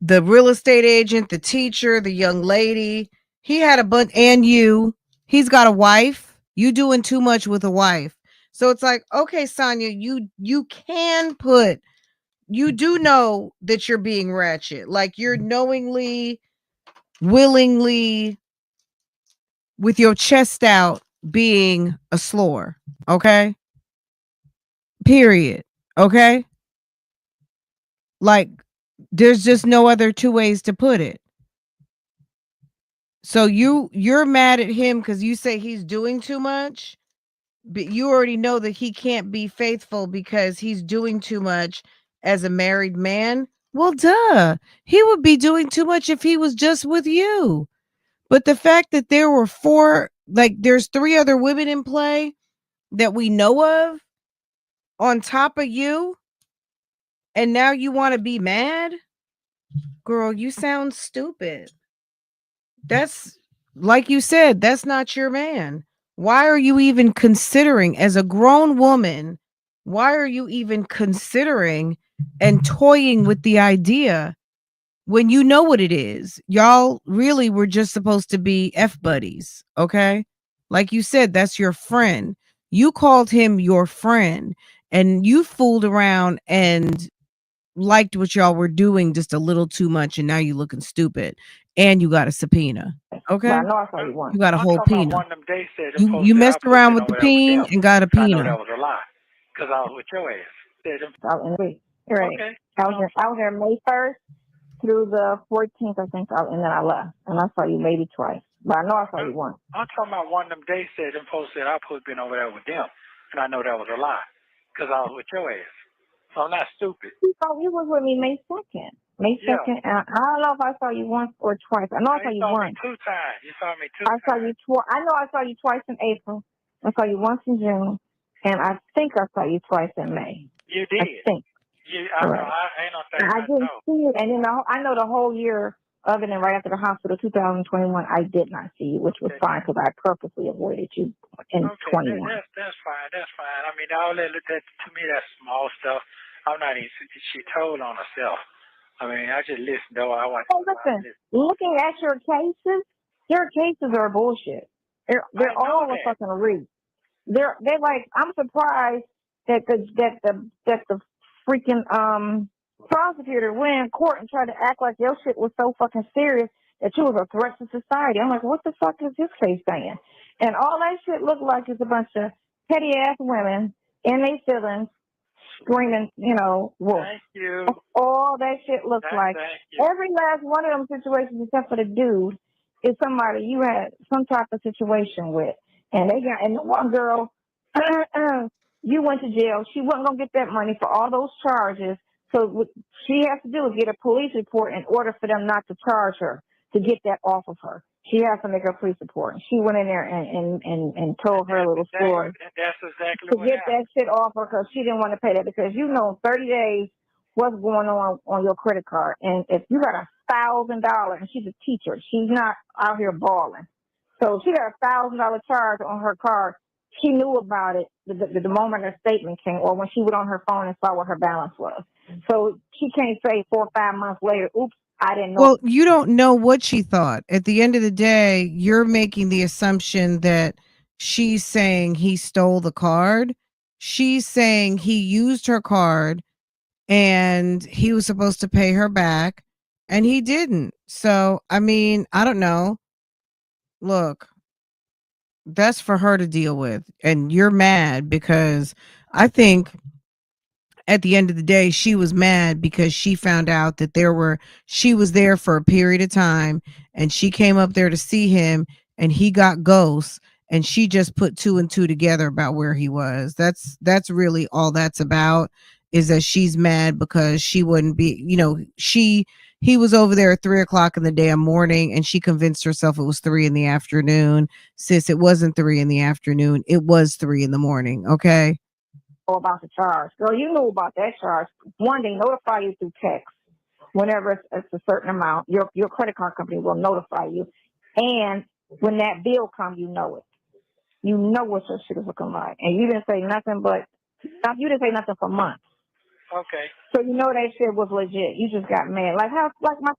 The real estate agent, the teacher, the young lady. He had a bunch, and you. He's got a wife. You doing too much with a wife. So it's like, okay, Sonya, you can put. You do know that you're being ratchet. Like you're knowingly, willingly, with your chest out, being a slore. Okay. Period. Okay. Like there's just no other two ways to put it. So you're mad at him because you say he's doing too much, but you already know that he can't be faithful because he's doing too much as a married man. Well, duh. He would be doing too much if he was just with you. But the fact that there were there's 3 other women in play that we know of on top of you, and now you want to be mad? Girl, you sound stupid. That's like you said, that's not your man. Why are you even considering, as a grown woman, why are you even considering and toying with the idea when you know what it is? Y'all really were just supposed to be F buddies, okay? Like you said, that's your friend. You called him your friend and you fooled around and liked what y'all were doing just a little too much, and now you looking stupid, and you got a subpoena. But Okay, I know I saw you once. you got a I'm whole talking about pena. one of them days said them You folks you said I messed supposed to around been with the over there with peen them. and got a And I know pena. that was a lie. Because I was with your ass. Said them, Out in week. Right. okay. I was there May 1st through the 14th, I think, and then I left. And I saw you maybe twice. But I know I saw you once. I'm talking about one of them days said them folks said I supposed to been over there with them. And I know that was a lie. Because I was with your ass. So I'm not stupid. You thought you was with me May 2nd. May 2nd. I don't know if I saw you once or twice. I know I saw you once. You saw me 2 times. You saw me 2 I times. saw you I know I saw you twice in April. I saw you once in June. And I think I saw you twice in May. You did. I think. I Right. ain't no thing. I didn't see you. And then I know the whole year, other than right after the hospital, 2021, I did not see you, which was fine because I purposely avoided you in 21. That's fine. That's fine. I mean, all that to me, that's small stuff. I'm not even. She told on herself. I mean, I just listened though. I want. Hey, listen. Looking at your cases are bullshit. They're all a fucking read. They're like, I'm surprised that the freaking prosecutor went in court and tried to act like your shit was so fucking serious that you was a threat to society. I'm like, what the fuck is this case saying? And all that shit looked like is a bunch of petty ass women in their feelings screaming, wolf. Thank you. That's all that shit looks like. Every last one of them situations, except for the dude, is somebody you had some type of situation with. And the one girl, you went to jail. She wasn't gonna get that money for all those charges. So what she has to do is get a police report in order for them not to charge her, to get that off of her. She has to make a police report. And she went in there and told her little story. That's exactly to what get happened. that shit off her because she didn't want to pay that because 30 days what's going on your credit card. And if you got $1,000 and she's a teacher, she's not out here balling. So she got $1,000 charge on her card. She knew about it the moment her statement came or when she went on her phone and saw what her balance was. So she can't say 4 or 5 months later, oops, I didn't know. Well, you don't know what she thought. At the end of the day, you're making the assumption that she's saying he stole the card. She's saying he used her card and he was supposed to pay her back and he didn't. So, I mean, I don't know. Look, that's for her to deal with. And you're mad because I think at the end of the day, she was mad because she found out that she was there for a period of time and she came up there to see him and he got ghosts and she just put 2 and 2 together about where he was. That's really all that's about, is that she's mad because she wouldn't be, he was over there at 3:00 in the damn morning and she convinced herself it was 3 in the afternoon. Sis, it wasn't 3 in the afternoon. It was 3 in the morning. Okay. About the charge. Girl, you knew about that charge. One, they notify you through text. Whenever it's a certain amount, your credit card company will notify you. And when that bill comes, you know it. You know what your shit is looking like. And you didn't say nothing for months. Okay. So you know that shit was legit. You just got mad. Like my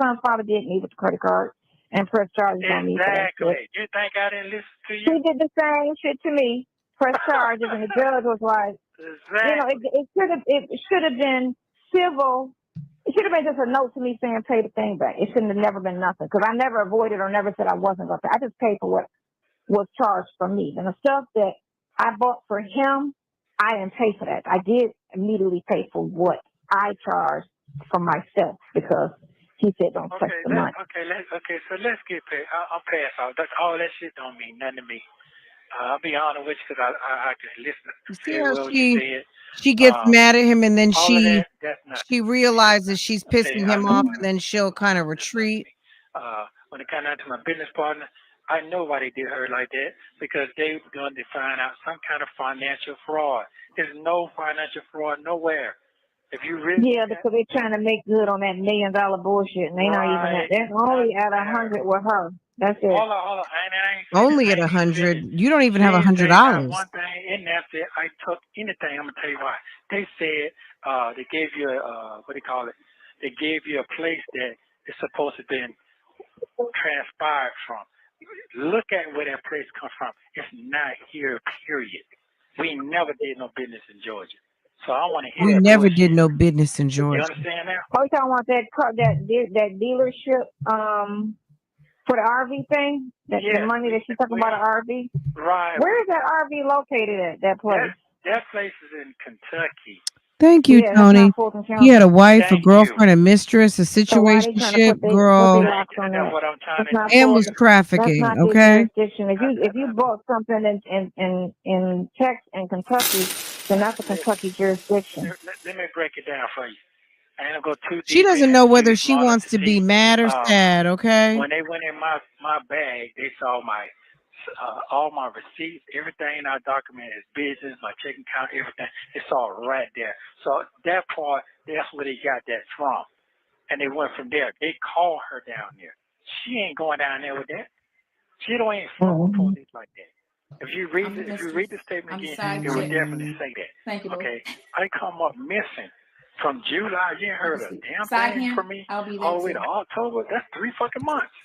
son's father did me with the credit card and press charges on me for that shit. You think I didn't listen to you? He did the same shit to me. Press charges, and the judge was like, it should have been civil. It should have been just a note to me saying pay the thing back. It shouldn't have never been nothing because I never avoided or never said I wasn't going to pay. I just paid for what was charged for me. And the stuff that I bought for him, I didn't pay for that. I did immediately pay for what I charged for myself because he said don't touch the money. So let's get paid. I'm past all that shit don't mean nothing to me. I'll be honest with you because I can listen to she gets mad at him and then she realizes she's I pissing him off and then she'll kind of retreat. When it comes down to my business partner, I know why they did her like that because they were going to find out some kind of financial fraud. There's no financial fraud nowhere. If you really because they're trying to make good on that $1 million bullshit and they not even at. They're only at 100 with her. That's it. Hold on. Only at 100. You don't even have $100. One thing in there that I took anything. I'm gonna tell you why. They said they gave you They gave you a place that is supposed to be transpired from. Look at where that place comes from. It's not here. Period. We never did no business in Georgia. So I want to hear We that never bullshit. did no business in You Georgia. understand now? Oh, you talking about that dealership for the RV thing? The money that she's talking about, the RV? Right. Where is that RV located at, that place? That place is in Kentucky. Thank you, Yeah, that's Tony. not Fulton County. He had a wife, a Thank girlfriend, a mistress, a So why they trying to situationship, put they girl, locks on That's that? what I'm trying That's to not tell and was you. That's trafficking. not their Okay. jurisdiction. If you bought something in Texas and Kentucky, then that's a Kentucky jurisdiction. Let me break it down for you. I ain't gonna go too deep. She doesn't in know it. whether You're she smart enough wants to be see. mad or sad. Okay. When they went in my bag, they saw my all my receipts, everything in our document is business, my checking account, everything. It's all right there. So that part, that's where they got that from. And they went from there. They called her down there. She ain't going down there with that. She don't ain't fuck with police like that. If you read the statement again, it would definitely say that. Thank you, okay. I come up missing from July. You ain't heard a damn thing from me all the way to October. That's 3 fucking months.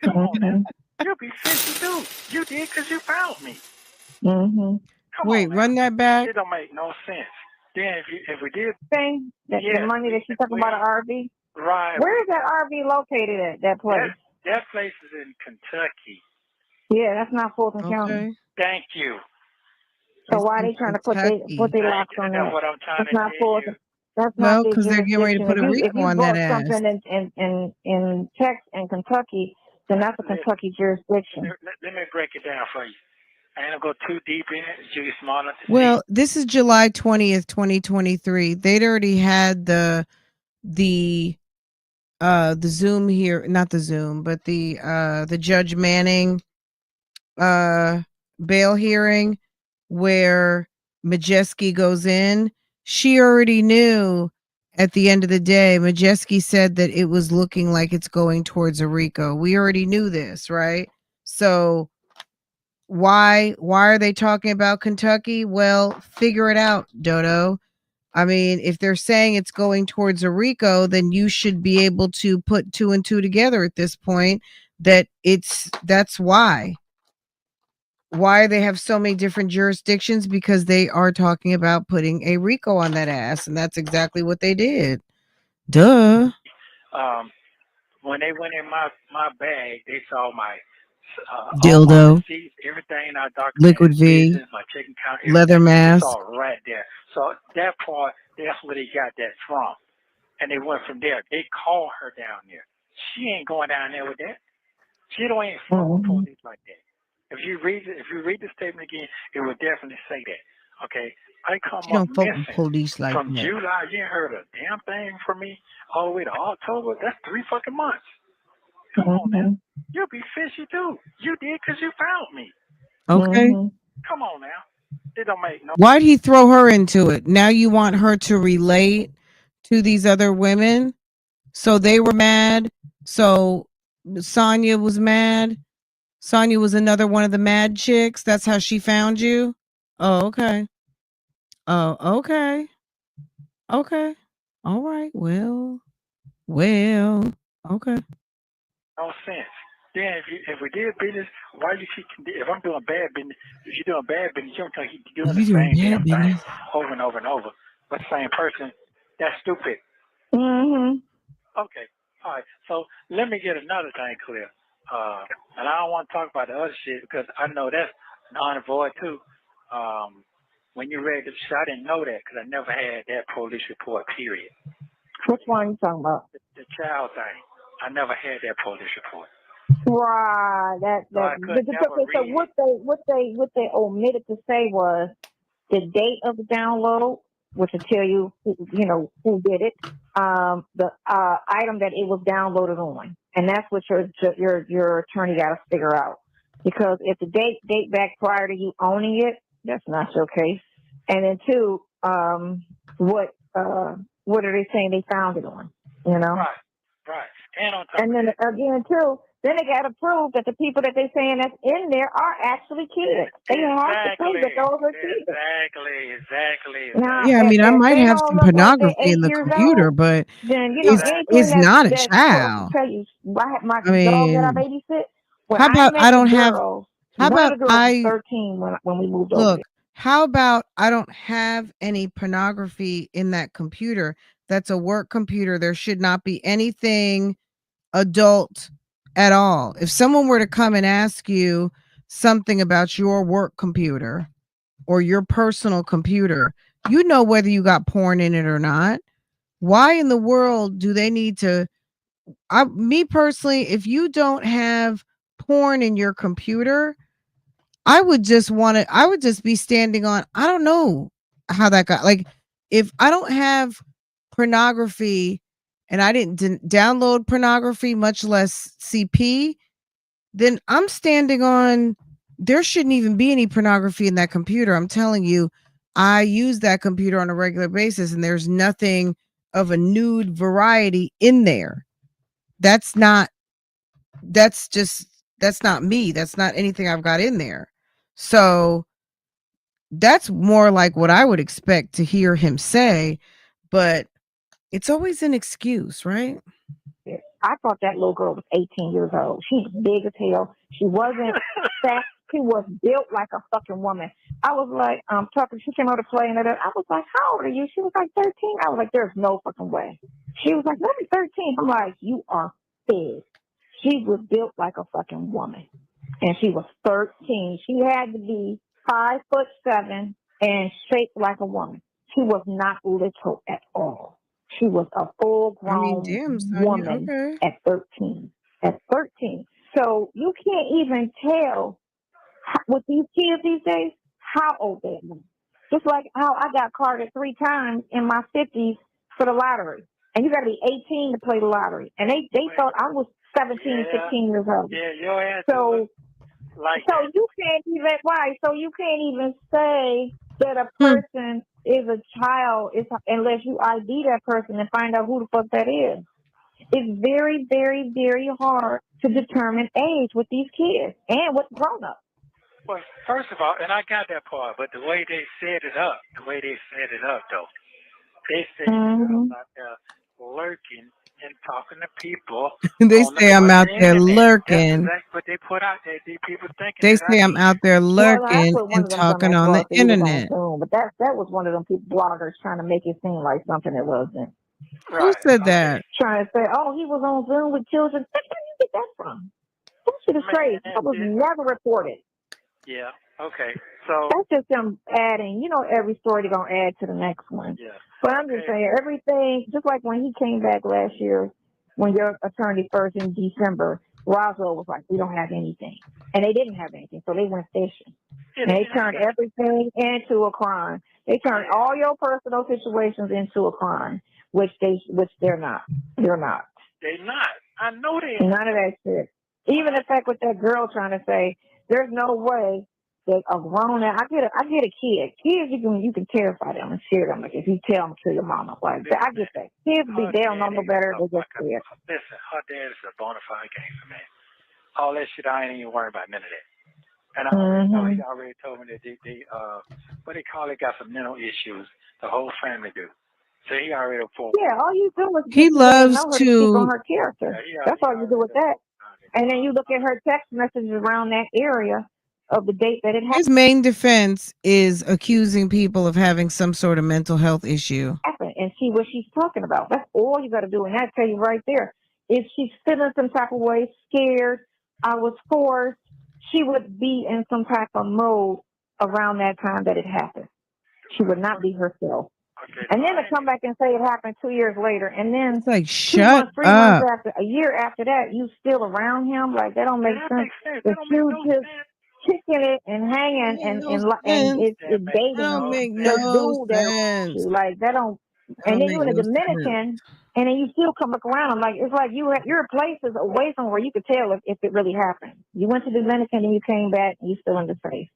Come on now. You'll be 52. You did because you found me. Come Wait, on now. run that back. It don't make no sense. Then if we did thing, the money that she's talking about, the RV. Right. Where is that RV located at? That place? That place is in Kentucky. Yeah, that's not Fulton County. Thank you. So why are they trying to put their locks on that? That's what I'm trying That's to not tell Fulton. you. That's Well, not their because they're getting ready to jurisdiction. put a If RICO you on that bought ass. something in Texas and Kentucky, then that's a Kentucky jurisdiction. Let me break it down for you. I ain't gonna go too deep in it. You're smart enough to Well, this is July 20th, 2023. They'd already had the Zoom here, not the Zoom, but the Judge Manning bail hearing where Majeski goes in. She already knew at the end of the day. Majeski said that it was looking like it's going towards a RICO. We already knew this, right? So why are they talking about Kentucky? Well, figure it out, Dodo. I mean, if they're saying it's going towards a RICO, then you should be able to put 2 and 2 together at this point that's why. Why they have so many different jurisdictions, because they are talking about putting a RICO on that ass, and that's exactly what they did. Duh. When they went in my bag, they saw my all my Dildo, receipts, everything in our document, Liquid V, business, my checking account, leather everything. mask. It's all right there. So that part, that's where they got that from. And they went from there. They called her down there. She ain't going down there with that. She don't ain't fuck with police like that. If you read the statement again, it would definitely say that. Okay. I come She up don't fuck with missing police like from that. July. You ain't heard a damn thing from me all the way to October. That's 3 fucking months. Come on now. You'll be fishy too. You did because you found me. Okay. Come on now. It don't make no. Why'd he throw her into it? Now you want her to relate to these other women? So they were mad. So Sonya was mad. Sonya was another one of the mad chicks. That's how she found you? Oh, okay. Oh, okay. Okay. All right. Well. Okay. No sense. Then if we did business, why you keep? If I'm doing bad business, if you're doing bad business, you don't think you doing the same damn thing over and over and over. But the same person, that's stupid. Okay. All right. So let me get another thing clear. And I don't want to talk about the other shit because I know that's non void too. When you read the shit, I didn't know that because I never had that police report. Period. Which one are you talking about? The child thing. I never had that police report. Right. So what they omitted to say was the date of the download, which will tell you who did it, the item that it was downloaded on, and that's what your attorney got to figure out. Because if the date back prior to you owning it, that's not your case. And then two, what are they saying they found it on? Right. And then again too, then they got to prove that the people that they saying that's in there are actually kids. They have to prove that those are kids. Exactly. Now, Yeah, I mean, I might have some pornography like in the computer, old, but then it's not a child. Tell you, my I dog that I mean, babysit. When how I about met I don't the have? girls, How one of about the girls was 13 when we moved over look? there. How about I don't have any pornography in that computer? That's a work computer. There should not be anything adult at all. If someone were to come and ask you something about your work computer or your personal computer, you know whether you got porn in it or not. Why in the world do they need to? Me personally, if you don't have porn in your computer, I would just I would just be standing on, I don't know how that got, like, if I don't have pornography and I didn't download pornography, much less CP, then I'm standing on, there shouldn't even be any pornography in that computer. I'm telling you, I use that computer on a regular basis and there's nothing of a nude variety in there. That's not, that's just, that's not me. That's not anything I've got in there. So that's more like what I would expect to hear him say, but it's always an excuse, right? I thought that little girl was 18 years old. She was big as hell. She wasn't fat. She was built like a fucking woman. I was like, talking, she came over to play and I was like, how old are you? She was like 13. I was like, there's no fucking way. She was like, maybe 13. I'm like, you are big. She was built like a fucking woman. And she was 13. She had to be 5'7" and shaped like a woman. She was not little at all. She was a full-grown damn, Sonya, woman okay. at 13. At 13. So you can't even tell with these kids these days how old they are. Just like how I got carded 3 times in my 50s for the lottery. And you got to be 18 to play the lottery. And they thought I was 17, 16 years old. Yeah, your ass So you can't even, so you can't even say that a person is a child unless you ID that person and find out who the fuck that is. It's very, very, very hard to determine age with these kids and with grown-ups. Well, first of all, and I got that part, but the way they set it up, though, they said I'm out there lurking and talking to people. They say I'm out there lurking. That's what they put out there. These people thinking They that say I'm out there lurking Well, and talking on the internet. But that was one of them people, bloggers trying to make it seem like something it wasn't. Who said that? Trying to say, oh, he was on Zoom with children. Where did you get that from? That shit is crazy. That was never reported. Yeah. Okay. So that's just them adding. You know, every story they're gonna add to the next one. Yeah. But I'm just saying, everything. Just like when he came back last year, when your attorney first in December, Roswell was like, we don't have anything, and they didn't have anything, so they went fishing. And they turned everything into a crime. They turned all your personal situations into a crime, which they're not. They're not. They're not. I know they. None of that shit. Even the fact with that girl trying to say, there's no way that a grown I get a kid. Kids, you can terrify them and scare them. Like if you tell them to your mama, like I get that. Kids they don't know no better. They just scared. Listen, her dad is a bona fide gangster, man. All that shit, I ain't even worried about none of that. And I already know, he already told me that they what they call it, got some mental issues. The whole family do. So he already reported. Yeah, all you do is he loves know her to speak on her character. That's all you do with that. And then you look at her text messages around that area of the date that it happened. His main defense is accusing people of having some sort of mental health issue. And see what she's talking about. That's all you got to do. And that tell you right there. If she's feeling some type of way, scared, I was forced, she would be in some type of mode around that time that it happened. She would not be herself. Okay, and then to come back and say it happened 2 years later, and then it's like, 2 months, 3 months up. after, a year after that, you still around him? Like, that don't make sense. If you just kicking it and hanging and it's dating the dude that like that don't. And then you in the Dominican, and then you still come back around. I'm like, it's like your place is away from where you could tell if it really happened. You went to the Dominican and you came back and you still in the safe.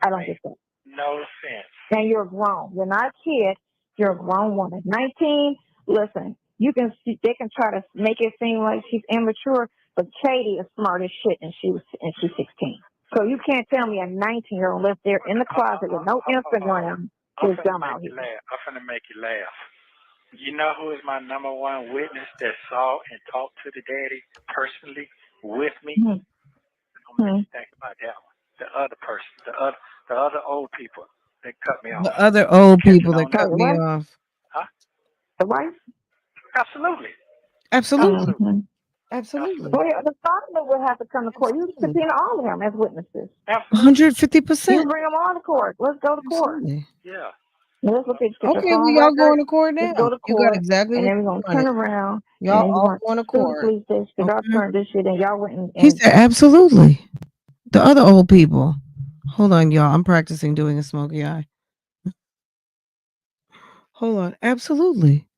I don't get that. No sense. And you're grown. You're not a kid. You're a grown woman. 19. Listen, they can try to make it seem like she's immature, but Katie is smart as shit, and she's 16. So you can't tell me a 19-year-old lives there in the closet with no Instagram is dumb out here. I'm finna make you laugh. You know who is my number one witness that saw and talked to the daddy personally with me? I'm gonna think about that one. The other person, the other old people They cut me off. The other old people that cut me off. Huh? The wife? Absolutely. Absolutely. Mhm. Absolutely. Well, the father would have to come to court. You subpoena all of them as witnesses. 150%. You bring them all to court. Let's go to court. Absolutely. Yeah. Let's look at your Okay, phone we all record. going to court Let's now. go to You got court, exactly and what then we're you gonna wanted. turn around, Y'all and then you're all gonna going to sue the court. police station because y'all Okay. turned this shit, and y'all went He said absolutely. The other old people. Hold on, y'all. I'm practicing doing a smoky eye. Hold on. Absolutely.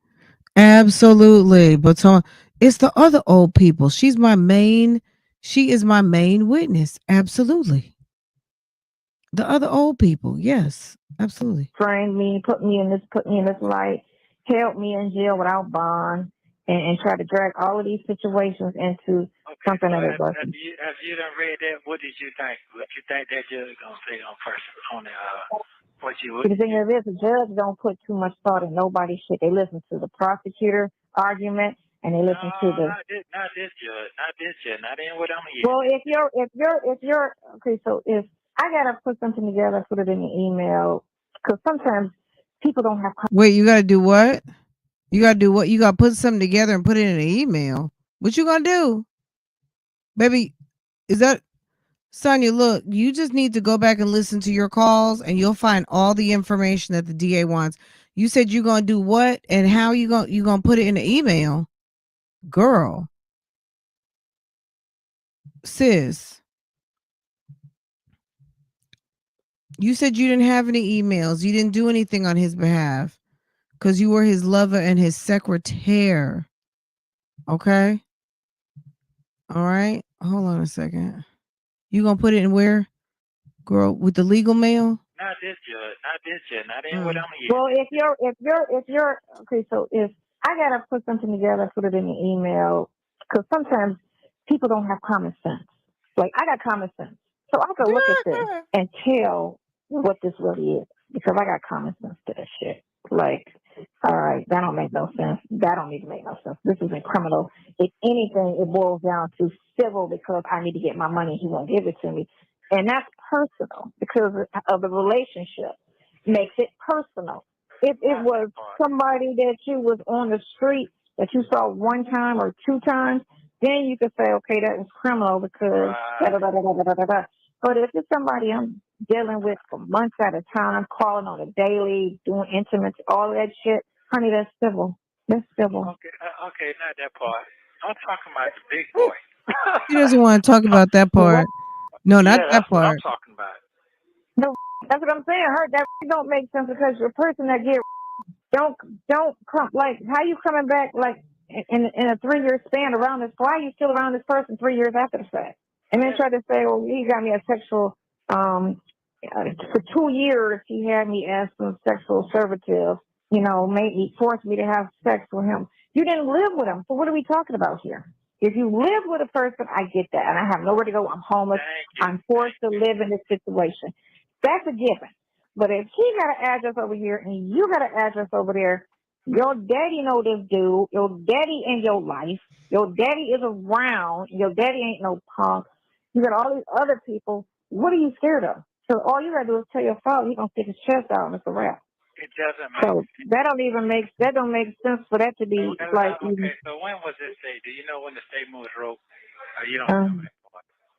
Absolutely. But so it's the other old people. She is my main witness. Absolutely. The other old people. Yes. Absolutely. framed me, put me in this light, held me in jail without bond, and try to drag all of these situations into something that it wasn't. If you done read that, what did you think? What you think that judge gonna say on the what you? The thing is, the judge don't put too much thought in nobody's shit. They listen to the prosecutor argument, and they listen to the. Not this judge, not in what I'm hearing. Well, if you're okay, so if I gotta put something together, put it in the email, because sometimes people don't have. Wait, you gotta do what? You gotta do what? You gotta put something together and put it in an email. What you gonna do? Baby, is that Sonya, look, you just need to go back and listen to your calls and you'll find all the information that the DA wants. You said you're gonna do what and how you gonna put it in the email. Girl. Sis. You said you didn't have any emails. You didn't do anything on his behalf. Because you were his lover and his secretary. Okay? All right. Hold on a second. You gonna put it in where? Girl, with the legal mail? Not this judge, not in what I'm hearing. Well, if you're okay, so if I gotta put something together, put it in the email, because sometimes people don't have common sense. Like I got common sense, so I could look at this and tell what this really is because I got common sense to this shit. Like, all right, that don't make no sense. That don't even make no sense. This isn't criminal. If anything, it boils down to civil because I need to get my money. He won't give it to me, and that's personal because of the relationship. Makes it personal. If it was somebody that you was on the street that you saw one time or two times, then you could say, okay, that is criminal because da da da da da da da da. But if it's somebody I'm dealing with for months at a time, calling on a daily, doing intimates, all of that shit, honey, that's civil. That's civil. Okay, not that part. I'm talking about the big boy. He doesn't want to talk about that part. No, not that That's what I'm part. talking about. No, that's what I'm saying. That don't make sense because the person that get don't come like how you coming back like in a 3-year span around this? Why are you still around this person 3 years after the fact? And then try to say, well, he got me a sexual for 2 years he had me as some sexual servitude. You know, made me forced me to have sex with him. You didn't live with him, so what are we talking about here? If you live with a person, I get that, and I have nowhere to go. I'm homeless. I'm forced to live in this situation. That's a given. But if he got an address over here and you got an address over there, your daddy know this dude, your daddy in your life, your daddy is around, your daddy ain't no punk. You got all these other people. What are you scared of? So all you gotta do is tell your father he's gonna stick his chest out and it's a wrap. It doesn't make So that don't make sense for that to be like okay, so when was this date? Do you know when the statement was wrote? You don't know.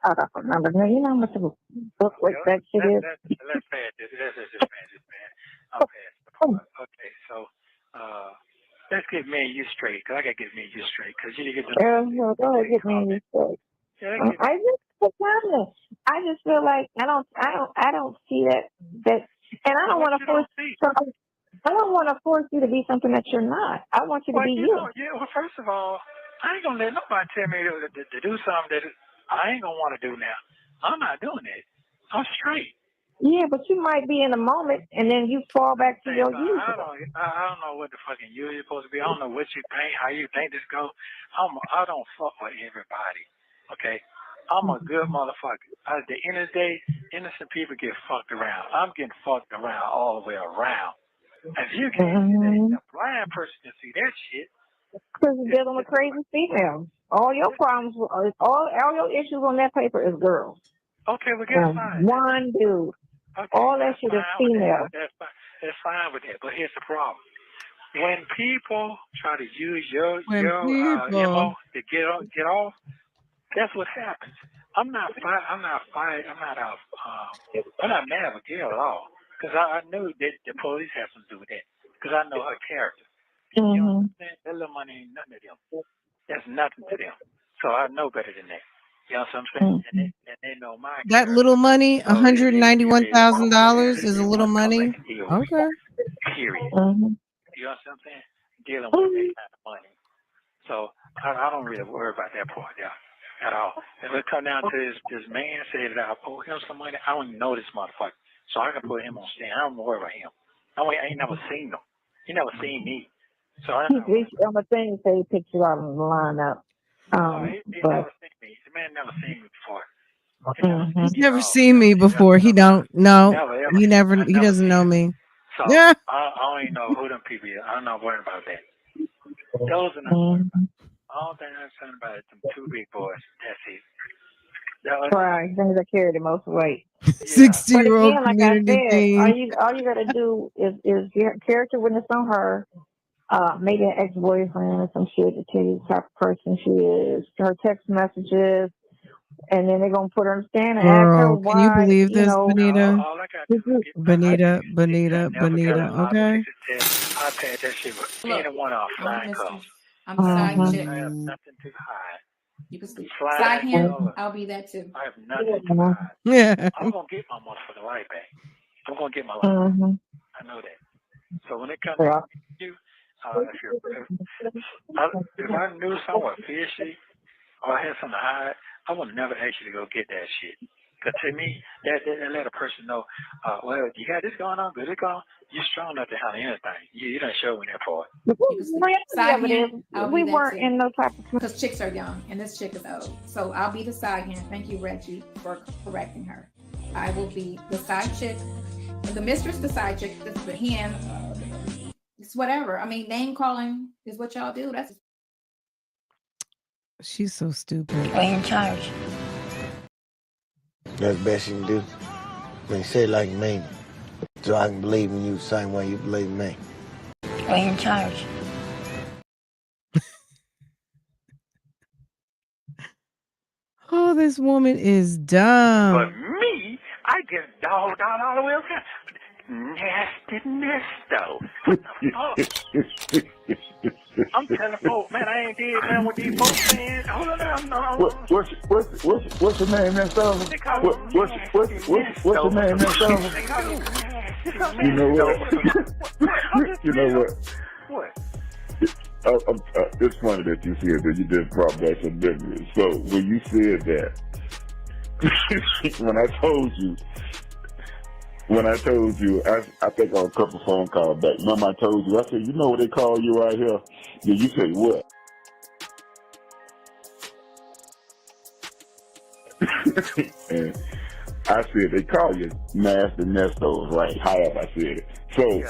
I don't remember. You know how much of a book like that shit is? Let's pass this. Let's just pass this, man. I'll pass. Okay, so let's get me and you straight, because I got to get me and you straight, because you didn't get the... Go ahead, get me and you straight. I just feel like I don't see that, and I don't want to force something. I don't want to force you to be something that you're not. I want you to be you. Well, first of all, I ain't going to let nobody tell me to do something that I ain't going to want to do now. I'm not doing it. I'm straight. Yeah, but you might be in a moment, and then you fall back to your usual. I don't know what the fucking usual is supposed to be. I don't know what you think, how you think this goes. I don't fuck with everybody, okay? I'm a good motherfucker. At the end of the day, innocent people get fucked around. I'm getting fucked around all the way around. If you can't see that, a blind person can see that shit. Because you're dealing with crazy females. All your problems, all your issues on that paper is girls. Okay, well, guess fine. One dude. All that shit is female. That's fine with that. But here's the problem. When people try to use your MO to get off, that's what happens. I'm not mad with Gail at all, because I knew that the police have something to do with that, because I know her character. You know what I'm saying? That little money ain't nothing to them. That's nothing to them. So I know better than that. You know what I'm saying? And they know my That character. little money, So $191,000 is a little money. Okay. Period. You know what I'm saying? Dealing with that kind of money. So I don't really worry about that part there at all. If it come down to this man said that I owe him some money, I don't even know this motherfucker. So I can put him on stand. I don't worry about him. I ain't never seen him. He never seen me. So I know. I'm a thing say he picked you out on the lineup. He never seen me. The man never seen me before. He's never seen me before. He don't know. He doesn't know me. So I don't even know who them people is. I'm not worried about that. Those are not worried about. All thing I'm concerned about is them two big boys. That's it. Right, things that carry the most weight. 60-year-old like community I said, thing. all you gotta do is your character witness on her. Maybe an ex-boyfriend or some shit to tell you the type of person she is, her text messages, and then they're gonna put her on stand and ask her why. Can you believe this, Benita? All I got to do is Benita. Okay. I've had that shit with anyone off flying cars. I'm side chick. I have nothing to hide. You can speak. Side hand, I'll be that too. I have nothing to hide. Yeah. I'm gonna get my motherfucking life back. I'm gonna get my life back. I know that. So when it comes to you, if I knew someone fishy or I had something to hide, I would never ask you to go get that shit. Because to me, that let a person know, well, you got this going on, good it going. You're strong enough to handle anything. You don't show me that part. Side hand, we weren't in no type of. Because chicks are young and this chick is old. So I'll be the side hand. Thank you, Reggie, for correcting her. I will be the side chick. The mistress, the side chick, the hand. It's whatever. I mean, name calling is what y'all do. That's. She's so stupid. Are you in charge? That's the best you can do. I mean, say it like you mean it. So I can believe in you the same way you believe in me. Are you in charge? Oh, this woman is dumb. But me, I get dogged out all the way around. Nasty Ernesto. I'm telling folks, man, I ain't dead, man, with these folks saying, hold on, no. What's your name, Ernesto? What's your name, Ernesto? You know what? You know what? What? It's funny that you said that. You just brought back some memories. So when you said that, when I told you, I think on a couple phone calls back. Remember I told you, I said, you know what they call you right here? Yeah, you say what? And I said they call you Nasty Nestos, right? However I said it. So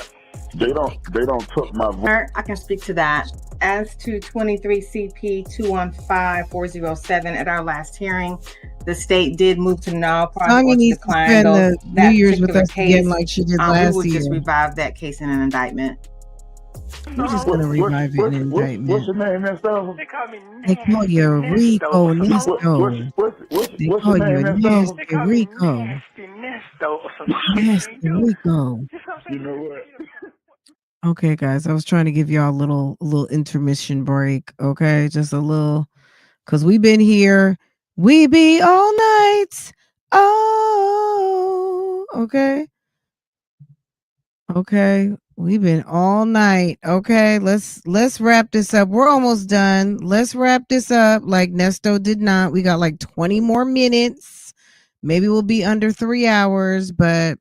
they don't took my voice. I can speak to that. As to 23 CP 215407 at our last hearing, the state did move to null Sonya needs to spend the New Year's with us again like she did last year. We would just revive that case in an indictment. We're just going to revive it in an indictment. What's your name, Ernesto? They call you RICO, Nesto. They call you a nasty RICO. Nasty RICO. You know what? Okay, guys, I was trying to give y'all a little intermission break. Okay, just a little, because we've been here. We be all night. Oh, okay. Okay, we've been all night. Okay, let's wrap this up. We're almost done. Let's wrap this up like Nesto did not. We got like 20 more minutes. Maybe we'll be under 3 hours, but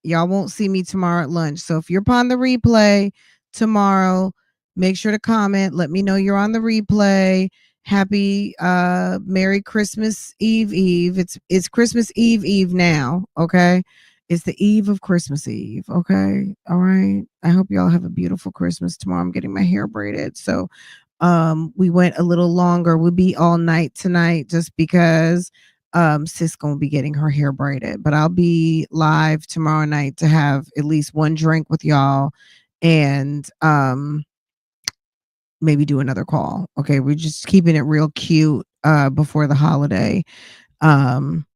y'all won't see me tomorrow at lunch. So if you're upon the replay tomorrow, make sure to comment. Let me know you're on the replay. Happy Merry Christmas Eve. It's Christmas Eve now. Okay. It's the eve of Christmas Eve. Okay. All right. I hope y'all have a beautiful Christmas tomorrow. I'm getting my hair braided. So we went a little longer. We'll be all night tonight just because sis gonna be getting her hair braided. But I'll be live tomorrow night to have at least one drink with y'all and maybe do another call. Okay, we're just keeping it real cute before the holiday. Um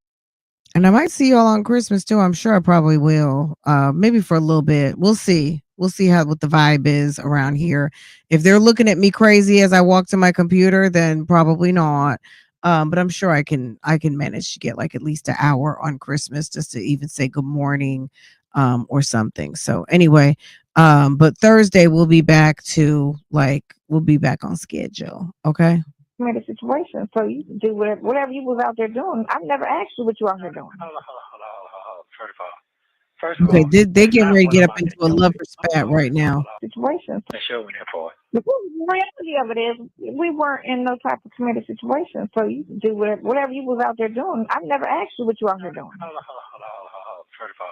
and I might see y'all on Christmas too. I'm sure I probably will. Maybe for a little bit. We'll see. We'll see how what the vibe is around here. If they're looking at me crazy as I walk to my computer, then probably not. But I'm sure I can manage to get like at least an hour on Christmas just to even say good morning or something. So anyway, but Thursday we'll be back on schedule. Okay. Made a situation, so you can do whatever you was out there doing. I've never asked you what you out here doing. Hold. First of Okay, all, they getting ready to what get am up I into a doing? lover spat right now. Situation. They showed me that part. The reality of it is, we weren't in no type of committed situation, so you can do whatever you was out there doing. I've never asked you what you out here doing. Hold. First of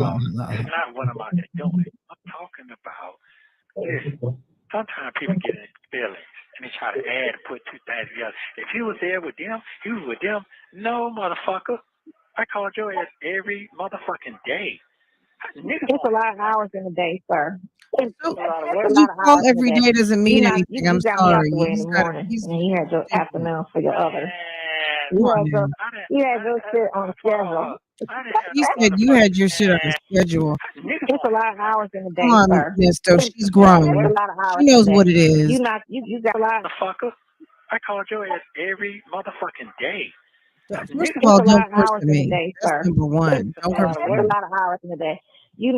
all, it's not what I'm out there doing. I'm talking about, listen, sometimes people get in feelings and they try to add and put two things together. If he was there with them, he was with them. No, motherfucker. I called your ass every motherfucking day. It's a lot of hours in the day, sir. It's a lot You of call hours in every the day. day doesn't mean anything. You I'm got me out sorry. the way in the morning, and then you had your afternoon for your other. You had your shit on schedule. You said you had your shit on the schedule. It's a lot of hours in the day, Come on, sir. Ernesto. She's It's grown. a lot of hours She knows in the what day. it is. You got a lot. Motherfucker. I called your ass every motherfucking day. First of It's all, a lot don't of curse hours at in the me. day, That's sir. number one. Don't curse It's at a me. lot of hours in the day. You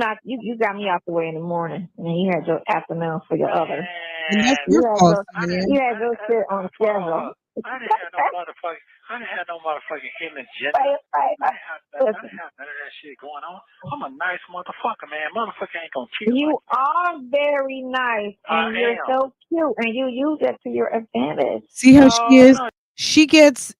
got me out the way in the morning, and then you had your afternoon for your other. And that's your fault, Sonia. You had your shit on schedule. I didn't have no motherfucking hidden agenda. I didn't have none of that shit going on. I'm a nice motherfucker, man. Motherfucker ain't gonna cheat. You are very nice, and you're so cute, and you use it to your advantage. See how she is?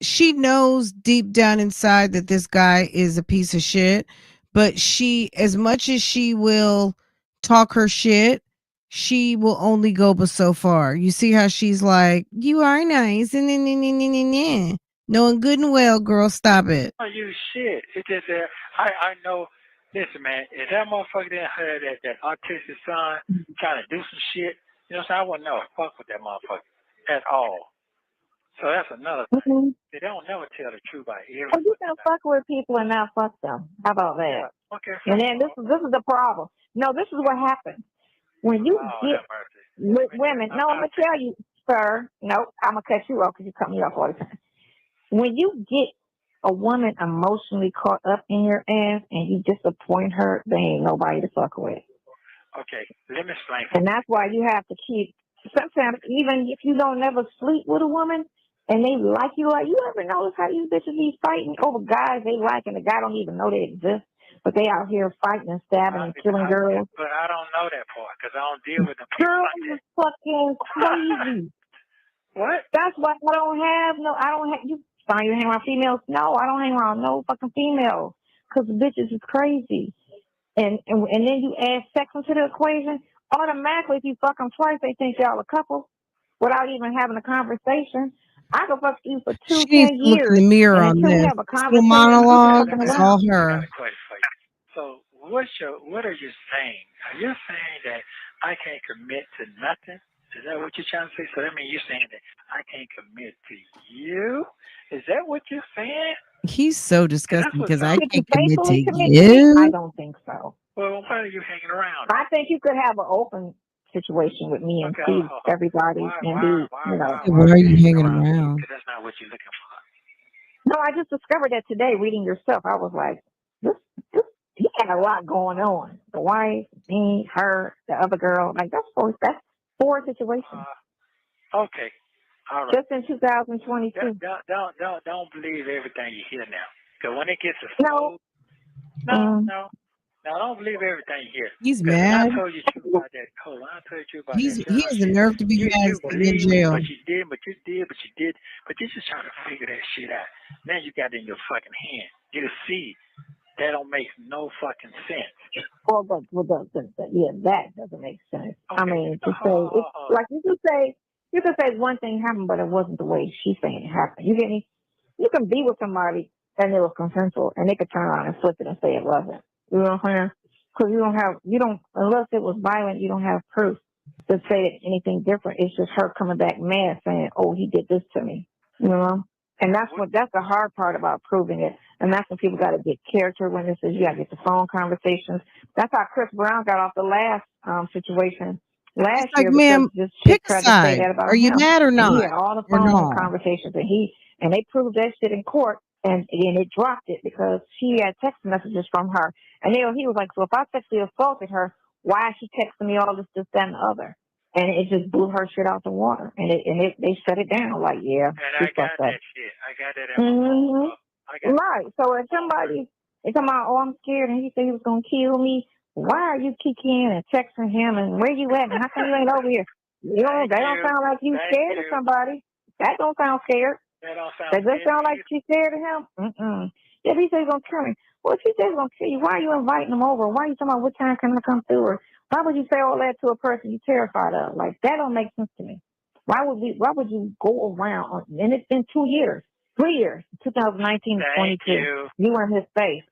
She knows deep down inside that this guy is a piece of shit, but she, as much as she will talk her shit, she will only go but so far. You see how she's like, you are nice, and knowing good and well, girl, stop it. Oh, you shit. It's just that I know. Listen, man, if that motherfucker didn't have that autistic son trying to do some shit, you know what I'm saying? I wouldn't never fuck with that motherfucker at all. So that's another thing. They don't never tell the truth about everything. Well, you can fuck with people and not fuck them. How about that? Yeah. Okay. And then this is the problem. No, this is what happens when you get with women. No, I'm gonna tell you, sir. No, I'm gonna cut you off because you cut me off all the time. When you get a woman emotionally caught up in your ass and you disappoint her, there ain't nobody to fuck with. Okay, let me explain. And that's why you have to keep. Sometimes, even if you don't never sleep with a woman and they like you ever notice how these bitches be fighting over guys they like and the guy don't even know they exist, but they out here fighting and stabbing and killing girls. But I don't know that part because I don't deal with them people Girl, like you that. fucking crazy. What? That's why I don't have you find you hang around females? No, I don't hang around no fucking females because bitches is crazy. And then you add sex into the equation. Automatically, if you fuck them twice, they think y'all a couple without even having a conversation. I could fuck you for 10 She needs to look in years. the mirror and on until we this. have a This little conversation, monologue fucking is around. all I got her. a question for you. So what are you saying? Are you saying that I can't commit to nothing? Is that what you're trying to say? So that means you're saying that I can't commit to you? Is that what you're saying? He's so disgusting because I Could you can't commit to faithfully commit to me? I you. don't think so. Well, why are you hanging around? I think you could have an open situation with me and see everybody and be, Why are you hanging around? Because that's not what you're looking for. No, I just discovered that today reading your stuff. I was like, this he had a lot going on. The wife, me, her, the other girl. Like that's four situations. Okay. All right. Just in 2022. Don't believe everything you hear now. Because when it gets to No. No, don't believe everything you hear. He's mad. I told you the truth about that. Hold on, I told you the truth about that. He has the nerve to be mad in jail. But you did. But you just trying to figure that shit out. Now you got it in your fucking hand. You can see that don't make no fucking sense. Well, yeah, that doesn't make sense. Okay. I mean, to say it's like you could say one thing happened, but it wasn't the way she's saying it happened. You get me? You can be with somebody and it was consensual, and they could turn around and flip it and say it wasn't. You know what I'm saying? Because unless it was violent, you don't have proof to say that anything different. It's just her coming back mad saying, "Oh, he did this to me," you know. And that's the hard part about proving it. And that's when people got to get character witnesses. You got to get the phone conversations. That's how Chris Brown got off the last situation last It's like, year, ma'am, because this chick pick a tried to say side. that about Are you him. mad or And he not? had all the Or phone no? conversations, and they proved that shit in court, and it dropped it because she had text messages from her. And he was like, so if I sexually assaulted her, why is she texting me all this, that, and the other? And it just blew her shit out the water. And they shut it down. Like, yeah, And I got that shit. I got that in my phone. Right. So if somebody is talking about, oh, I'm scared, and he said he was going to kill me, why are you kicking and texting him, and where you at, and how come you ain't over here? That don't sound like you scared of somebody. That don't sound scared. That just sound like she's scared of him. If he says he's going to kill me, well, if he says he's going to kill you, why are you inviting him over? Why are you talking about what time can I come through? Or why would you say all that to a person you're terrified of? Like, that don't make sense to me. Why would you go around? And it's been 2 years, 3 years, 2019 to 22. You were in his face.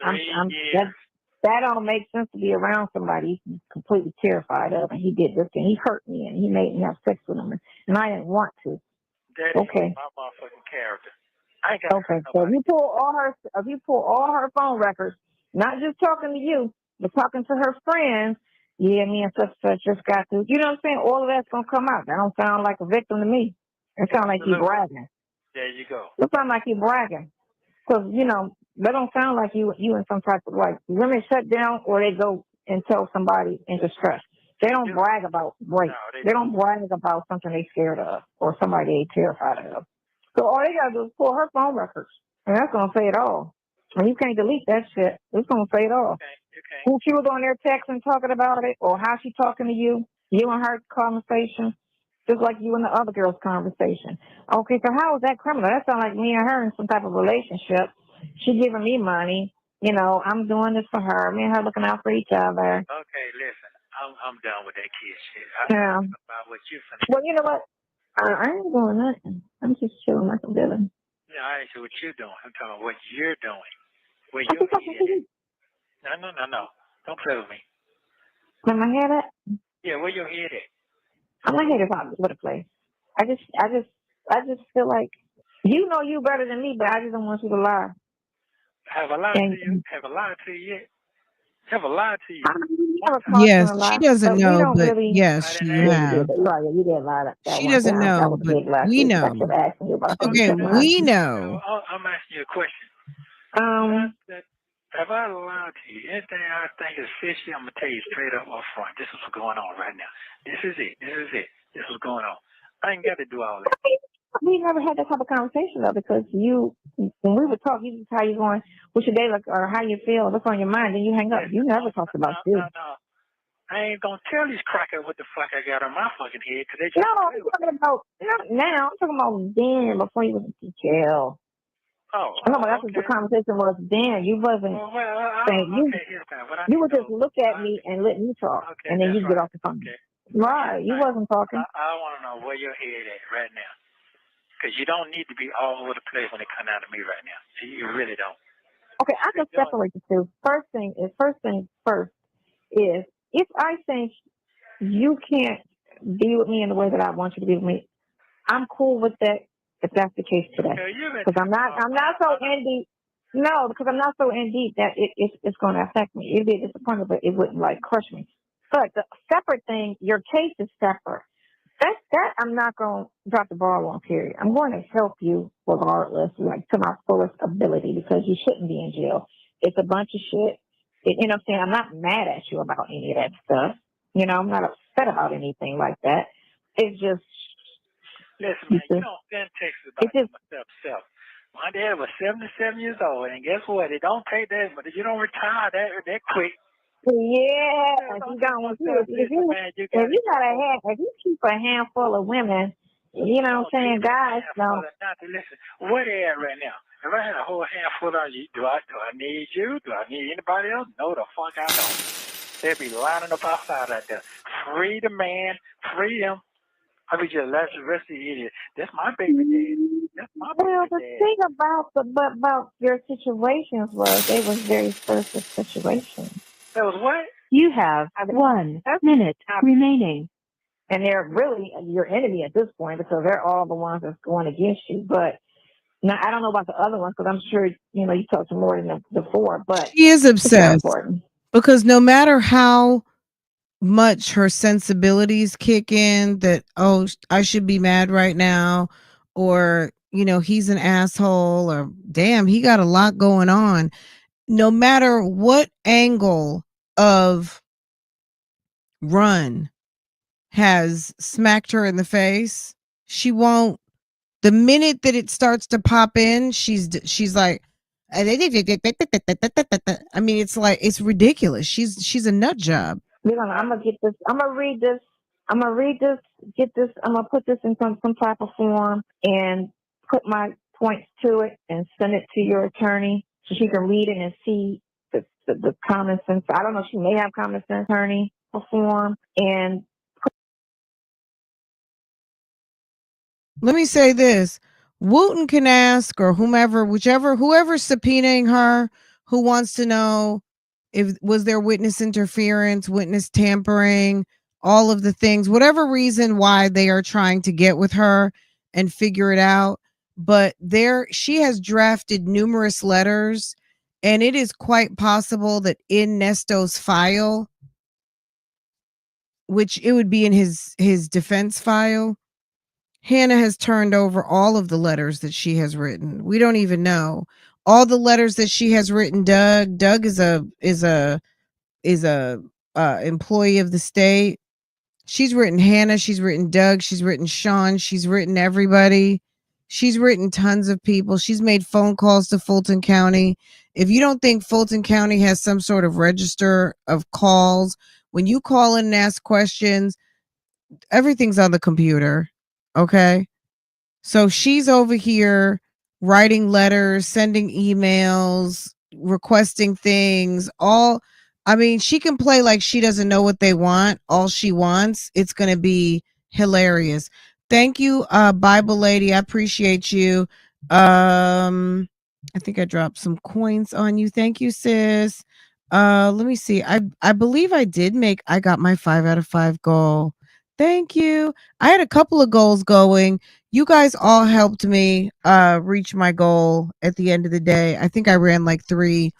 That don't make sense to be around somebody he's completely terrified of, and he did this, and he hurt me, and he made me have sex with him, and I didn't want to. Okay. My motherfucking character. Okay, so if you pull all her phone records, not just talking to you, but talking to her friends, yeah, me and such just got to, you know what I'm saying? All of that's gonna come out. That don't sound like a victim to me. It sounds like you bragging. There you go. It sounds like you bragging, because that don't sound like you in some type of, like, women shut down or they go and tell somebody in distress. They don't brag about rape. They don't brag about something they scared of or somebody they terrified of. So all they gotta do is pull her phone records, and that's gonna say it all. And you can't delete that shit. It's gonna say it all. Who she was on there texting, talking about it, or how she talking to you and her conversation, just like you and the other girl's conversation. Okay, so how is that criminal? That sounds like me and her in some type of relationship. She giving me money. I'm doing this for her. Me and her looking out for each other. Okay, listen, I'm done with that kid shit. Yeah. About what you finna. Well, you know what? I ain't doing nothing. I'm just chilling like a villain. Yeah, I ain't sure what you're doing. I'm talking about what you're doing. Where your head at. No. Don't play with me. Where my head at? Yeah, where your head at? My head is all over the place. I just feel like you know you better than me, but I just don't want you to lie. Have I lied to you? Have I lied to you yet? Have I lied to you? Yes, she doesn't know, but yes, you have. You did lie. She doesn't know, but we know. Okay, we know. I'm asking you a question. Have I lied to you? Anything I think is fishy, I'm going to tell you straight up front. This is what's going on right now. This is it. This is going on. I ain't got to do all that. We never had that type of conversation, though, because when we would talk, you just how you going, what's your day like, or how you feel, what's on your mind, then you hang up. You never talked about you. No. I ain't going to tell these crackers what the fuck I got on my fucking head. Cause they just I'm talking about, not now, I'm talking about then, before you was in jail. Oh, I know, but that's what the conversation was then. You wasn't saying, you would just look at me and let me talk, and then you get off the phone. Okay. Right, you wasn't talking. I want to know where your head at right now. Because you don't need to be all over the place when it comes out of me right now. You really don't. Okay, I can separate the two. First thing first is, if I think you can't be with me in the way that I want you to be with me, I'm cool with that if that's the case today. Because I'm not so in deep. No, because I'm not so in deep that it's going to affect me. It'd be disappointing, but it wouldn't like crush me. But the separate thing, your case is separate. That I'm not going to drop the ball on, period. I'm going to help you regardless, like to my fullest ability, because you shouldn't be in jail. It's a bunch of shit. You know what I'm saying? I'm not mad at you about any of that stuff. I'm not upset about anything like that. It's just... Listen, man, you don't send texts about myself. My dad was 77 years old, and guess what? It don't take that, but you don't retire that quick. Yeah, if you keep a handful of women, you know what I'm saying, guys don't. Listen, where they at right now? If I had a whole handful of you, do I need you? Do I need anybody else? No, the fuck I don't. They'd be lining up outside out there. Free the man, free him. I be just laughing the rest of the idiot. That's my baby daddy. That's my Well, baby the daddy. thing about your situations was they was very special situations. That was what? You have 1 minute remaining. And they're really your enemy at this point because they're all the ones that's going against you. But now I don't know about the other ones because I'm sure you talked to more than the four. But She is it's not obsessed important. because no matter how much her sensibilities kick in that, oh, I should be mad right now, or he's an asshole, or damn, he got a lot going on. No matter what angle of run has smacked her in the face, she won't. The minute that it starts to pop in, she's like, I mean, it's like, it's ridiculous. She's a nut job. I'm gonna get this. I'm gonna read this. Get this. I'm gonna put this in some type of form and put my points to it and send it to your attorney so she can read it and see the common sense. I don't know. She may have common sense attorney form and. Let me say this. Wooten can ask, or whoever's subpoenaing her, who wants to know if was there witness interference, witness tampering, all of the things, whatever reason why they are trying to get with her and figure it out. But she has drafted numerous letters, and it is quite possible that in Nesto's file, which it would be in his defense file, Hannah has turned over all of the letters that she has written. We don't even know all the letters that she has written. Doug is a employee of the state. She's written Hannah. She's written Doug. She's written Sean. She's written everybody. She's written tons of people. She's made phone calls to Fulton County. If you don't think Fulton County has some sort of register of calls, when you call in and ask questions, everything's on the computer. Okay. So she's over here writing letters, sending emails, requesting things. She can play like she doesn't know what they want. All she wants, it's going to be hilarious. Thank you, Bible lady. I appreciate you. I think I dropped some coins on you. Thank you, sis. Let me see. I believe I got my 5 out of 5 goal. Thank you. I had a couple of goals going. You guys all helped me reach my goal at the end of the day. I think I ran like 3,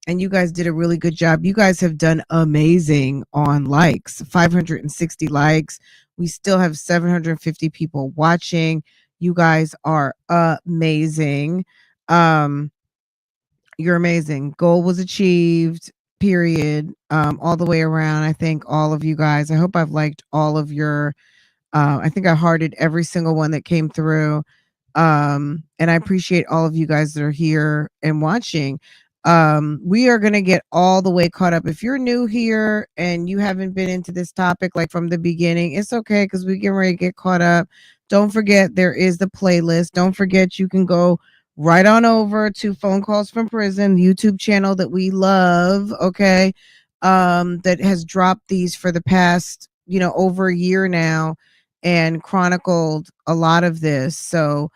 and you guys did a really good job. You guys have done amazing on likes, 560 likes. We still have 750 people watching. You guys are amazing. You're amazing. Goal was achieved, period. All the way around. I thank all of you guys. I hope I've liked all of your I think I hearted every single one that came through. And I appreciate all of you guys that are here and watching. We are going to get all the way caught up. If you're new here and you haven't been into this topic like from the beginning, it's okay because we get ready to get caught up. Don't forget there is the playlist. Don't forget you can go right on over to Phone Calls from Prison, YouTube channel that we love. Okay. That has dropped these for the past, over a year now, and chronicled a lot of this. So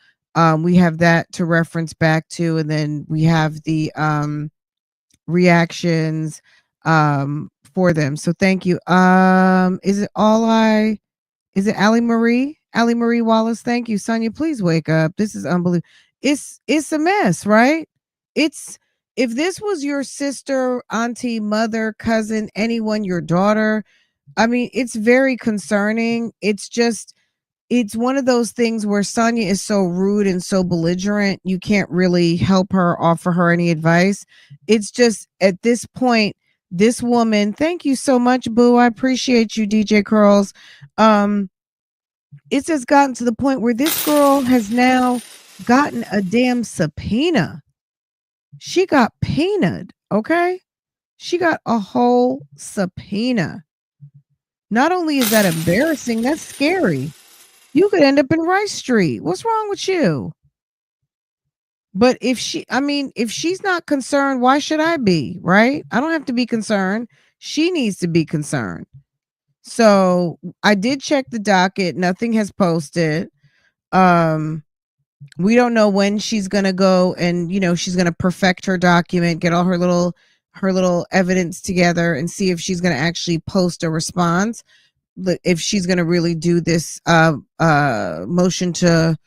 we have that to reference back to, and then we have the reactions for them. So thank you. Is it Allie Marie? Allie Marie Wallace, thank you. Sonia, please wake up. This is unbelievable. It's a mess, right? If this was your sister, auntie, mother, cousin, anyone, your daughter, I mean, it's very concerning. It's one of those things where Sonya is so rude and so belligerent, you can't really help her, offer her any advice. It's just at this point, this woman, thank you so much, Boo. I appreciate you, DJ Curls. It's just gotten to the point where this girl has now gotten a damn subpoena. She got painted, okay? She got a whole subpoena. Not only is that embarrassing, that's scary. You could end up in Rice Street. What's wrong with you? But if she's not concerned, why should I be, right? I don't have to be concerned. She needs to be concerned. So I did check the docket. Nothing has posted. We don't know when she's gonna go and she's gonna perfect her document, get all her little evidence together, and see if she's gonna actually post a response. If she's gonna really do this motion to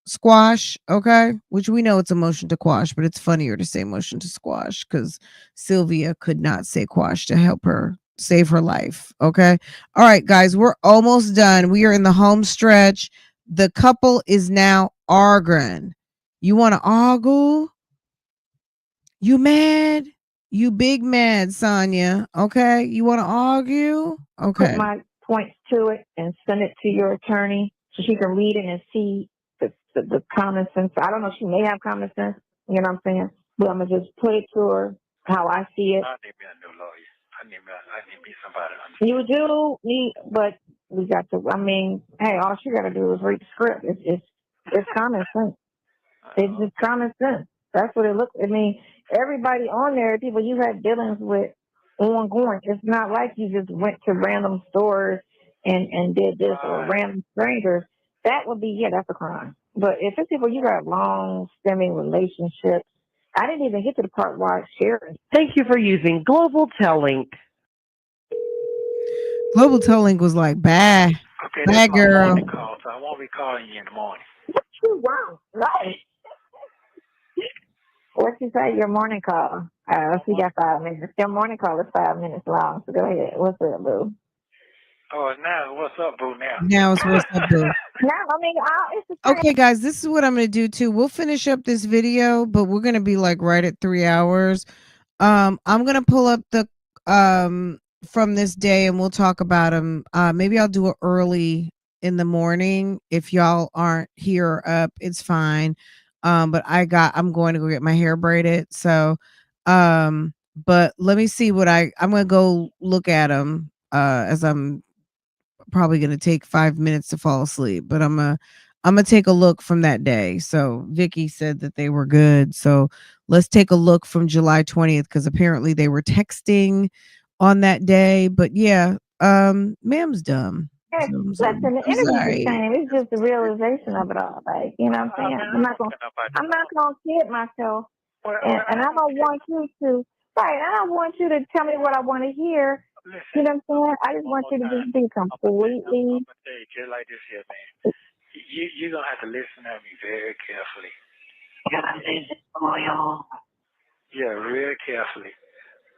squash, okay, which we know it's a motion to quash, but it's funnier to say motion to squash because Sylvia could not say quash to help her save her life. Okay, all right, guys, we're almost done. We are in the home stretch. The couple is now arguing. You want to argue? You mad? You big mad, Sonya. Okay, you want to argue? Put Okay. my points to it and send it to your attorney so she can read it and see the common sense. I don't know. She may have common sense. You know what I'm saying? But I'm gonna just put it to her how I see it. I need me a new lawyer. I need me somebody. You do need, but we got to. I mean, hey, all she got to do is read the script. It's common sense. It's just common sense. That's what it looks. I mean, everybody on there, people you had dealings with ongoing. It's not like you just went to random stores and did this or random strangers. That would be that's a crime. But if it's people you got long stemming relationships, I didn't even get to the part where I shared. Thank you for using Global Tellink. Global Tolling was like, bye. Okay, Bye, that's my girl. morning call, so I won't be calling you in the morning. Wow, right. What you say? Your morning call? We got 5 minutes. Your morning call is 5 minutes long. So go ahead. What's up, boo? Oh, now what's up, boo? Now it's what's up, boo. No, I mean, it's the same. Okay, guys, this is what I'm gonna do too. We'll finish up this video, but we're gonna be like right at 3 hours. I'm gonna pull up the from this day and we'll talk about them. Maybe I'll do it early in the morning. If y'all aren't here or up, it's fine. But I'm going to go get my hair braided. So but let me see what I'm gonna go look at them as I'm probably going to take 5 minutes to fall asleep, but I'm gonna take a look from that day. So Vicky said that they were good. So let's take a look from July 20th because apparently they were texting on that day. But yeah, ma'am's dumb. So Listen, the I'm energy's the sorry. same. It's just the realization of it all. Like, you know what I'm saying? I'm not gonna kid myself, and I don't want you to. Right, I don't want you to tell me what I want to hear. You know what I'm saying? I just want you to just be completely. I'm gonna tell you just like this here, man. You're gonna have to listen at me very carefully. Yeah, real carefully.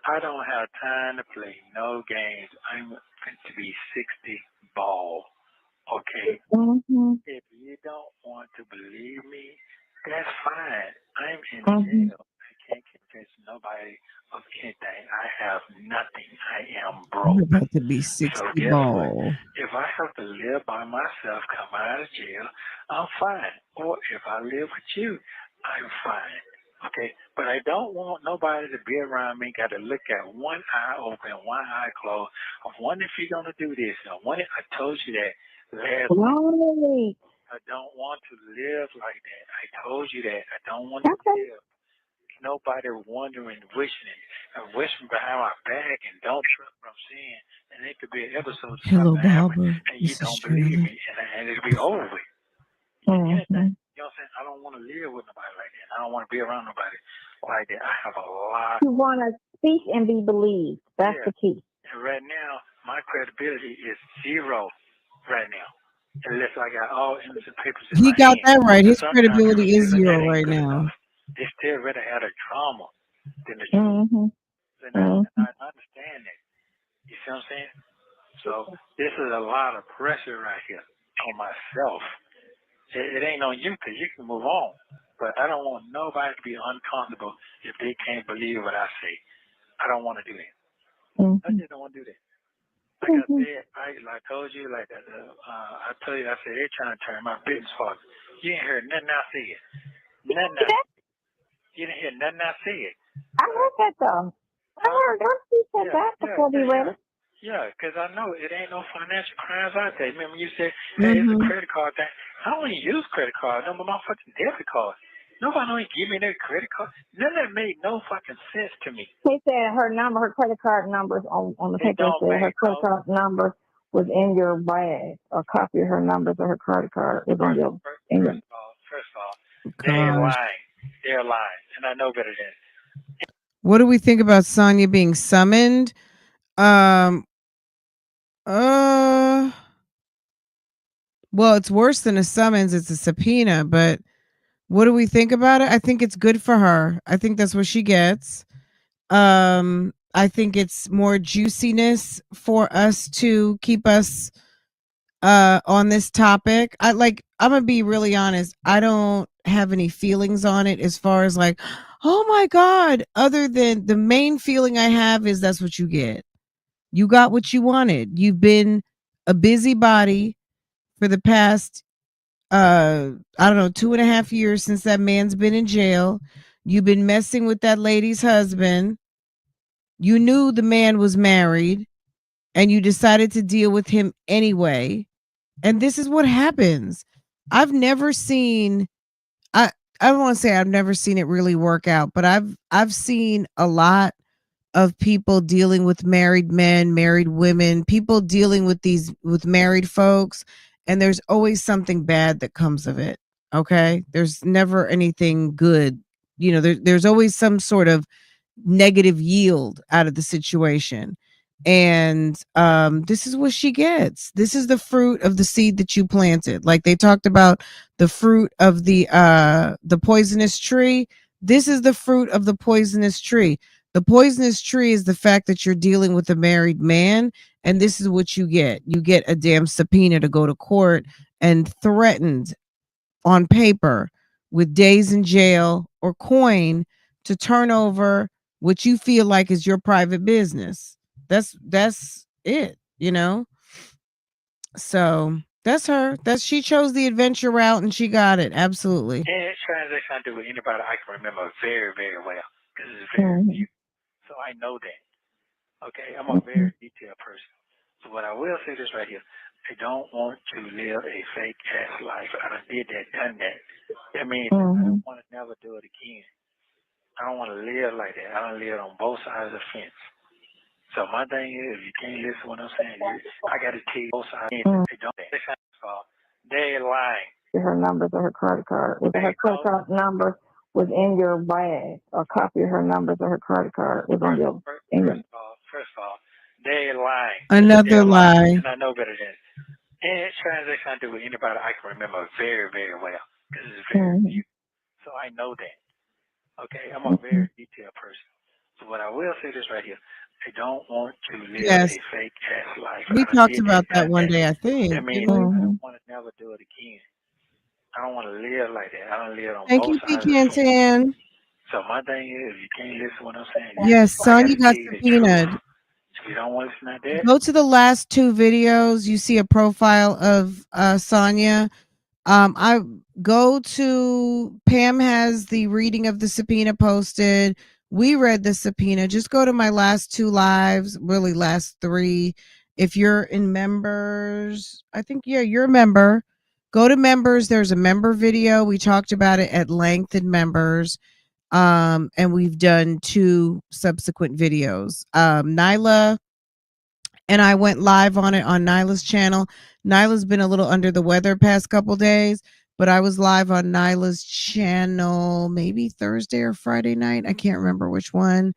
I don't have time to play no games. I'm going to be 60 ball. Okay? Mm-hmm. If you don't want to believe me, that's fine. I'm in jail. I can't convince nobody of anything. I have nothing. I am You're broke. about to be 60 So guess what? ball. If I have to live by myself, come out of jail, I'm fine. Or if I live with you, I'm fine. Okay? But I don't want nobody to be around me, got to look at one eye open, one eye closed. I wonder if you're going to do this. I told you that last week. I don't want to live like that. I told you that. I don't want to live. Nobody wondering, wishing behind my back and don't trust what I'm saying. And it could be an episode Hello, happen Barbara. and you don't believe me and it'll be over with. Anything, you know what I'm saying? I don't want to live with nobody like that. I don't want to be around nobody like that. I have a lot. You want to speak and be believed. That's the key. And right now, my credibility is zero right now. Unless I got all innocent papers in He my got hand. that right. His Sometimes credibility people is say, zero that ain't right good now. enough. They still rather had a trauma than the truth. And I understand that. You see what I'm saying? So this is a lot of pressure right here on myself. It ain't on you because you can move on. But I don't want nobody to be uncomfortable if they can't believe what I say. I don't want to do that. I just don't want to do that. Like I said, I told you, I told you, I said, they're trying to turn my business father. You ain't heard nothing I said. Nothing. You didn't hear nothing I said. I heard that though. I heard you said that before we read it. Yeah, because I know it ain't no financial crimes out there. Remember you said, hey, it's a credit card thing. I don't even use credit cards. No, but my fucking debit card. Nobody ain't give me their credit card. None of that made no fucking sense to me. He said her number, her credit card numbers on the It paper. It don't said her make credit no. card number was in your bag. A copy of her numbers or her credit card was on your. First of all, they're lying. They're lying, and I know better than. What do we think about Sonya being summoned? Well, it's worse than a summons, it's a subpoena, but what do we think about it? I think it's good for her. I think that's what she gets. I think it's more juiciness for us to keep us on this topic. I'm gonna be really honest. I don't have any feelings on it as far as like, oh my God, other than the main feeling I have is that's what you get. You got what you wanted. You've been a busybody for the past I don't know, 2.5 years since that man's been in jail. You've been messing with that lady's husband. You knew the man was married and you decided to deal with him anyway. And this is what happens. I've never seen I I don't want to say I've never seen it really work out, but I've seen a lot of people dealing with married men, married women, people dealing with married folks, and there's always something bad that comes of it. Okay? There's never anything good. There's always some sort of negative yield out of the situation. And this is what she gets. This is the fruit of the seed that you planted. Like they talked about the fruit of the poisonous tree. This is the fruit of the poisonous tree. The poisonous tree is the fact that you're dealing with a married man, and this is what you get. You get a damn subpoena to go to court and threatened on paper with days in jail or coin to turn over what you feel like is your private business. That's it, you know? So that's her. She chose the adventure route and she got it. Absolutely. Any transaction I do with anybody I can remember very, very well because it's very few. So I know that. Okay, I'm a very detailed person. So what I will say this right here, I don't want to live a fake ass life. I done did that, done that. That means I don't want to never do it again. I don't want to live like that. I don't live on both sides of the fence. So my thing is, if you can't listen to what I'm saying, I got to tell you both sides. They don't. They're lying. Her numbers or her credit card. Her credit card number was in your bag. A copy of her numbers or her credit card was on your. First of all, they're lying. Another lie. And I know better than any transaction I do with anybody I can remember very, very well because it's very few. So I know that. Okay, I'm a very detailed person. So what I will say this right here, I don't want to live a fake ass life. We talked about that one day, I think. That means I don't want to never do it again. I don't want to live like that. I don't live on Thank both you, sides. Pecan. So my thing is, if you can't listen to what I'm saying, yes, Sonya got subpoenaed. So you don't want to listen to that? Go to the last 2 videos. You see a profile of Sonya. I go to Pam has the reading of the subpoena posted. We read the subpoena. Just go to my last 2 lives, really last 3. If you're in members, I think you're a member. Go to members. There's a member video. We talked about it at length in members. And we've done 2 subsequent videos. Nyla and I went live on it on Nyla's channel. Nyla's been a little under the weather past couple days, but I was live on Nyla's channel maybe Thursday or Friday night. I can't remember which one.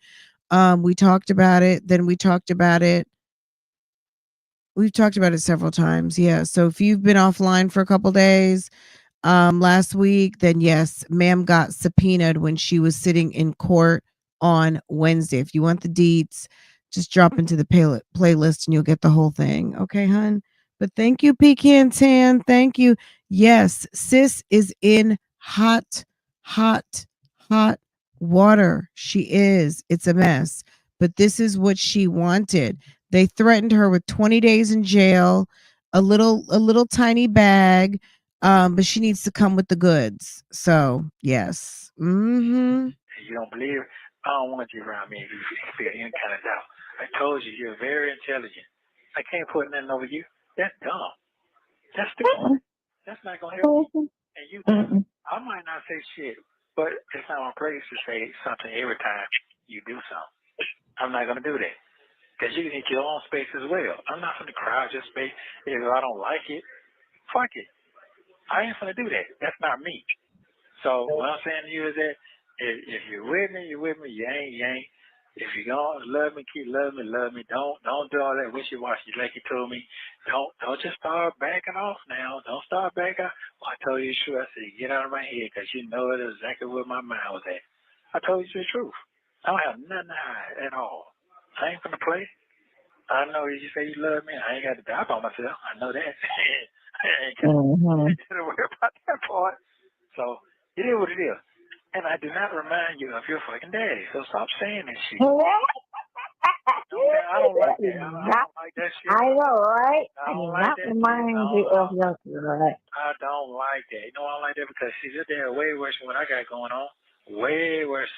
We talked about it. Then we talked about it. We've talked about it several times. Yeah. So if you've been offline for a couple days, last week, then yes, ma'am got subpoenaed when she was sitting in court on Wednesday. If you want the deets, just drop into the playlist and you'll get the whole thing. Okay, hun? But thank you, Pecan Tan. Thank you. Yes, sis is in hot water. She is. It's a mess. But this is what she wanted. They threatened her with 20 days in jail, a little tiny bag, but she needs to come with the goods. So, yes. You don't believe? I don't want you around me if you feel any kind of doubt. I told you, you're very intelligent. I can't put nothing over you. That's dumb. That's stupid. That's not going to help you. And you, I might not say shit, But it's not my place to say something every time you do something. I'm not going to do that. Because you need your own space as well. I'm not going to crowd your space. If I don't like it, fuck it. I ain't going to do that. That's not me. So what I'm saying to you is that if you're with me, you're with me. You ain't, you ain't. If you're going to love me, keep loving me, love me. Don't do all that wishy-washy like you told me. Don't just start backing off now. Don't start backing off. Well, I told you the truth. I said, get out of my head because you know it exactly where my mind was at. I told you the truth. I don't have nothing to hide at all. I ain't gonna play. I know you say you love me. I ain't got to die by myself. I know that. I ain't got to worry about that part. So it is what it is. And I do not remind you of your fucking daddy. So stop saying that shit. I don't like that. I don't like that shit. I know, right? I don't like that. Remind you of your right. I don't like that. You know I don't like that because see, your dad way worse than what I got going on. Way worse.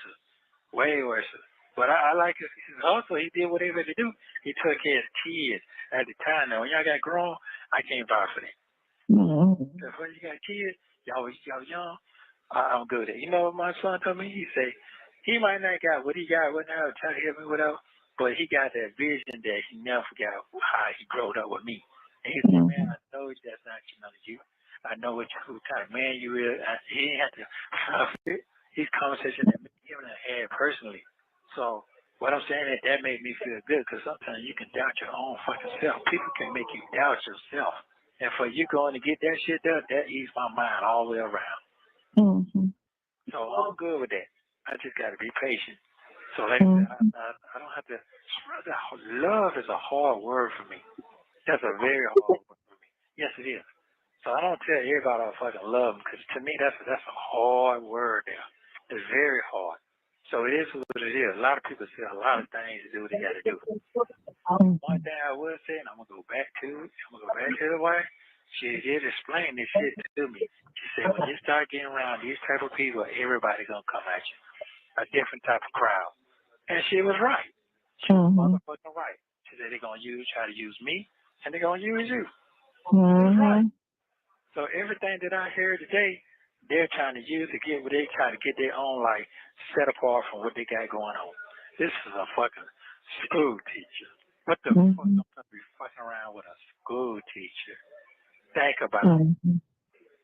Way worse. But I like his hustle. He did whatever he had to do. He took care of his kids at the time. Now, when y'all got grown, I can't vouch for that. Because when you got kids, y'all young, I'm good at it. You know what my son told me? He say, he might not got what he got, whatever, tell him whatever, but he got that vision that he never forgot how he growed up with me. And he said, man, I know that's not you. I know what kind of man you is. He ain't have to fluff it. These conversations that him and I had personally. So what I'm saying is that made me feel good because sometimes you can doubt your own fucking self. People can make you doubt yourself. And for you going to get that shit done, that eased my mind all the way around. So I'm good with that. I just got to be patient. So like I don't have to. Love is a hard word for me. That's a very hard word for me. Yes, it is. So I don't tell everybody I fucking love them because to me that's a hard word there. It's very hard. So it is what it is. A lot of people say a lot of things to do what they got to do. One thing I will say, and I'm going to go back to the wife, she did explain this shit to me. She said, when you start getting around these type of people, everybody going to come at you. A different type of crowd. And she was right. She was motherfucking right. She said they're going to try to use me, and they're going to use you. She was right. So everything that I heard today, they're trying to use to get what they trying to get their own life set apart from what they got going on. This is a fucking school teacher. What the fuck I'm gonna be fucking around with a school teacher? Think about it.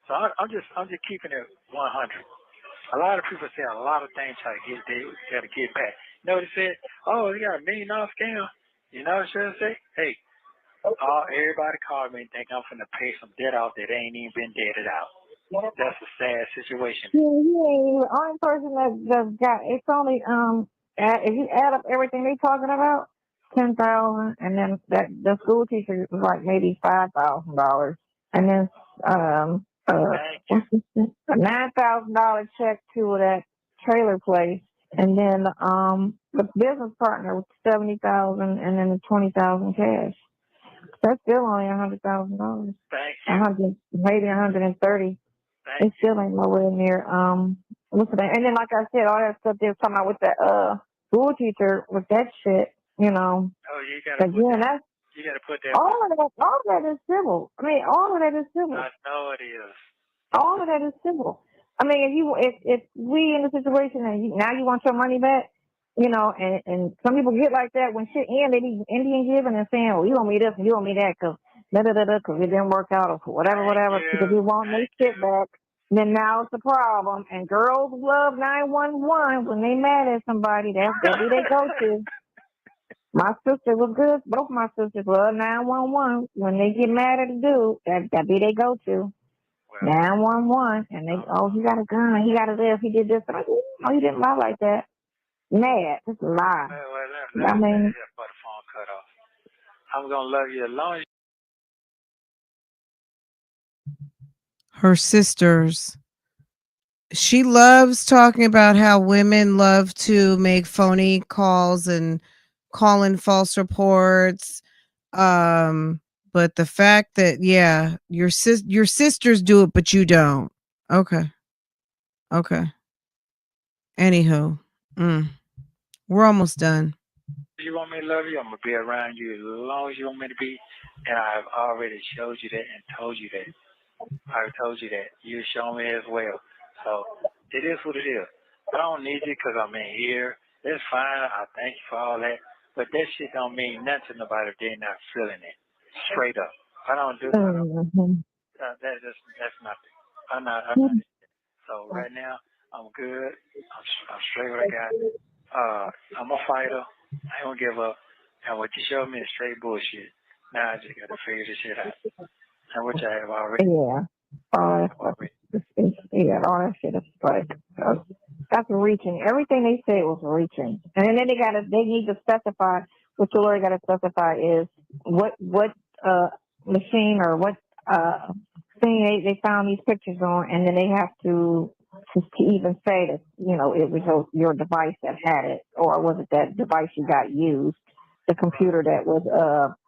So I'm just keeping it 100. A lot of people say a lot of things they got to get back. You know what they said? Oh, they got $1 million scam. You know what Shirley say? Hey. Everybody called me and think I'm finna pay some debt off that ain't even been debted out. That's a sad situation. Yeah, the only person that's got it's only if you add up everything they talking about, 10,000, and then that the school teacher was like maybe $5,000, and then a $9,000 check to that trailer place, and then the business partner with 70,000, and then the 20,000 cash. That's still only $100,000. Thank you. Maybe 130. It still ain't nowhere near what's the name? And then like I said, all that stuff they were talking about with that school teacher with that shit, you know. Oh, you gotta put that. All of that is civil. I mean, all of that is civil. I know it is. All of that is civil. I mean, if we in a situation and now you want your money back. You know, and some people get like that when shit ends, they be Indian giving and saying, well, you owe me this and you owe me that because it didn't work out or whatever, because you want their shit back. Then now it's a problem. And girls love 911 when they mad at somebody. That's who they go to. My sister was good. Both my sisters love 911. When they get mad at a dude, that be they go to. 911. And they, he got a gun. He got a this. He did this. And I go, no, he didn't lie like that. Mad. Just a lie. Let me phone cut off. I'm going to love you as long as her sisters. She loves talking about how women love to make phony calls and call in false reports. But the fact that, your sisters do it, but you don't. Okay. Anywho. We're almost done. you want me to love you, I'm going to be around you as long as you want me to be. And I've already showed you that and told you that. I've told you that. You show me as well. So It is what it is. I don't need you because I'm in here. It's fine. I thank you for all that. But that shit don't mean nothing to nobody if they're not feeling it. Straight up. I don't do that's nothing. I'm not. So right now, I'm good. I'm straight what I got. I'm a fighter. I don't give up. And what you showed me is straight bullshit. Now I just got to figure this shit out. And which I have already. Yeah. All that stuff. Yeah, all that shit is like that's reaching. Everything they said was reaching, and then they need to specify. What you already got to specify is what machine or what thing they found these pictures on, and then they have to even say that it was your device that had it, or was it that device you got used, the computer that was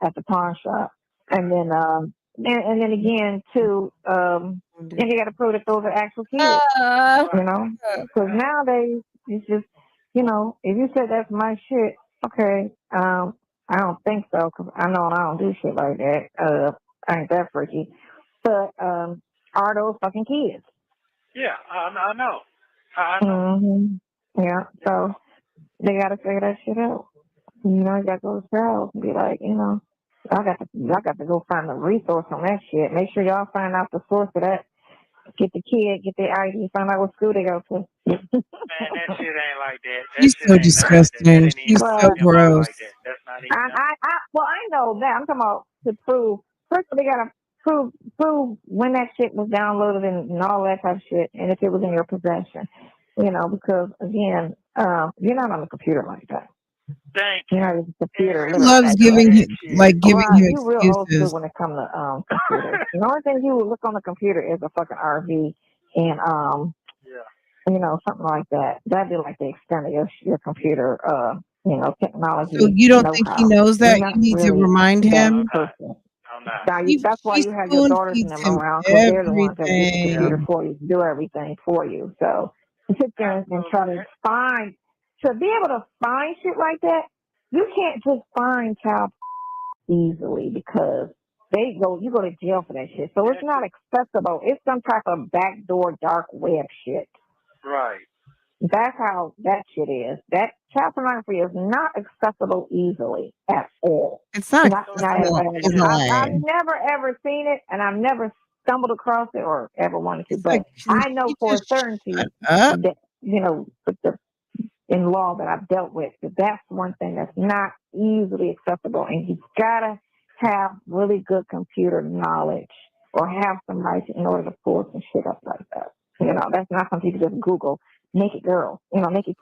at the pawn shop, and then again too. Then you got to prove that those are actual kids, because nowadays it's just, if you said that's my shit, okay, I don't think so, because I know I don't do shit like that. I ain't that freaky, but are those fucking kids? Yeah, I know. I know. Mm-hmm. Yeah, so they got to figure that shit out. You got to go to trials and be like, y'all got to go find the resource on that shit. Make sure y'all find out the source of that. Get the kid, get their ID, find out what school they go to. Man, that shit ain't like that. She's so disgusting. She's so gross. Like that. That's not even. I know that. I'm talking about to prove. First, they gotta prove when that shit was downloaded and all that type of shit, and if it was in your possession. Because again, you're not on the computer like that. Thank you. You're not on the computer. He loves giving him you real old school excuses. when it comes to computers. The only thing you would look on the computer is a fucking RV and something like that. That'd be like the extent of your computer technology. So you don't think he knows that? You need to remind him. That's why you have your daughters and them around, because they're the ones that use the computer for you, do everything for you. So you sit there and try to be able to find shit like that. You can't just find child easily, because you go to jail for that shit. So it's not accessible. It's some type of backdoor dark web shit. Right. That's how that shit is. That child pornography is not accessible easily at all. It's not accessible. I've never ever seen it, and I've never stumbled across it or ever wanted to. But I know for a certainty that in law that I've dealt with, that's one thing that's not easily accessible, and you've got to have really good computer knowledge or have somebody in order to pull some shit up like that. That's not something you can just Google. Naked girls, naked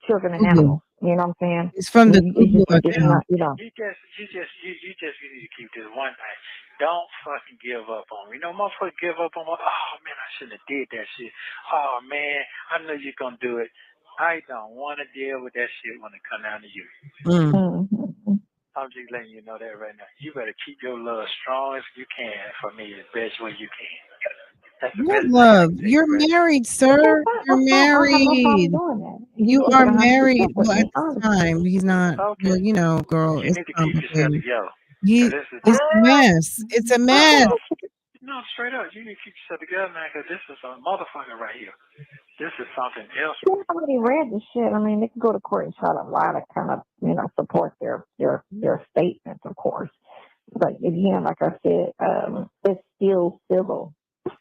children and animals. You know what I'm saying? It's from the Google account. You just need to keep this one thing. Don't fucking give up on me. Motherfucker give up on me. Oh man, I shouldn't have did that shit. Oh man, I know you're gonna do it. I don't want to deal with that shit when it come down to you. I'm just letting you know that right now. You better keep your love strong as you can for me as best way you can. What love? You're married, sir. You're married. You are married. Well, at the time, he's not. Okay. Well, girl, You it's need to keep yourself complicated. together. It's a mess. It's a mess. No, straight up. You need to keep yourself together, man, because this is a motherfucker right here. This is something else. I already read the shit. I mean, they can go to court and try to lie to kind of, support their statements, of course. But again, like I said, it's still civil.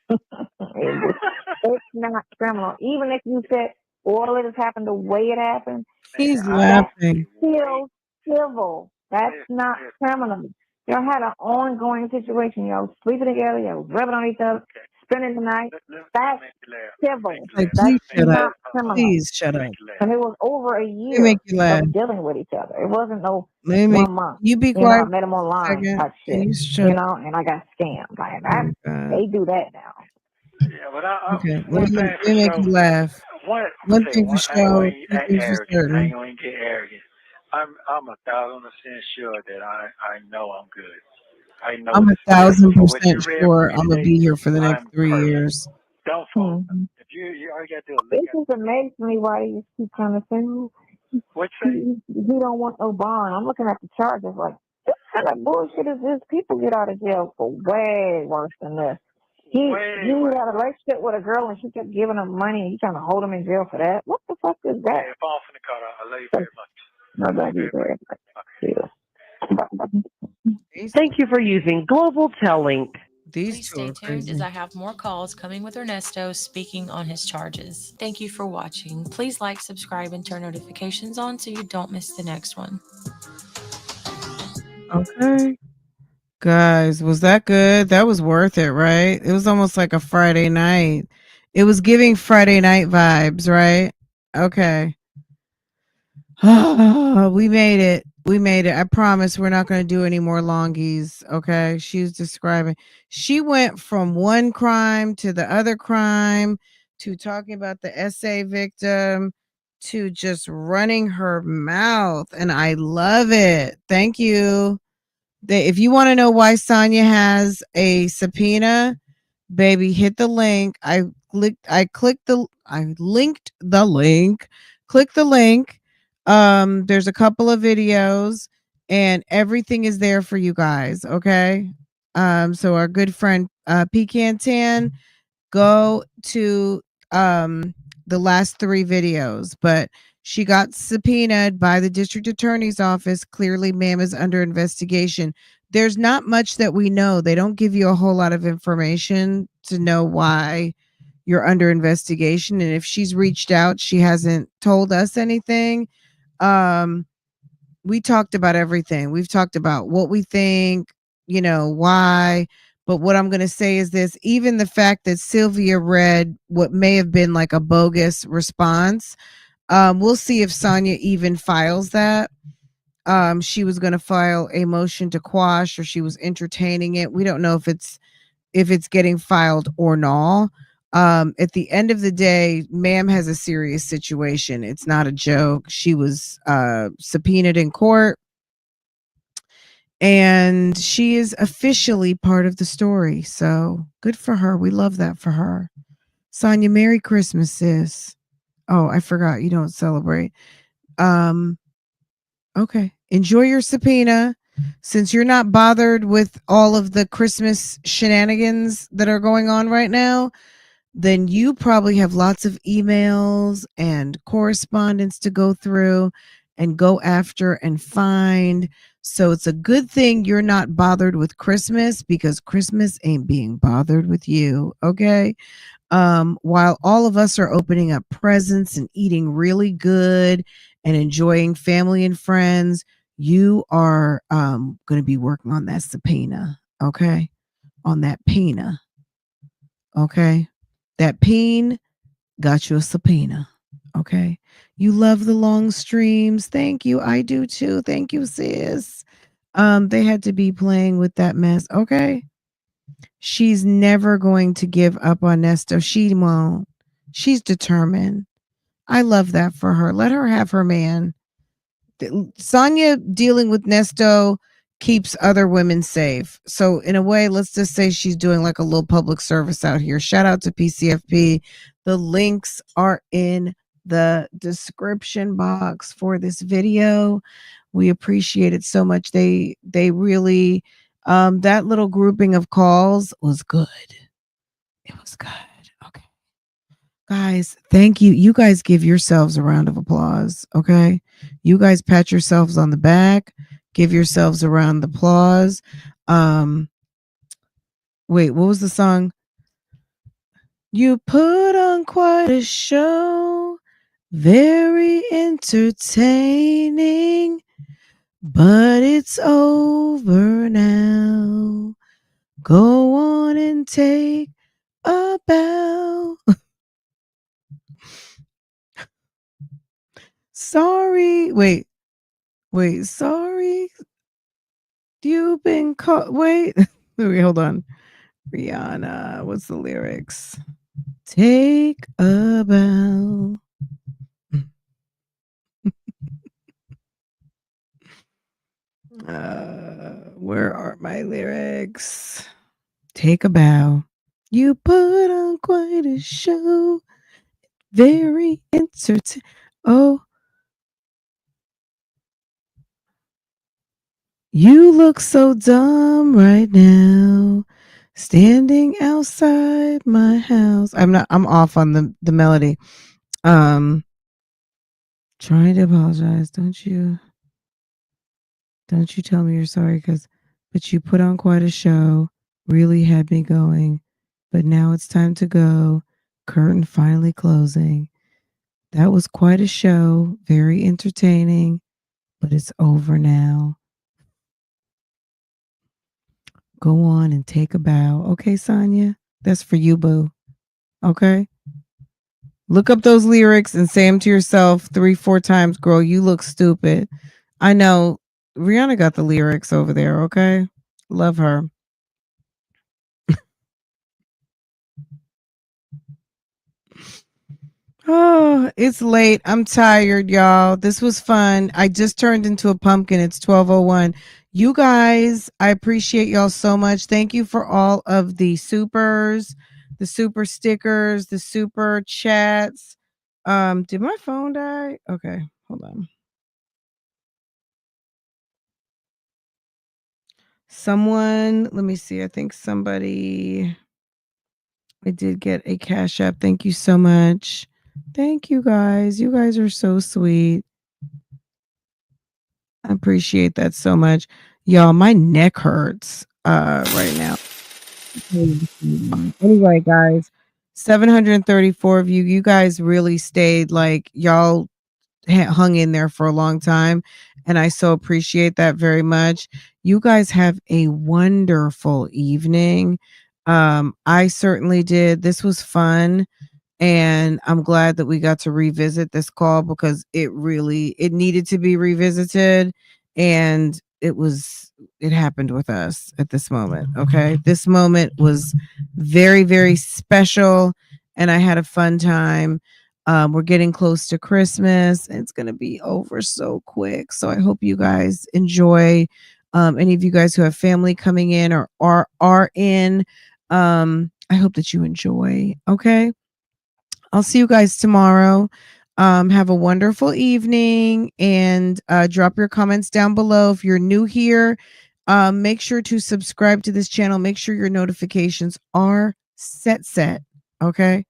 It's not criminal. Even if you said all of it has happened the way it happened, he's laughing. Still civil. That's not criminal. Y'all had an ongoing situation. Y'all sleeping together. Y'all rubbing on each other, spending the night. That's civil. Like, That's please shut not up. criminal. Please shut up. And it was over a year make you laugh. of dealing with each other. It wasn't no Let me 1 month. you be quiet. I met him online type shit. And I got scammed. Like they do that now. Yeah, but okay, let me make you laugh. One thing for sure, two things for certain. I ain't gonna get arrogant. I'm 1,000% sure that I know I'm good. I know I'm 1,000% sure I'm gonna be here for the next 3 years. Don't fall. If you all you gotta do is look it just amazes me why you keep trying to say, what's that? He don't want no bond. I'm looking at the charges like, what kind of bullshit is this? People get out of jail for way worse than this. He had a relationship with a girl and she kept giving him money and you trying to hold him in jail for that? What the fuck is that? If I'm finna cut out, I love you very much. No, don't be very much. Thank you for using Global Tel Link. Please stay tuned as I have more calls coming with Ernesto speaking on his charges. Thank you for watching. Please like, subscribe, and turn notifications on so you don't miss the next one. Okay. Guys, was that good? That was worth it, right? It was almost like a Friday night. It was giving Friday night vibes, right? Okay. We made it. We made it. I promise we're not going to do any more longies. Okay. She's describing. She went from one crime to the other crime to talking about the essay victim to just running her mouth. And I love it. Thank you. If you want to know why Sonya has a subpoena, baby, hit the link. I linked the link. Click the link. There's a couple of videos and everything is there for you guys. Okay. So our good friend Pecan Tan, go to the last 3 videos, but she got subpoenaed by the district attorney's office. Clearly, ma'am is under investigation. There's not much that we know. They don't give you a whole lot of information to know why you're under investigation. And if she's reached out, she hasn't told us anything. We talked about everything. We've talked about what we think, why. But what I'm going to say is this: even the fact that Sylvia read what may have been like a bogus response, we'll see if Sonya even files that. She was going to file a motion to quash, or she was entertaining it. We don't know if it's getting filed or not. At the end of the day, ma'am has a serious situation. It's not a joke. She was subpoenaed in court, and she is officially part of the story. So good for her. We love that for her. Sonya, Merry Christmas, sis. Oh, I forgot you don't celebrate. Okay. Enjoy your subpoena. Since you're not bothered with all of the Christmas shenanigans that are going on right now, then you probably have lots of emails and correspondence to go through and go after and find. So it's a good thing you're not bothered with Christmas, because Christmas ain't being bothered with you. Okay. While all of us are opening up presents and eating really good and enjoying family and friends, you are going to be working on that subpoena. Okay. On that pena. Okay. That peen got you a subpoena. Okay. You love the long streams. Thank you. I do too. Thank you, sis. They had to be playing with that mess. Okay. She's never going to give up on Nesto. She won't. She's determined. I love that for her. Let her have her man. Sonya dealing with Nesto keeps other women safe. So in a way, let's just say she's doing like a little public service out here. Shout out to PCFP. The links are in the description box for this video. We appreciate it so much. They really, that little grouping of calls was good. It was good. Okay. Guys, thank you. You guys give yourselves a round of applause. Okay. You guys pat yourselves on the back. Give yourselves a round of applause. Wait, what was the song? You put on quite a show, very entertaining, but it's over now. Go on and take a bow. Sorry. Wait, sorry. You've been caught. Wait, hold on. Rihanna, what's the lyrics? Take a bow. Where are my lyrics? Take a bow. You put on quite a show. Very entertaining. Oh. You look so dumb right now. Standing outside my house. I'm off on the melody. Trying to apologize. Don't you tell me you're sorry, but you put on quite a show, really had me going. But now it's time to go. Curtain finally closing. That was quite a show, very entertaining, but it's over now. Go on and take a bow. Okay, Sonya? That's for you, boo. Okay? Look up those lyrics and say them to yourself 3-4 times. Girl, you look stupid. I know. Rihanna got the lyrics over there, okay? Love her. Oh, it's late. I'm tired, y'all. This was fun. I just turned into a pumpkin. It's 12:01. You guys, I appreciate y'all so much. Thank you for all of the supers, the super stickers, the super chats. Did my phone die? Okay, hold on. Someone, let me see. I think somebody, I did get a cash app. Thank you so much. Thank you guys. You guys are so sweet. I appreciate that so much. Y'all, my neck hurts right now. Anyway, guys, 734 of you. You guys really stayed, like, y'all hung in there for a long time, and I so appreciate that very much. You guys have a wonderful evening. I certainly did. This was fun. And I'm glad that we got to revisit this call because it needed to be revisited, and it happened with us at this moment. Okay. This moment was very, very special, and I had a fun time. We're getting close to Christmas, and it's going to be over so quick. So I hope you guys enjoy. Any of you guys who have family coming in or are in, I hope that you enjoy. Okay. I'll see you guys tomorrow. Have a wonderful evening, and drop your comments down below. If you're new here, make sure to subscribe to this channel. Make sure your notifications are set. Okay.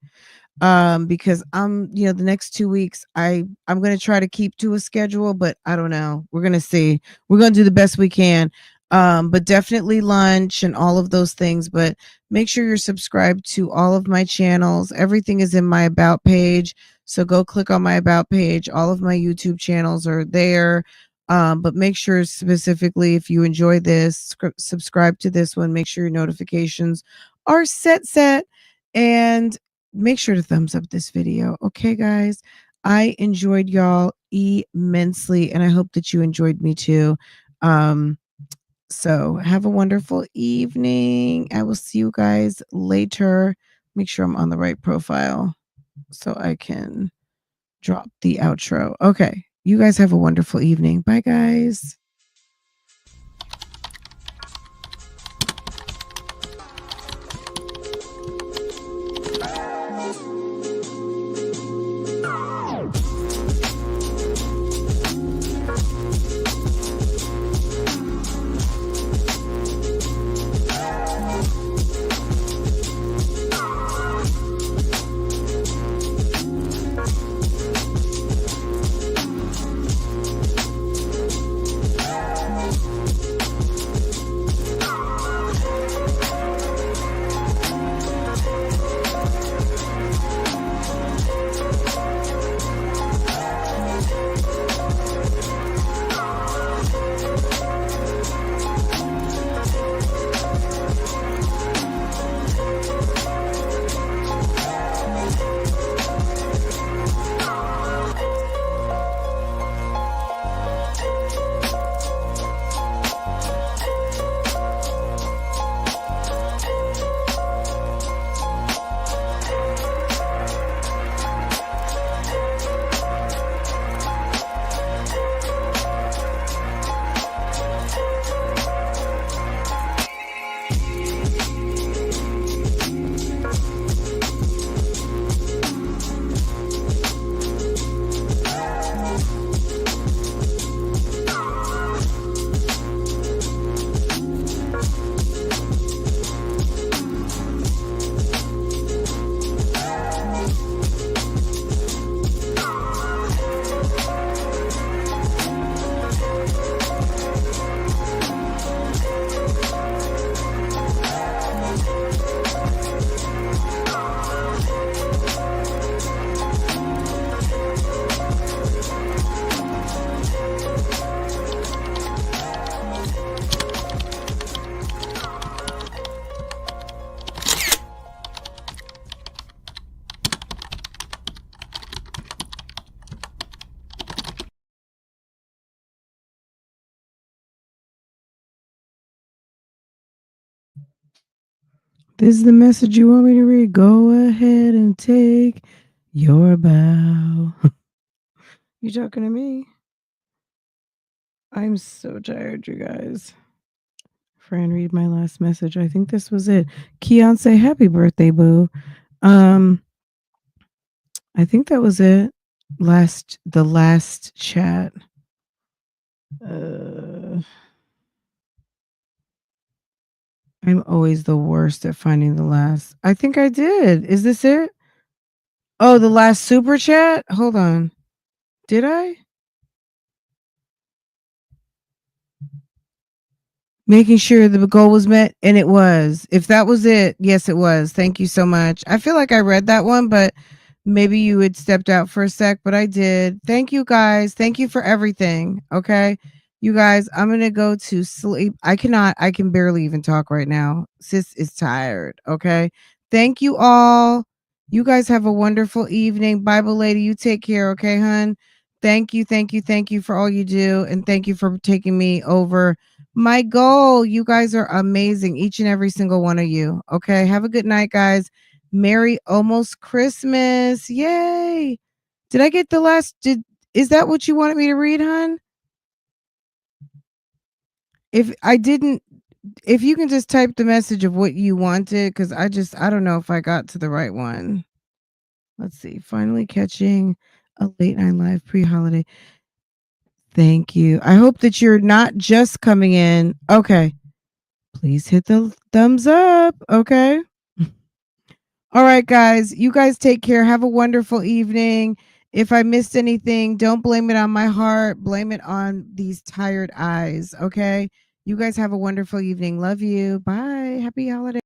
Because the next 2 weeks I'm going to try to keep to a schedule, but I don't know. We're going to see. We're going to do the best we can. But definitely lunch and all of those things. But make sure you're subscribed to all of my channels. Everything is in my about page. So go click on my about page. All of my YouTube channels are there. But make sure specifically, if you enjoy this, subscribe to this one. Make sure your notifications are set. And make sure to thumbs up this video. Okay, guys. I enjoyed y'all immensely, and I hope that you enjoyed me too. So have a wonderful evening. I will see you guys later. Make sure I'm on the right profile so I can drop the outro. Okay. You guys have a wonderful evening. Bye, guys. This is the message you want me to read. Go ahead and take your bow. You talking to me? I'm so tired, you guys. Fran, read my last message. I think this was it. Keon, say happy birthday, boo. I think that was it. The last chat. I'm always the worst at finding the last. I think I did. Is this it? Oh, the last super chat? Hold on. Did I? Making sure the goal was met, and it was. If that was it, yes, it was. Thank you so much. I feel like I read that one, but maybe you had stepped out for a sec, but I did. Thank you guys. Thank you for everything. Okay. You guys, I'm going to go to sleep. I can barely even talk right now. Sis is tired. Okay. Thank you all. You guys have a wonderful evening. Bible lady, you take care. Okay, hun. Thank you. Thank you. Thank you for all you do. And thank you for taking me over my goal. You guys are amazing. Each and every single one of you. Okay. Have a good night, guys. Merry almost Christmas. Yay. Did I get the last? Is that what you wanted me to read, hon? If I didn't, if you can just type the message of what you wanted, because I don't know if I got to the right one. Let's see. Finally catching a late night live pre-holiday. Thank you. I hope that you're not just coming in. Okay. Please hit the thumbs up. Okay. All right, guys. You guys take care. Have a wonderful evening. If I missed anything, don't blame it on my heart. Blame it on these tired eyes. Okay. You guys have a wonderful evening. Love you. Bye. Happy holidays.